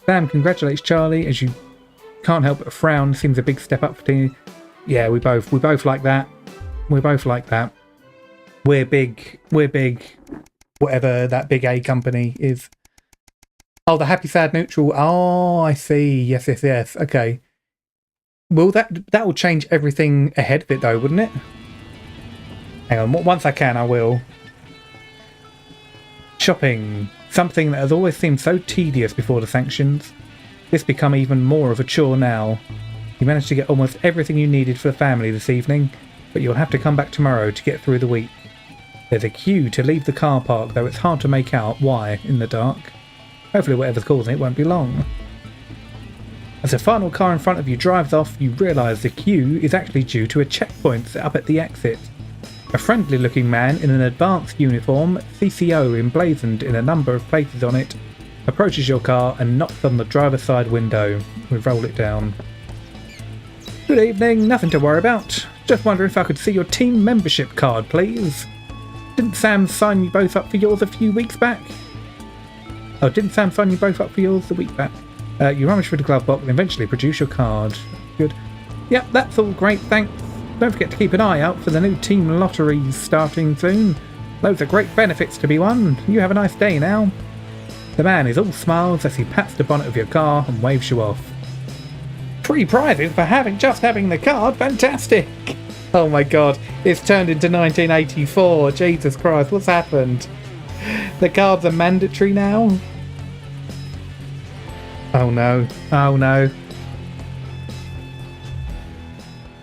Sam congratulates Charlie as you can't help but frown. Seems a big step up for you. Yeah, we both like that. We're both like that. We're big. Whatever that big A company is. Oh, the happy, sad, neutral. Oh, I see. Yes. Okay. Will that will change everything ahead of it though, wouldn't it? Hang on. Once I can, I will. Shopping. Something that has always seemed so tedious before the sanctions. This become even more of a chore now. You managed to get almost everything you needed for the family this evening, but you'll have to come back tomorrow to get through the week. There's a queue to leave the car park, though it's hard to make out why in the dark. Hopefully whatever's causing it won't be long. As the final car in front of you drives off, you realise the queue is actually due to a checkpoint set up at the exit. A friendly-looking man in an advanced uniform, CCO emblazoned in a number of places on it, approaches your car and knocks on the driver's side window. We roll it down. Good evening, nothing to worry about. Just wondering if I could see your team membership card, please. Didn't Sam sign you both up for yours a few weeks back? Oh, didn't Sam sign you both up for yours a week back? You rummage through the glove box and eventually produce your card. Good. Yep, that's all great, thanks. Don't forget to keep an eye out for the new team lotteries starting soon. Loads of great benefits to be won. You have a nice day now. The man is all smiles as he pats the bonnet of your car and waves you off. 3 prizes for just having the card. Fantastic. Oh my god, it's turned into 1984. Jesus Christ, what's happened? The cards are mandatory now? Oh no.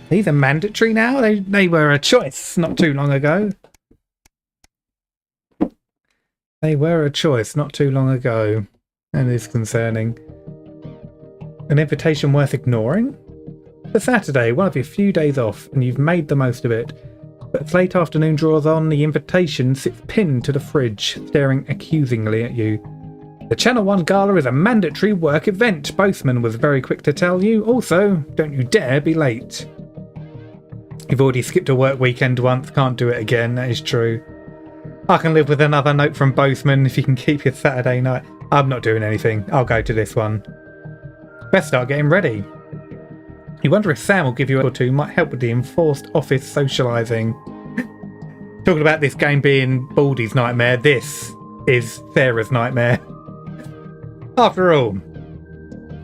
These are mandatory now? They were a choice not too long ago. They were a choice not too long ago, and is concerning. An invitation worth ignoring? For Saturday, one of your few days off, and you've made the most of it. But as late afternoon draws on, the invitation sits pinned to the fridge, staring accusingly at you. The Channel 1 Gala is a mandatory work event, Bothman was very quick to tell you. Also, don't you dare be late. You've already skipped a work weekend once, can't do it again, that is true. I can live with another note from Bothman if you can keep your Saturday night. I'm not doing anything, I'll go to this one. Best start getting ready. You wonder if Sam will give you a or two, might help with the enforced office socialising. Talking about this game being Baldy's nightmare, this is Sarah's nightmare. After all,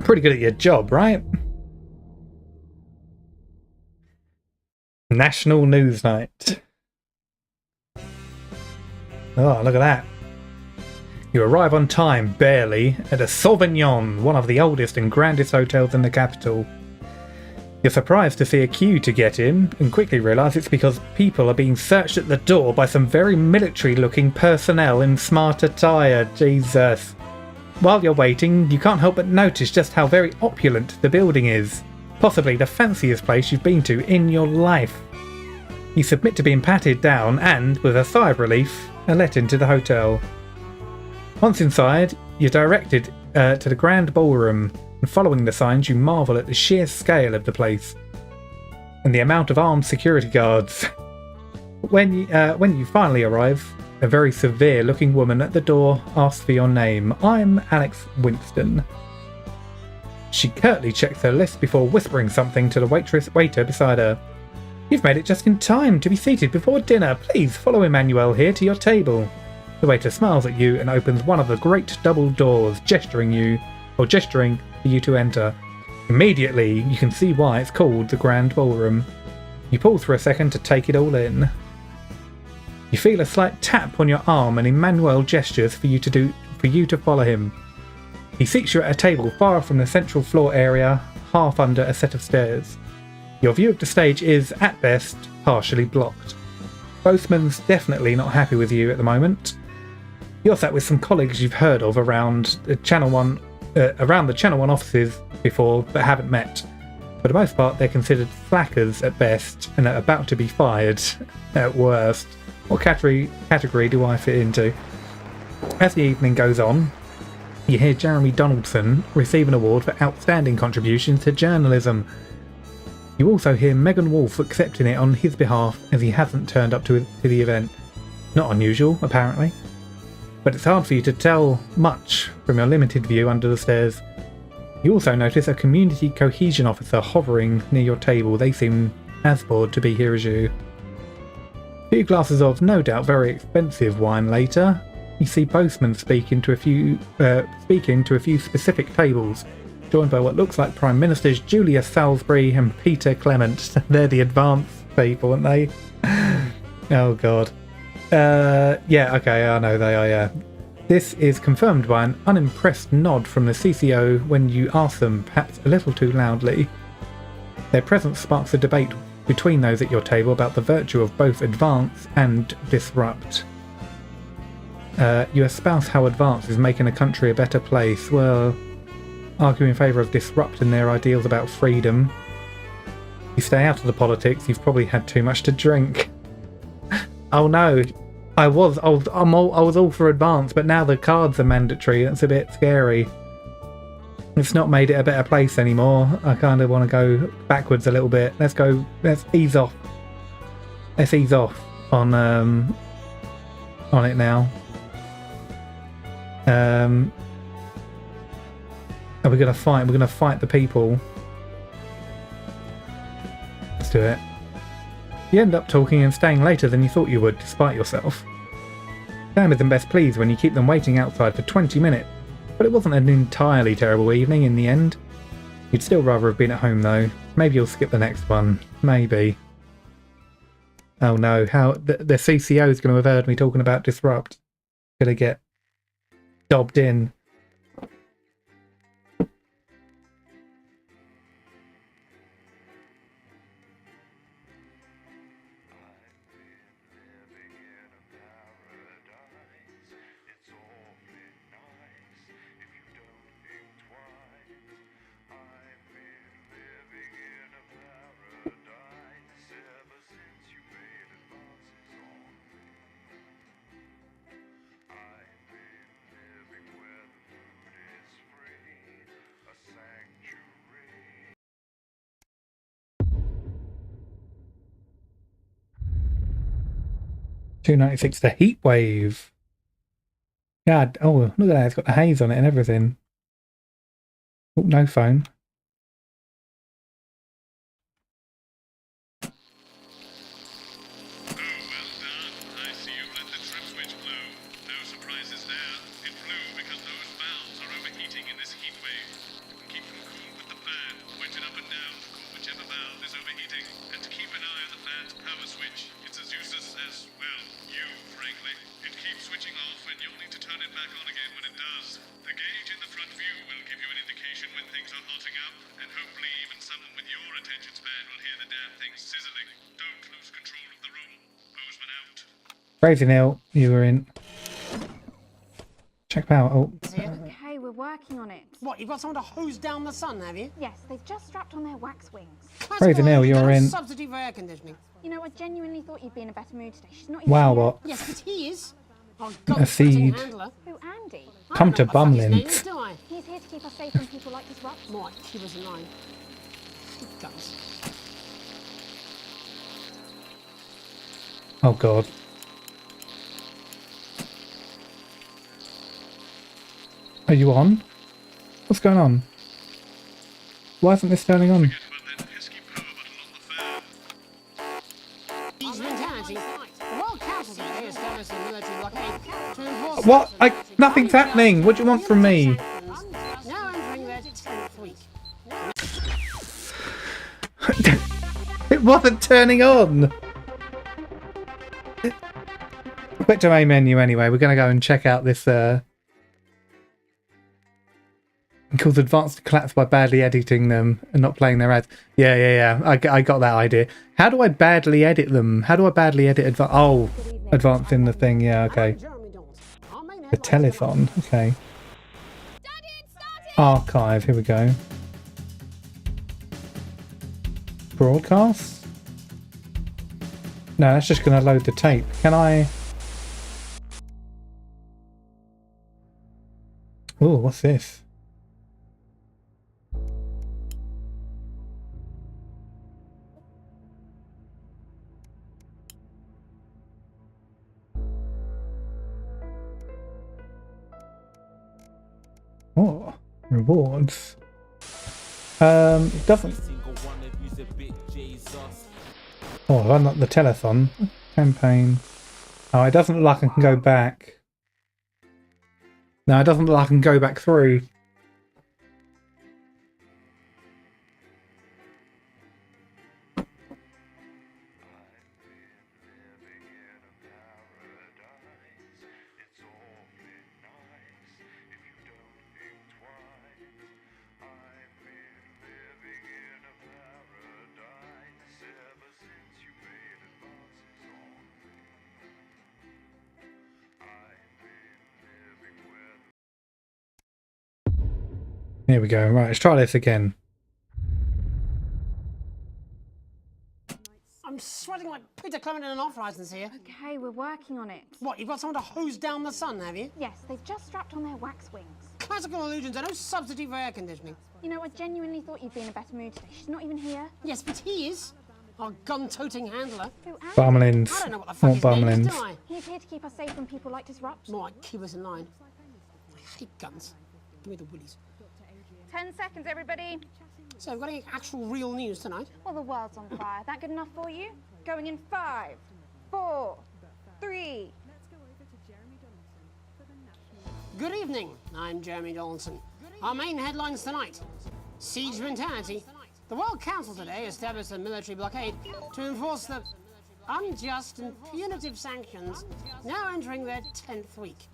pretty good at your job, right? National News Night. Oh, look at that. You arrive on time, barely, at a Sauvignon, one of the oldest and grandest hotels in the capital. You're surprised to see a queue to get in, and quickly realise it's because people are being searched at the door by some very military-looking personnel in smart attire. Jesus. While you're waiting, you can't help but notice just how very opulent the building is. Possibly the fanciest place you've been to in your life. You submit to being patted down and, with a sigh of relief, are let into the hotel. Once inside, you're directed to the grand ballroom, and following the signs you marvel at the sheer scale of the place and the amount of armed security guards. When you finally arrive, a very severe-looking woman at the door asks for your name. I'm Alex Winston. She curtly checks her list before whispering something to the waiter beside her. You've made it just in time to be seated before dinner. Please follow Emmanuel here to your table. The waiter smiles at you and opens one of the great double doors, gesturing for you to enter. Immediately, you can see why it's called the Grand Ballroom. You pause for a second to take it all in. You feel a slight tap on your arm and Emmanuel gestures for you to follow him. He seats you at a table far from the central floor area, half under a set of stairs. Your view of the stage is, at best, partially blocked. Bothman's definitely not happy with you at the moment. You're sat with some colleagues you've heard of around the Channel 1 offices before, but haven't met. For the most part, they're considered slackers at best and are about to be fired at worst. What category do I fit into? As the evening goes on, you hear Jeremy Donaldson receive an award for outstanding contributions to journalism. You also hear Megan Wolfe accepting it on his behalf as he hasn't turned up to the event. Not unusual, apparently. But it's hard for you to tell much from your limited view under the stairs. You also notice a community cohesion officer hovering near your table. They seem as bored to be here as you. A few glasses of no doubt very expensive wine later, you see Bothman speaking to a few specific tables, joined by what looks like Prime Ministers Julia Salisbury and Peter Clement. They're the advanced people, aren't they? Oh god. Yeah, okay, I know they are, yeah. This is confirmed by an unimpressed nod from the CCO when you ask them, perhaps a little too loudly. Their presence sparks a debate between those at your table about the virtue of both advance and disrupt. You espouse how advance is making a country a better place, well, argue in favour of disrupting their ideals about freedom. You stay out of the politics, you've probably had too much to drink. Oh no, I was all for advance, but now the cards are mandatory. That's a bit scary. It's not made it a better place anymore. I kind of want to go backwards a little bit. Let's ease off. Let's ease off on it now. Are we gonna fight? We're gonna fight the people. Let's do it. You end up talking and staying later than you thought you would, despite yourself. Sam isn't best pleased when you keep them waiting outside for 20 minutes, but it wasn't an entirely terrible evening in the end. You'd still rather have been at home though. Maybe you'll skip the next one. Maybe. Oh no, how the CCO is going to have heard me talking about disrupt. Gonna get dobbed in. 296. The heat wave. God, oh look at that! It's got the haze on it and everything. Oh, no phone. Crazy Neil, you were in. Check out. Oh. Okay, we're working on it. What, you've got someone to hose down the sun, have you? Yes, they've just strapped on their wax wings. Crazy Neil, you're in. Substitute for air conditioning. You know, I genuinely thought you'd be in a better mood today. She's not even Wow, here. what? Yes, but he is. Oh, A seed. Who, Andy? Come to Bumlin. He's here to keep us safe from people like Disrupt. Might keep us in line. Guns. Oh God. Are you on? What's going on? Why isn't this turning on? What? Nothing's happening. What do you want from me? It wasn't turning on. Quick to main menu anyway. We're going to go and check out this. Called advanced collapse by badly editing them and not playing their ads. Yeah. I got that idea. How do I badly edit them? How do I badly edit advanced in the thing? Yeah, okay. The telethon. Okay. Archive. Here we go. Broadcast. No, that's just going to load the tape. Can I? Oh, what's this? Oh, rewards. It doesn't. Oh, unlock the telethon campaign. Oh, it doesn't look like I can go back. No, it doesn't look like I can go back through. Here we go. Right, let's try this again. I'm sweating like Peter Clement in an off-license here. Okay, we're working on it. What, you've got someone to hose down the sun, have you? Yes, they've just strapped on their wax wings. Classical illusions are no substitute for air conditioning. You know, I genuinely thought you'd be in a better mood today. She's not even here. Yes, but he is. Our gun-toting handler. Who, Andy? Bumlins. I don't know what the fuck his name is, do I? He's here to keep us safe from people like Disrupt. Might keep us in line. I hate guns. Give me the willies. 10 seconds, everybody. So, we've got any actual real news tonight? Well, the world's on fire. That good enough for you? Going in 5, 4, 3. Good evening. I'm Jeremy Donaldson. Our main headlines tonight. Siege mentality. The World Council today established a military blockade to enforce the unjust and punitive sanctions now entering their 10th week.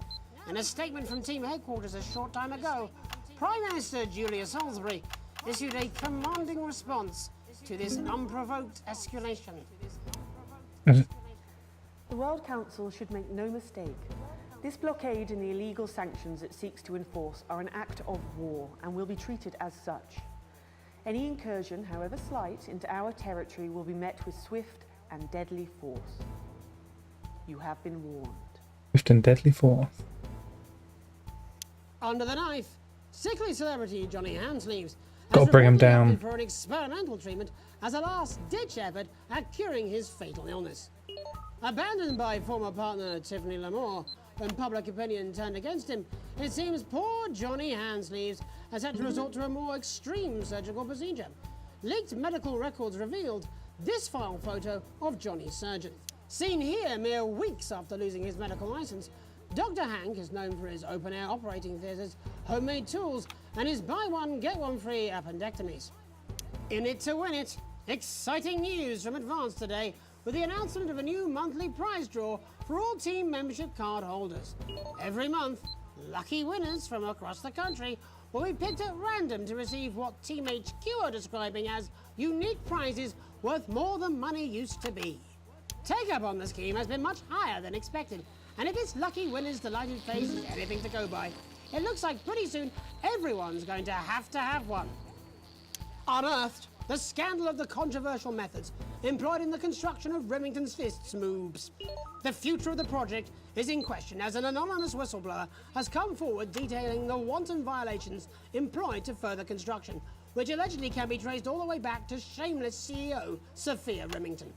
In a statement from team headquarters a short time ago, Prime Minister Julia Salisbury issued a commanding response to this unprovoked escalation. The World Council should make no mistake. This blockade and the illegal sanctions it seeks to enforce are an act of war and will be treated as such. Any incursion, however slight, into our territory will be met with swift and deadly force. You have been warned. Swift and deadly force. Under the knife, sickly celebrity Johnny Handsleeves Got to bring him down. for an experimental treatment as a last-ditch effort at curing his fatal illness. Abandoned by former partner Tiffany Lamore, when public opinion turned against him, it seems poor Johnny Handsleeves has had to resort to a more extreme surgical procedure. Leaked medical records revealed this file photo of Johnny's surgeon. Seen here mere weeks after losing his medical license, Dr. Hank is known for his open-air operating theatres, homemade tools, and his buy one, get one free appendectomies. In it to win it, exciting news from Advance today with the announcement of a new monthly prize draw for all team membership card holders. Every month, lucky winners from across the country will be picked at random to receive what Team HQ are describing as unique prizes worth more than money used to be. Take-up on the scheme has been much higher than expected, and if this lucky winner's delighted face is anything to go by, it looks like pretty soon everyone's going to have one. Unearthed, the scandal of the controversial methods employed in the construction of Remington's Fists moves. The future of the project is in question as an anonymous whistleblower has come forward detailing the wanton violations employed to further construction, which allegedly can be traced all the way back to shameless CEO Sophia Remington.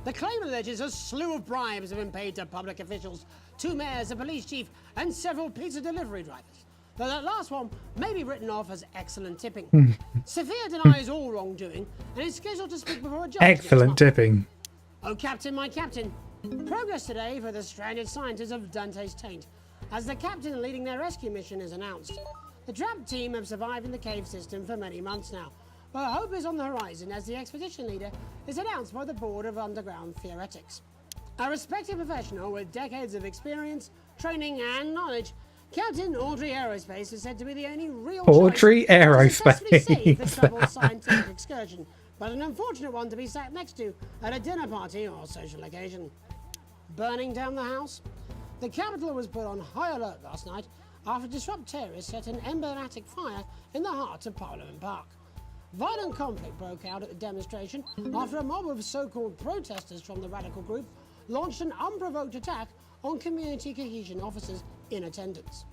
The claim alleges a slew of bribes have been paid to public officials, 2 mayors, a police chief, and several pizza delivery drivers. Though that last one may be written off as excellent tipping. Sophia denies all wrongdoing and is scheduled to speak before a judge. Excellent tipping. Oh, Captain, my Captain. Progress today for the stranded scientists of Dante's Taint, as the captain leading their rescue mission is announced. The trapped team have survived in the cave system for many months now, but hope is on the horizon as the expedition leader is announced by the Board of Underground Theoretics. A respected professional with decades of experience, training and knowledge, Captain Audrey Aerospace is said to be the only real Audrey choice to successfully save the Aerospace. troubled scientific excursion, but an unfortunate one to be sat next to at a dinner party or social occasion. Burning down the house? The Capitol was put on high alert last night after disrupt terrorists set an emblematic fire in the heart of Parliament Park. Violent conflict broke out at the demonstration after a mob of so-called protesters from the radical group launched an unprovoked attack on community cohesion officers in attendance.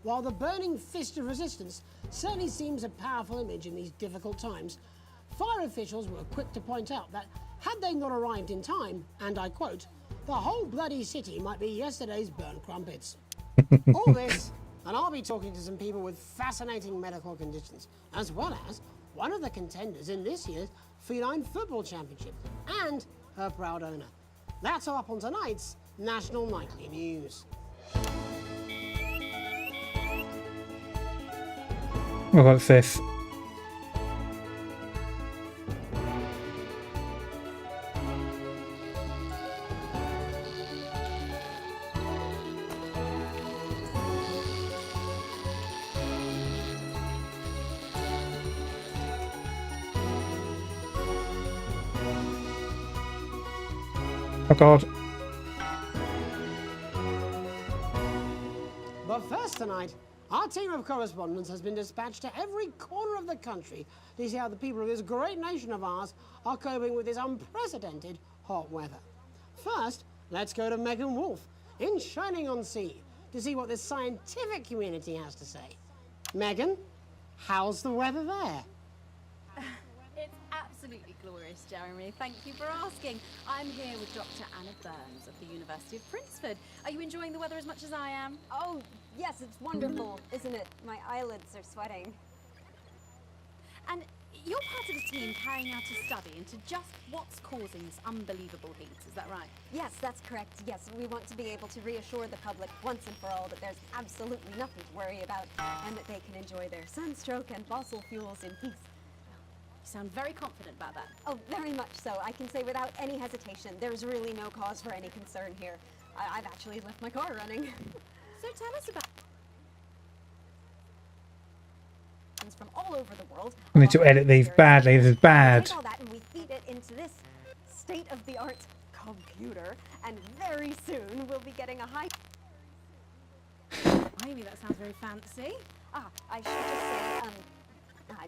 While the burning fist of resistance certainly seems a powerful image in these difficult times, fire officials were quick to point out that had they not arrived in time, and I quote, the whole bloody city might be yesterday's burnt crumpets. All this, and I'll be talking to some people with fascinating medical conditions, as well as one of the contenders in this year's Feline Football Championship, and her proud owner. That's all up on tonight's National Nightly News. What's this? Oh God. But first tonight, our team of correspondents has been dispatched to every corner of the country to see how the people of this great nation of ours are coping with this unprecedented hot weather. First, let's go to Megan Wolf in Shining-on-Sea to see what this scientific community has to say. Megan, how's the weather there? It's absolutely glorious, Jeremy. Thank you for asking. I'm here with Dr. Anna Burns of the University of Princeford. Are you enjoying the weather as much as I am? Oh, yes, it's wonderful, isn't it? My eyelids are sweating. And you're part of a team carrying out a study into just what's causing this unbelievable heat, is that right? Yes, that's correct. Yes, we want to be able to reassure the public once and for all that there's absolutely nothing to worry about and that they can enjoy their sunstroke and fossil fuels in peace. You sound very confident about that. Oh, very much so. I can say without any hesitation, there's really no cause for any concern here. I've actually left my car running. So tell us about from all over the world. I need to edit these badly. This is bad. We take all that and we feed it into this state-of-the-art computer, and very soon we'll be getting a high... Amy, that sounds very fancy. I should just say,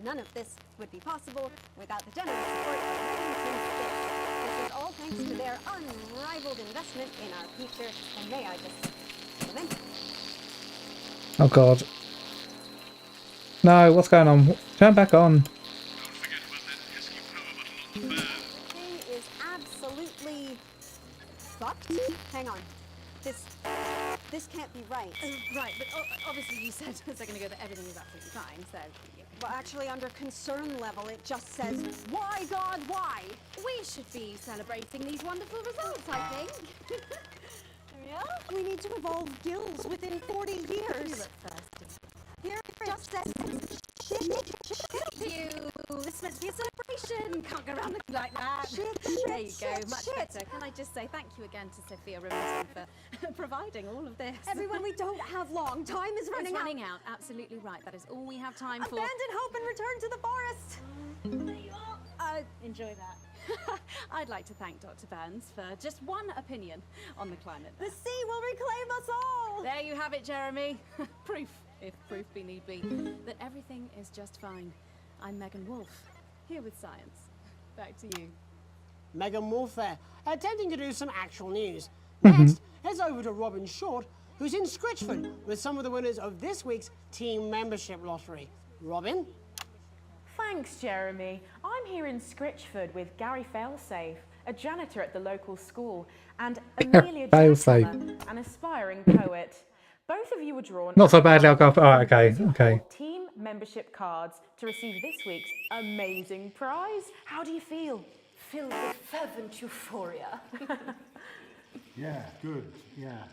none of this would be possible without the generous support of Gamingcommunity. This is all thanks to their unrivaled investment in our future, and may I just commend it. Oh God. No, what's going on? Turn back on. Thing is absolutely fucked. Hang on. This can't be right. Right, but obviously you said a second ago that everything is absolutely fine, so... Well, actually, under concern level, it just says, why, God, why? We should be celebrating these wonderful results, I think. Yeah? We need to evolve gills within 40 years. You look thirsty. Here it just says, you. This meant to be a celebration. Can't go around looking like that. There you go, much better. Can I just say thank you again to Sophia Remington for providing all of this. Everyone, we don't have long. Time is running out. It's running out. Absolutely right. That is all we have time for. Abandon hope and return to the forest. There you are. Enjoy that. I'd like to thank Dr. Burns for just one opinion on the climate. The sea will reclaim us all. There you have it, Jeremy. Proof, if proof be need be, that everything is just fine. I'm Megan Wolf, here with science. Back to you. Megan Wolf there, attempting to do some actual news. Next, heads over to Robin Short, who's in Scritchford with some of the winners of this week's team membership lottery. Robin? Thanks, Jeremy. I'm here in Scritchford with Gary Failsafe, a janitor at the local school, and Amelia Failsafe. Jackson, an aspiring poet. Both of you were drawn. Not so badly, I'll go. Oh, okay, okay. Team membership cards to receive this week's amazing prize. How do you feel? Filled with fervent euphoria. Yeah, good, yeah.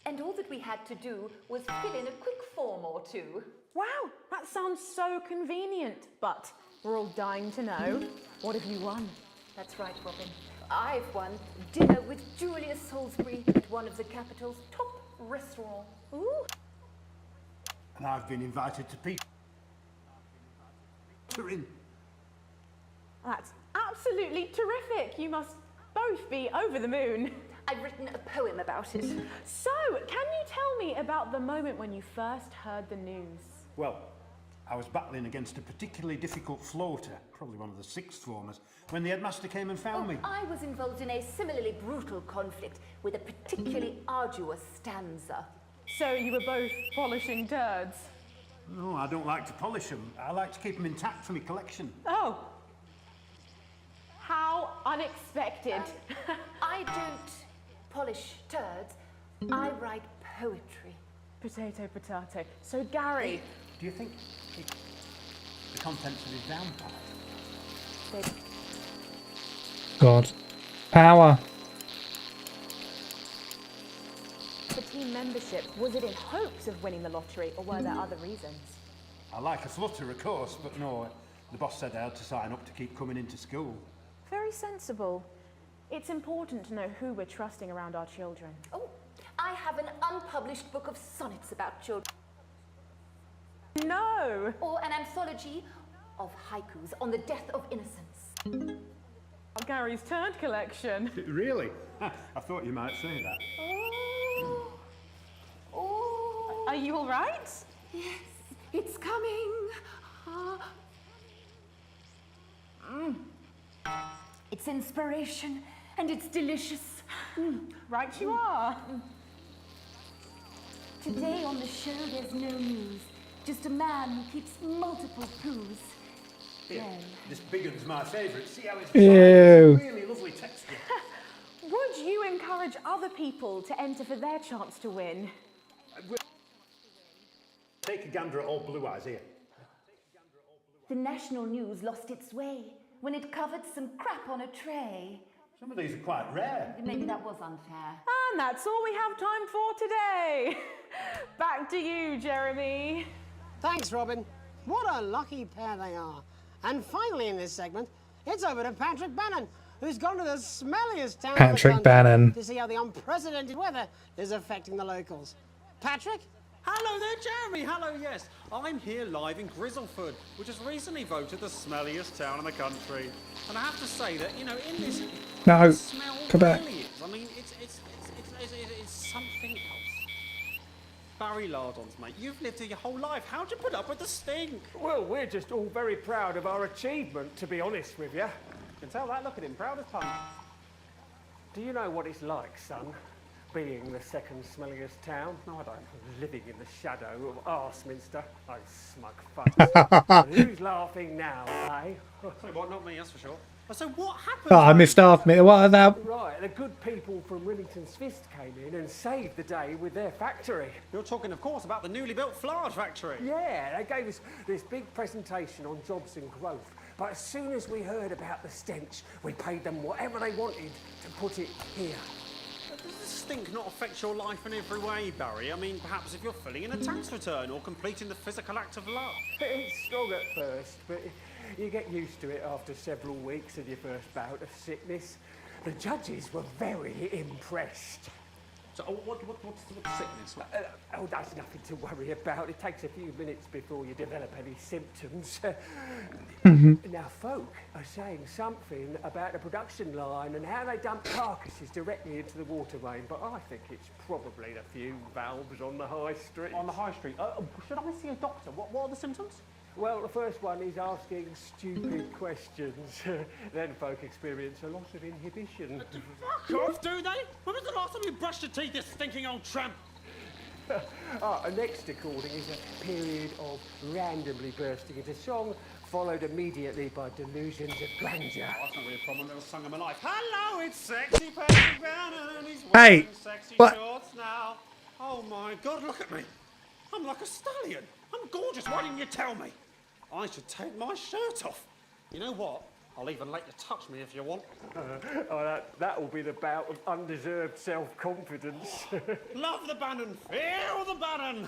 And all that we had to do was fill in a quick form or two. Wow, that sounds so convenient. But we're all dying to know, what have you won? That's right, Robin. I've won dinner with Julius Salisbury at one of the capital's top restaurants. Ooh. And I've been invited to Peter. That's absolutely terrific. You must both be over the moon. I've written a poem about it. So, can you tell me about the moment when you first heard the news? Well, I was battling against a particularly difficult floater, probably one of the sixth formers, when the headmaster came and found me. I was involved in a similarly brutal conflict with a particularly arduous stanza. So you were both polishing turds? No, I don't like to polish them. I like to keep them intact for my collection. Oh. How unexpected. I don't polish turds. I write poetry. Potato, potato. So, Gary... Do you think the contents of his downpipe? God. Power. For team membership, was it in hopes of winning the lottery, or were there other reasons? I like a flutter, of course, but no, the boss said I had to sign up to keep coming into school. Very sensible. It's important to know who we're trusting around our children. Oh, I have an unpublished book of sonnets about children. No! Or an anthology of haikus on the death of innocence. Gary's turd collection. Really? I thought you might say that. Oh. Oh. Are you all right? Yes, it's coming. It's inspiration and it's delicious. Right you are. Today on the show there's no news. Just a man who keeps multiple poos. Yeah, this big one's my favourite. See how it's Ew. really lovely texture. Would you encourage other people to enter for their chance to win? Take a gander at old Blue Eyes here. The national news lost its way when it covered some crap on a tray. Some of these are quite rare. Maybe that was unfair. And that's all we have time for today. Back to you, Jeremy. Thanks, Robin. What a lucky pair they are. And finally in this segment, it's over to Patrick Bannon, who's gone to the smelliest town in the country Bannon. to see how the unprecedented weather is affecting the locals. Patrick? Hello there, Jeremy. Hello, yes. I'm here live in Grizzleford, which has recently voted the smelliest town in the country. And I have to say that, you know, in this No, smell come back. really is. I mean, it's something else. Barry Lardons, mate, you've lived here your whole life. How'd you put up with the stink? Well, we're just all very proud of our achievement, to be honest with you. You can tell that, look at him, proud as punch. Do you know what it's like, son, being the second smelliest town? No, I don't. Living in the shadow of Arseminster. Oh, smug fucks. Who's laughing now, eh? Say what, not me, that's for sure. So what happened? Oh, I missed half me. What are that? Right, the good people from Remington's Fist came in and saved the day with their factory. You're talking, of course, about the newly built Flard factory. Yeah, they gave us this big presentation on jobs and growth. But as soon as we heard about the stench, we paid them whatever they wanted to put it here. Does this stink not affect your life in every way, Barry? I mean, perhaps if you're filling in a tax return or completing the physical act of love. It's strong at first, but you get used to it after several weeks of your first bout of sickness. The judges were very impressed. So, what's sickness? Oh, that's nothing to worry about. It takes a few minutes before you develop any symptoms. Now, folk are saying something about the production line and how they dump carcasses directly into the water main, but I think it's probably the few valves on the high street. On the high street? Should I see a doctor? What are the symptoms? Well, the first one is asking stupid questions. Then folk experience a loss of inhibition. Fuck off, do they? When was the last time you brushed your teeth, you stinking old tramp? A next recording is a period of randomly bursting into song, followed immediately by delusions of grandeur. Oh, that's not really a problem. Little song of my life. Hello, it's sexy Patrick Bannon, and he's Hey, wearing sexy what? shorts now. Oh my God, look at me. I'm like a stallion. I'm gorgeous. Why didn't you tell me? I should take my shirt off. You know what? I'll even let you touch me if you want. That will be the bout of undeserved self-confidence. Love the Bannon. Feel the Bannon.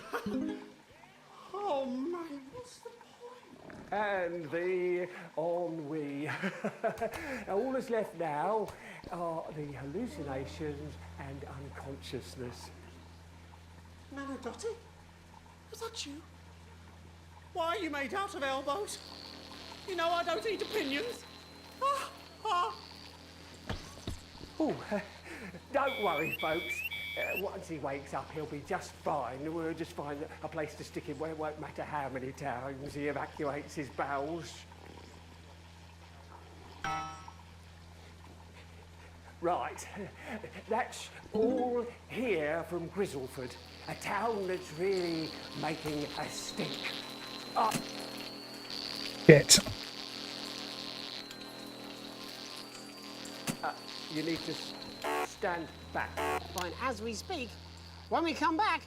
Oh, man, what's the point? And the ennui. All that's left now are the hallucinations and unconsciousness. Nano Dotty? Was that you? Why are you made out of elbows? You know I don't eat opinions. Oh, don't worry, folks. Once he wakes up, he'll be just fine. We'll just find a place to stick him where it won't matter how many times he evacuates his bowels. Right, that's all here from Grizzleford, a town that's really making a stink. Shit. You need to stand back. Fine, as we speak, when we come back,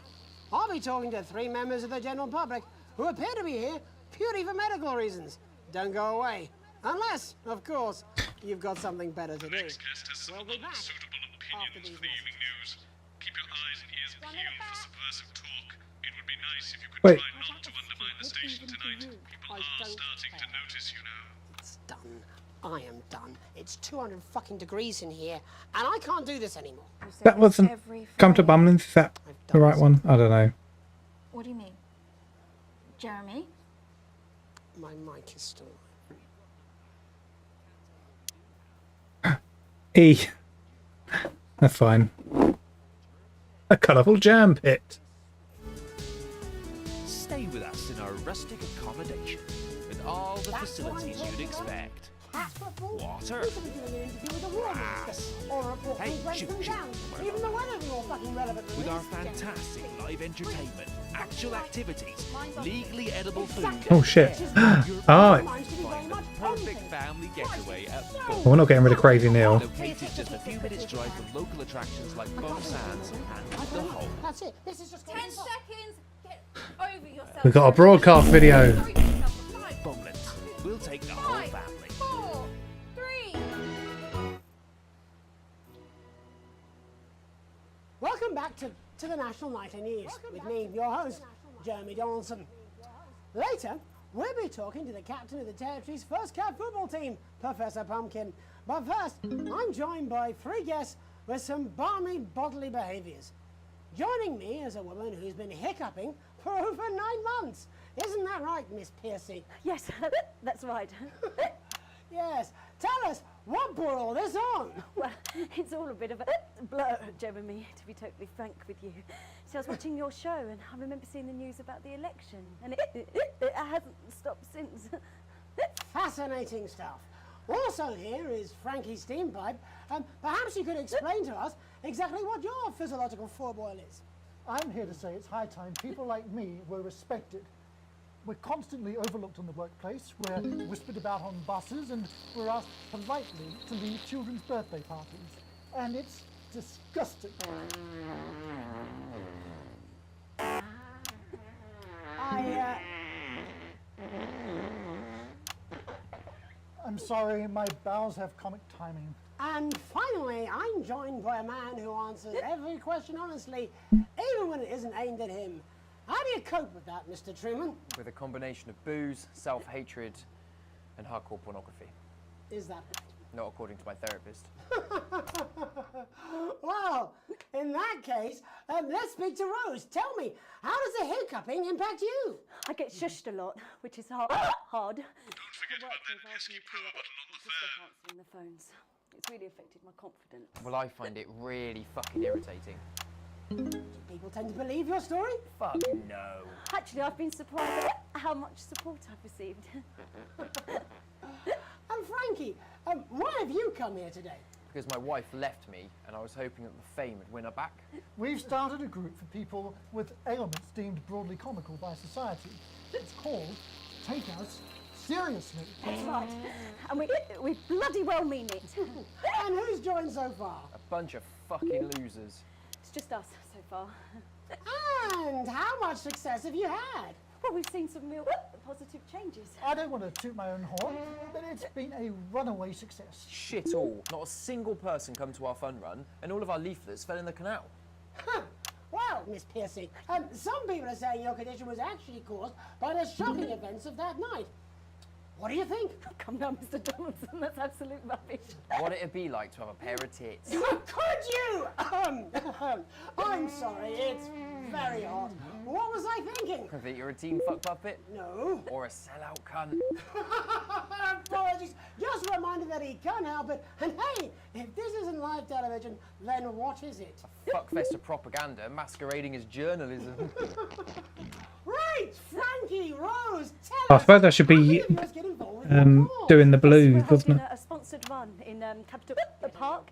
I'll be talking to 3 members of the general public who appear to be here purely for medical reasons. Don't go away. Unless, of course, you've got something better to do. Next guest has some unsuitable opinions for the evening news. Keep your eyes and ears peeled for subversive talk. It would be nice if you could Wait. try not to undermine the station tonight. People are starting to notice you now. It's done. I am done. It's 200 fucking degrees in here, and I can't do this anymore. That wasn't Come to Bumlins. Is that the right one? I don't know. What do you mean? Jeremy? My mic is still. E. That's fine. A colourful jam pit. Stay with us in our rustic accommodation with all the facilities you'd expect. Water, grass, hey, shoot. Even the weather's all fucking relevant. With our fantastic live entertainment, actual activities, legally edible food. Oh shit. Find the perfect family getaway at Oh, we're not getting rid of Crazy Neil. Located just a few minutes drive from local attractions like Bum Sands and The Hole. That's it. This is just 10 seconds. Get over yourself. We got a broadcast video. Bumlins, we'll take the whole family. 4, 3. Welcome back to the National Nightly News with me, your host, Jeremy Donaldson. Later, we'll be talking to the captain of the territory's first cat football team, Professor Pumpkin. But first, I'm joined by 3 guests with some balmy bodily behaviours. Joining me is a woman who's been hiccuping for over 9 months. Isn't that right, Miss Piercy? Yes, that's right. Yes. Tell us, what brought all this on? Well, it's all a bit of a blur, Jeremy, to be totally frank with you. So I was watching your show and I remember seeing the news about the election and it hasn't stopped since. Fascinating stuff. Also here is Frankie Steampipe. Perhaps you could explain to us exactly what your physiological foreboil is. I'm here to say it's high time people like me were respected. We're constantly overlooked on the workplace, we're whispered about on buses, and we're asked politely to leave children's birthday parties. And it's disgusting. I'm sorry, my bowels have comic timing. And finally, I'm joined by a man who answers every question honestly, even when it isn't aimed at him. How do you cope with that, Mr. Truman? With a combination of booze, self-hatred, and hardcore pornography. Is that Not according to my therapist. Well, in that case, let's speak to Rose. Tell me, how does the hiccuping impact you? I get shushed a lot, which is hard. Don't forget about that pesky power button on the fan. Answering the phones. It's really affected my confidence. Well, I find it really fucking irritating. Do people tend to believe your story? Fuck no. Actually, I've been surprised at how much support I've received. And Frankie, why have you come here today? Because my wife left me, and I was hoping that the fame would win her back. We've started a group for people with ailments deemed broadly comical by society. It's called Take Us Seriously. That's right. And we bloody well mean it. And who's joined so far? A bunch of fucking losers. It's just us so far. And how much success have you had? Well, we've seen some real positive changes. I don't want to toot my own horn, but it's been a runaway success. Shit all. Not a single person come to our fun run, and all of our leaflets fell in the canal. Well, Miss Piercy, some people are saying your condition was actually caused by the shocking events of that night. What do you think? Come down, Mr. Donaldson, that's absolute rubbish. What'd it be like to have a pair of tits? Could you? I'm sorry, it's very hot. What was I thinking? That you're a team fuck puppet? No. Or a sellout cunt? Apologies. Just a reminder that he can't help it. And hey, if this isn't live television, then what is it? A fuckfest of propaganda masquerading as journalism. Right, Frankie, Rose, tell I us. suppose I should be doing the blues, wasn't it? A sponsored run in Capital Park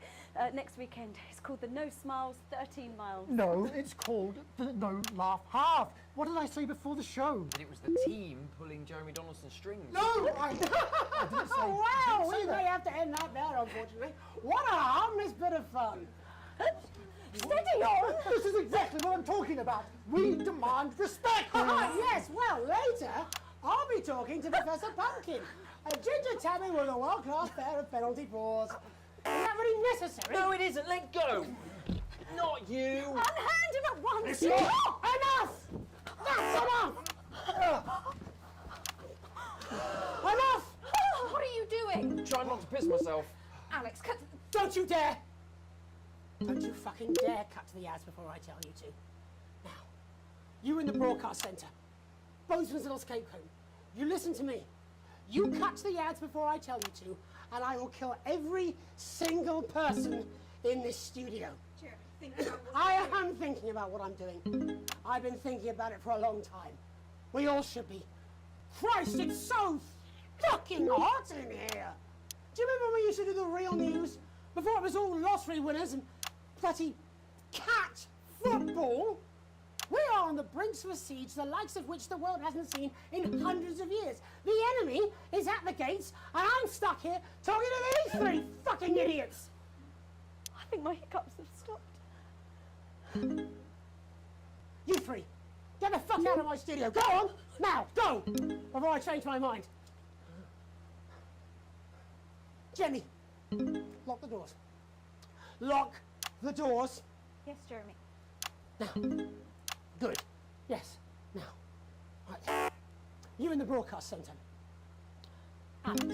next weekend. It's called the No Smiles 13 Miles. No, it's called the No Laugh Half. What did I say before the show? That it was the team pulling Jeremy Donaldson's strings. No, I didn't say. Wow, we may have to end that there, unfortunately. What a harmless bit of fun. Steady on! This is exactly what I'm talking about. We demand respect. Yes, well, later, I'll be talking to Professor Pumpkin. Ginger Tabby with a world-class pair of penalty paws. Is that really necessary? No, it isn't. Let go. Not you. Unhand him at once. Enough! That's enough! Enough! What are you doing? Trying not to piss myself. Alex, Don't you dare! Don't you fucking dare cut to the ads before I tell you to. Now, you in the broadcast centre, Bozeman's little scapegoat, you listen to me. You cut to the ads before I tell you to, and I will kill every single person in this studio. I am thinking about what I'm doing. I've been thinking about it for a long time. We all should be. Christ, it's so fucking hot in here. Do you remember when we used to do the real news? Before it was all lottery winners and bloody cat football? We are on the brinks of a siege the likes of which the world hasn't seen in hundreds of years. The enemy is at the gates, and I'm stuck here talking to these three fucking idiots. I think my hiccups have stopped. You three, get the fuck out of my studio. Go on, now, go, before I change my mind. Jenny, lock the doors. Lock the doors. Yes, Jeremy. Now, good. Yes, now. Right. You in the broadcast centre. Alex,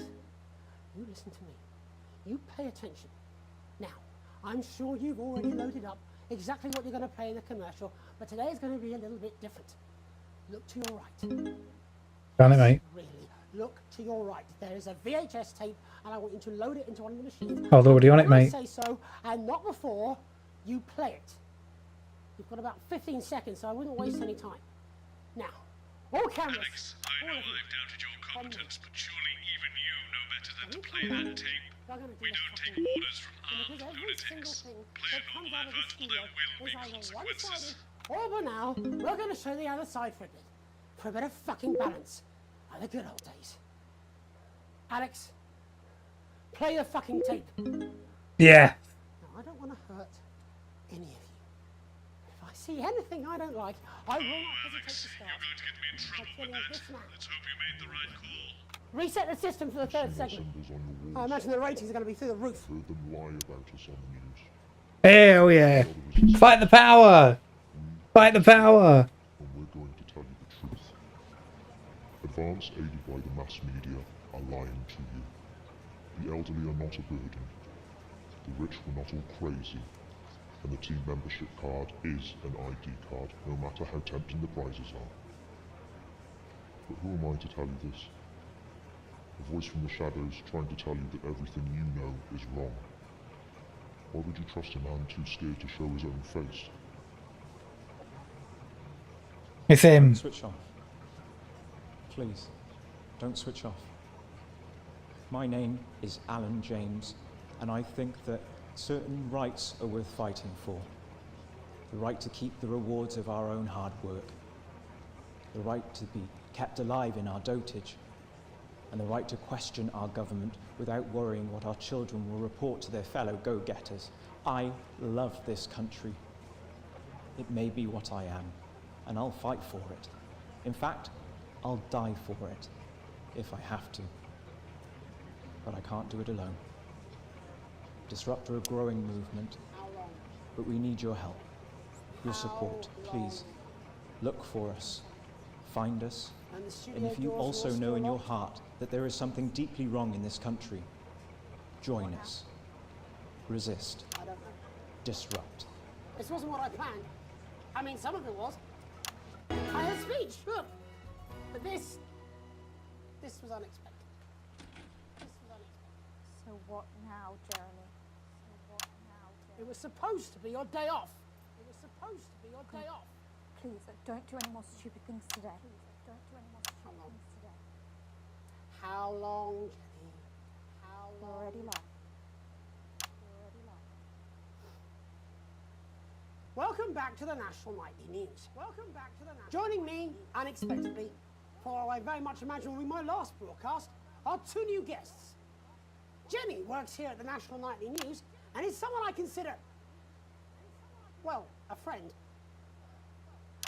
you listen to me. You pay attention. Now, I'm sure you've already loaded up exactly what you're going to play in the commercial, but today is going to be a little bit different. Look to your right. Done it, mate. Really, look to your right. There is a VHS tape, and I want you to load it into one of the machines. I was already on it, When I mate. say so, and not before you play it. You've got about 15 seconds, so I wouldn't waste any time. Now, all cameras. Alex, I know I've doubted your competence, but surely even you know better than to play that tape. We don't take orders from armed lunatics. Play a normal advert or there will be consequences. Oh, but now, we're going to show the other side for a bit. for a bit of fucking balance, like the good old days. Alex, play the fucking tape. Yeah. Now, I don't want to hurt any of you. If I see anything I don't like, I will not hesitate to start. You're going to get me in trouble with that. Let's hope you made the right call. Reset the system for the third segment. I imagine the ratings are going to be through the roof. Heard them lie about us on the news. Hell yeah. Fight the power. Fight the power. And we're going to tell you the truth. Advance, aided by the mass media, are lying to you. The elderly are not a burden. The rich were not all crazy. And the team membership card is an ID card, no matter how tempting the prizes are. But who am I to tell you this? A voice from the shadows trying to tell you that everything you know is wrong. Why would you trust a man too scared to show his own face? It's him. Switch off. Please, don't switch off. My name is Alan James, and I think that certain rights are worth fighting for. The right to keep the rewards of our own hard work. The right to be kept alive in our dotage. And the right to question our government without worrying what our children will report to their fellow go-getters. I love this country. It may be what I am, and I'll fight for it. In fact, I'll die for it, if I have to. But I can't do it alone. Disrupt a growing movement, but we need your help, your support, please. Look for us, find us, and if you also know in your heart that there is something deeply wrong in this country, join us. Resist. Disrupt. This wasn't what I planned. I mean, some of it was. I had speech, look. But this was unexpected. So what now, Jeremy? It was supposed to be your day off. It was supposed to be your day off. Please, don't do any more stupid things today. Don't do any more stupid things today. How long, Jenny? How long? You're already live. Welcome back to the National Nightly News. Welcome back to the National. Joining me, unexpectedly, for what I very much imagine will be my last broadcast, are two new guests. Jenny works here at the National Nightly News and is someone I consider, well, a friend.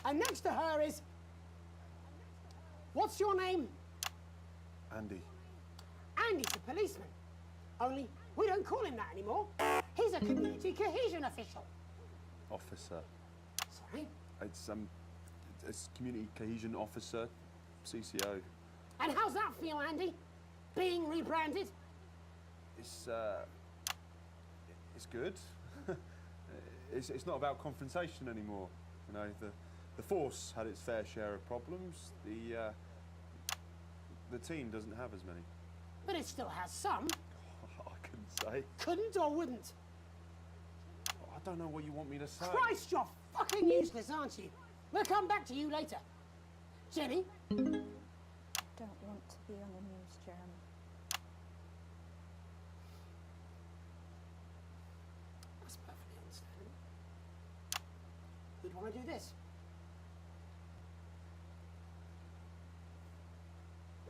And next to her is, what's your name? Andy. Andy's a policeman. Only we don't call him that anymore. He's a community cohesion official. Officer. Sorry? It's community cohesion officer, CCO. And how's that feel, Andy? Being rebranded? It's good. it's not about confrontation anymore. You know, the force had its fair share of problems. The team doesn't have as many. But it still has some. I couldn't say. Couldn't or wouldn't? I don't know what you want me to say. Christ, you're fucking useless, aren't you? We'll come back to you later. Jenny? I don't want to be on the news, Jeremy. That's perfectly understandable. Who'd want to do this?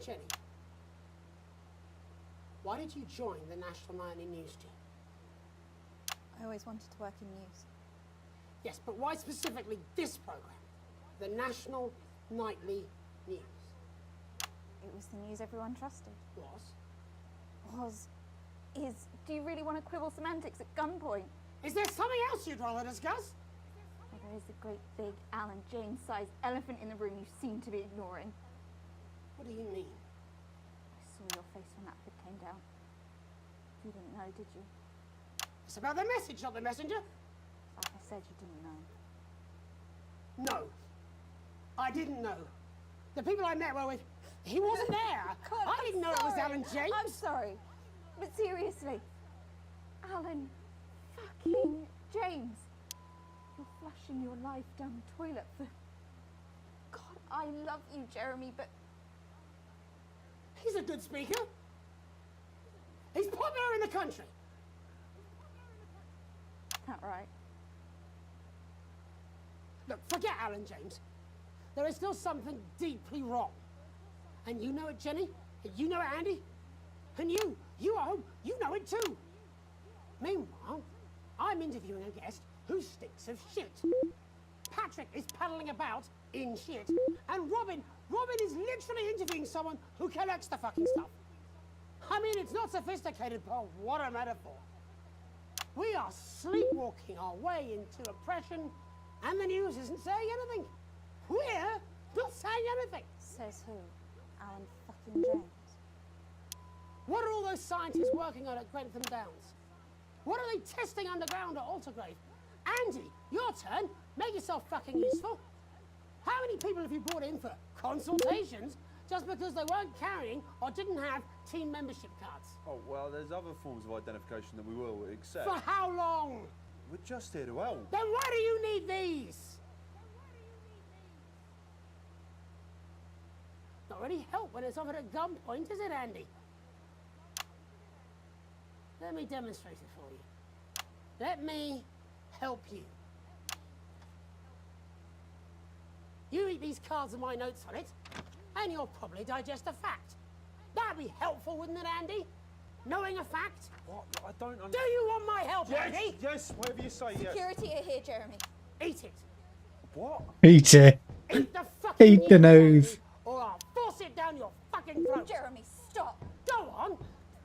Jenny, why did you join the National Nightly News team? I always wanted to work in news. Yes, but why specifically this program? The National Nightly News. It was the news everyone trusted. Was? Is. Do you really want to quibble semantics at gunpoint? Is there something else you'd rather discuss? Well, there is a great big Alan James-sized elephant in the room you seem to be ignoring. What do you mean? I saw your face when that bit came down. You didn't know, did you? It's about the message, not the messenger. Like I said, you didn't know. No. I didn't know. The people I met were with... He wasn't there. God, I didn't know it was Alan James. I'm sorry. But seriously, Alan fucking James. You're flushing your life down the toilet for... God, I love you, Jeremy, but... He's a good speaker. He's popular in the country. That right? Look, forget Alan James. there is still something deeply wrong. And you know it, Jenny, and you know it, Andy, and you at home, you know it too. Meanwhile, I'm interviewing a guest who stinks of shit. Patrick is paddling about in shit, and Robin is literally interviewing someone who collects the fucking stuff. I mean, it's not sophisticated, but what a metaphor. We are sleepwalking our way into oppression, and the news isn't saying anything. We're not saying anything. Says who? Alan fucking James. What are all those scientists working on at Grentham Downs? What are they testing underground at Altergrave? Andy, your turn. Make yourself fucking useful. How many people have you brought in for consultations just because they weren't carrying or didn't have team membership cards? Oh, well, there's other forms of identification that we will accept. For how long? We're just here to help. Then why do you need these? Not really help when it's offered at gunpoint, is it, Andy? Let me demonstrate it for you. Let me help you. You read these cards with my notes on it, and you'll probably digest a fact. That'd be helpful, wouldn't it, Andy? Knowing a fact? What? I don't understand. Do you want my help, Andy? Yes, whatever you say, yes. Security are here, Jeremy. Eat it. What? Eat it. Eat the fucking Eat the nose. Andy, or I'll force it down your fucking throat. Jeremy, stop. Go on.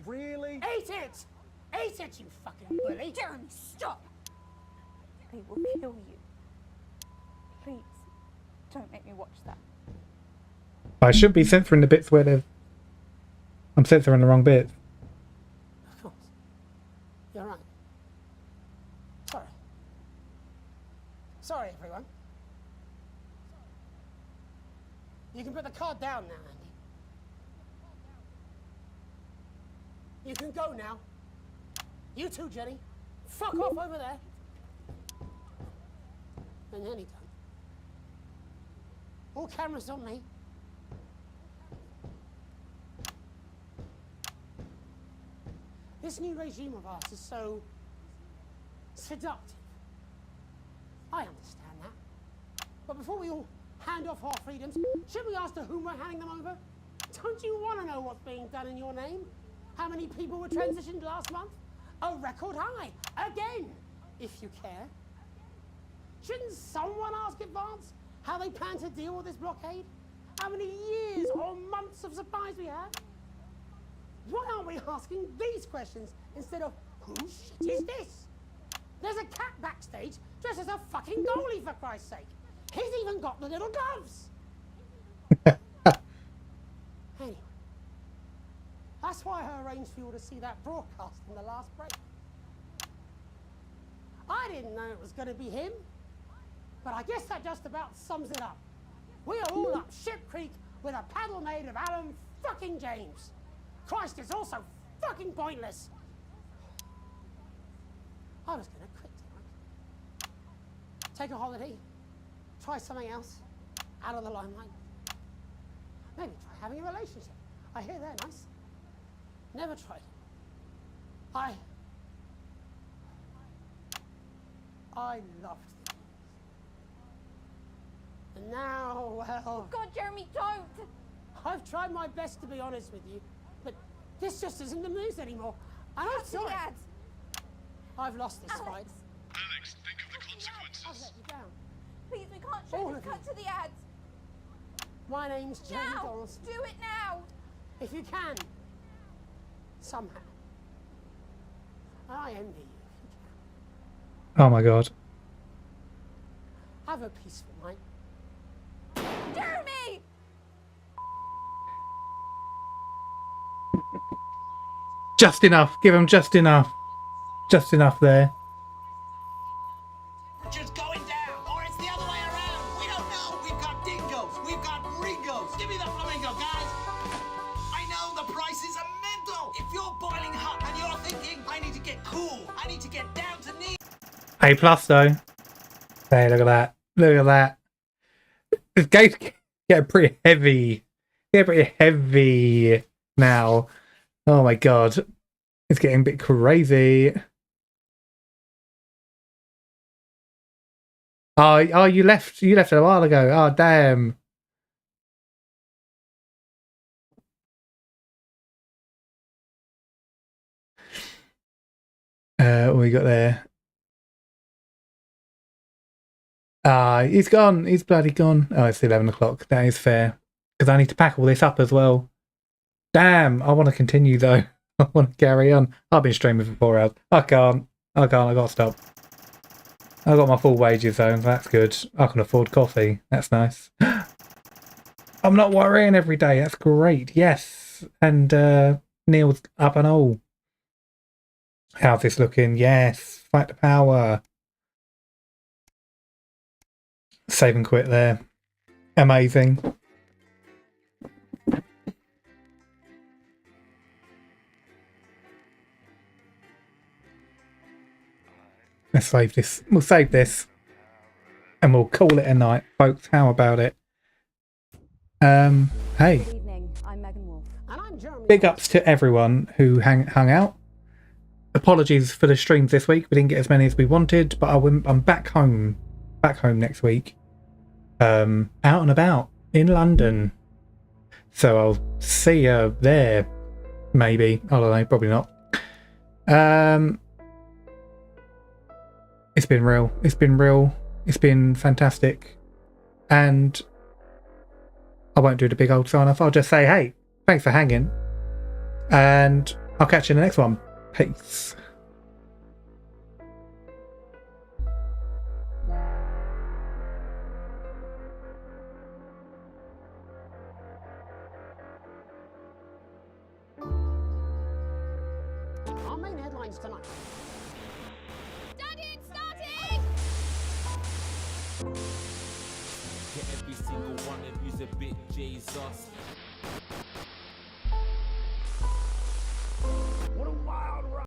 Really? Eat it. Eat it, you fucking bully. Jeremy, stop. They will kill you. Please, don't make me watch that. I should be censoring the bits where I'm censoring the wrong bits. Of course. You're right. Sorry. Sorry, everyone. You can put the card down now, Andy. You can go now. You too, Jenny. Fuck off over there. And then he's done. All cameras on me. This new regime of ours is so seductive. I understand that. But before we all hand off our freedoms, should we ask to whom we're handing them over? Don't you want to know what's being done in your name? How many people were transitioned last month? A record high. Again, if you care. Shouldn't someone ask Advance how they plan to deal with this blockade? How many years or months of supplies we have? Why aren't we asking these questions instead of whose shit is this? There's a cat backstage dressed as a fucking goalie, for Christ's sake. He's even got the little gloves. Anyway, that's why I arranged for you to see that broadcast in the last break. I didn't know it was going to be him, but I guess that just about sums it up. We are all up Ship Creek with a paddle made of Alan fucking James. Christ, it's all so fucking pointless. I was going to quit tonight. Take a holiday. Try something else. Out of the limelight. Maybe try having a relationship. I hear they're nice. Never tried. I loved them. And now, well... God, Jeremy, don't! I've tried my best to be honest with you, but this just isn't the news anymore. And I'm sorry. The ads. I've lost this fight. Alex, think of the consequences. I've let you down. Please, we can't show this. Cut to the ads. My name's Jamie Now! Donaldson. Do it now! If you can. Somehow. I envy you. Oh my god. Have a peaceful night. Jeremy! Just enough. Give him just enough. Just enough there. Just going down, or it's the other way around. We don't know. We've got dingoes. We've got gringos. Give me the flamingo, guys. I know the prices are mental. If you're boiling hot and you're thinking, I need to get cool, I need to get down to knee. A plus though. Hey, look at that. Look at that. This game's getting pretty heavy. Getting pretty heavy now. Oh my god. It's getting a bit crazy. Oh, you left a while ago. Oh, damn. What we got there? He's gone. He's bloody gone. Oh, it's 11 o'clock. That is fair. Because I need to pack all this up as well. Damn, I want to continue though. I want to carry on. I've been streaming for 4 hours. I can't. I got to stop. I got my full wages though. That's good. I can afford coffee. That's nice. I'm not worrying every day. That's great. Yes. And Neil's up and all. How's this looking? Yes. Fight the power. Save and quit there. Amazing. Let's save this. We'll save this. And we'll call it a night, folks. How about it? Hey. Big ups to everyone who hung out. Apologies for the streams this week. We didn't get as many as we wanted, but I'm back home. Back home next week. Out and about in London. So I'll see you there. Maybe. I don't know. Probably not. It's been real. It's been real. It's been fantastic. And I won't do the big old sign off. I'll just say, hey, thanks for hanging. And I'll catch you in the next one. Peace. Our main headlines tonight. Daddy, it's starting! Every single one of you's a bit Jesus.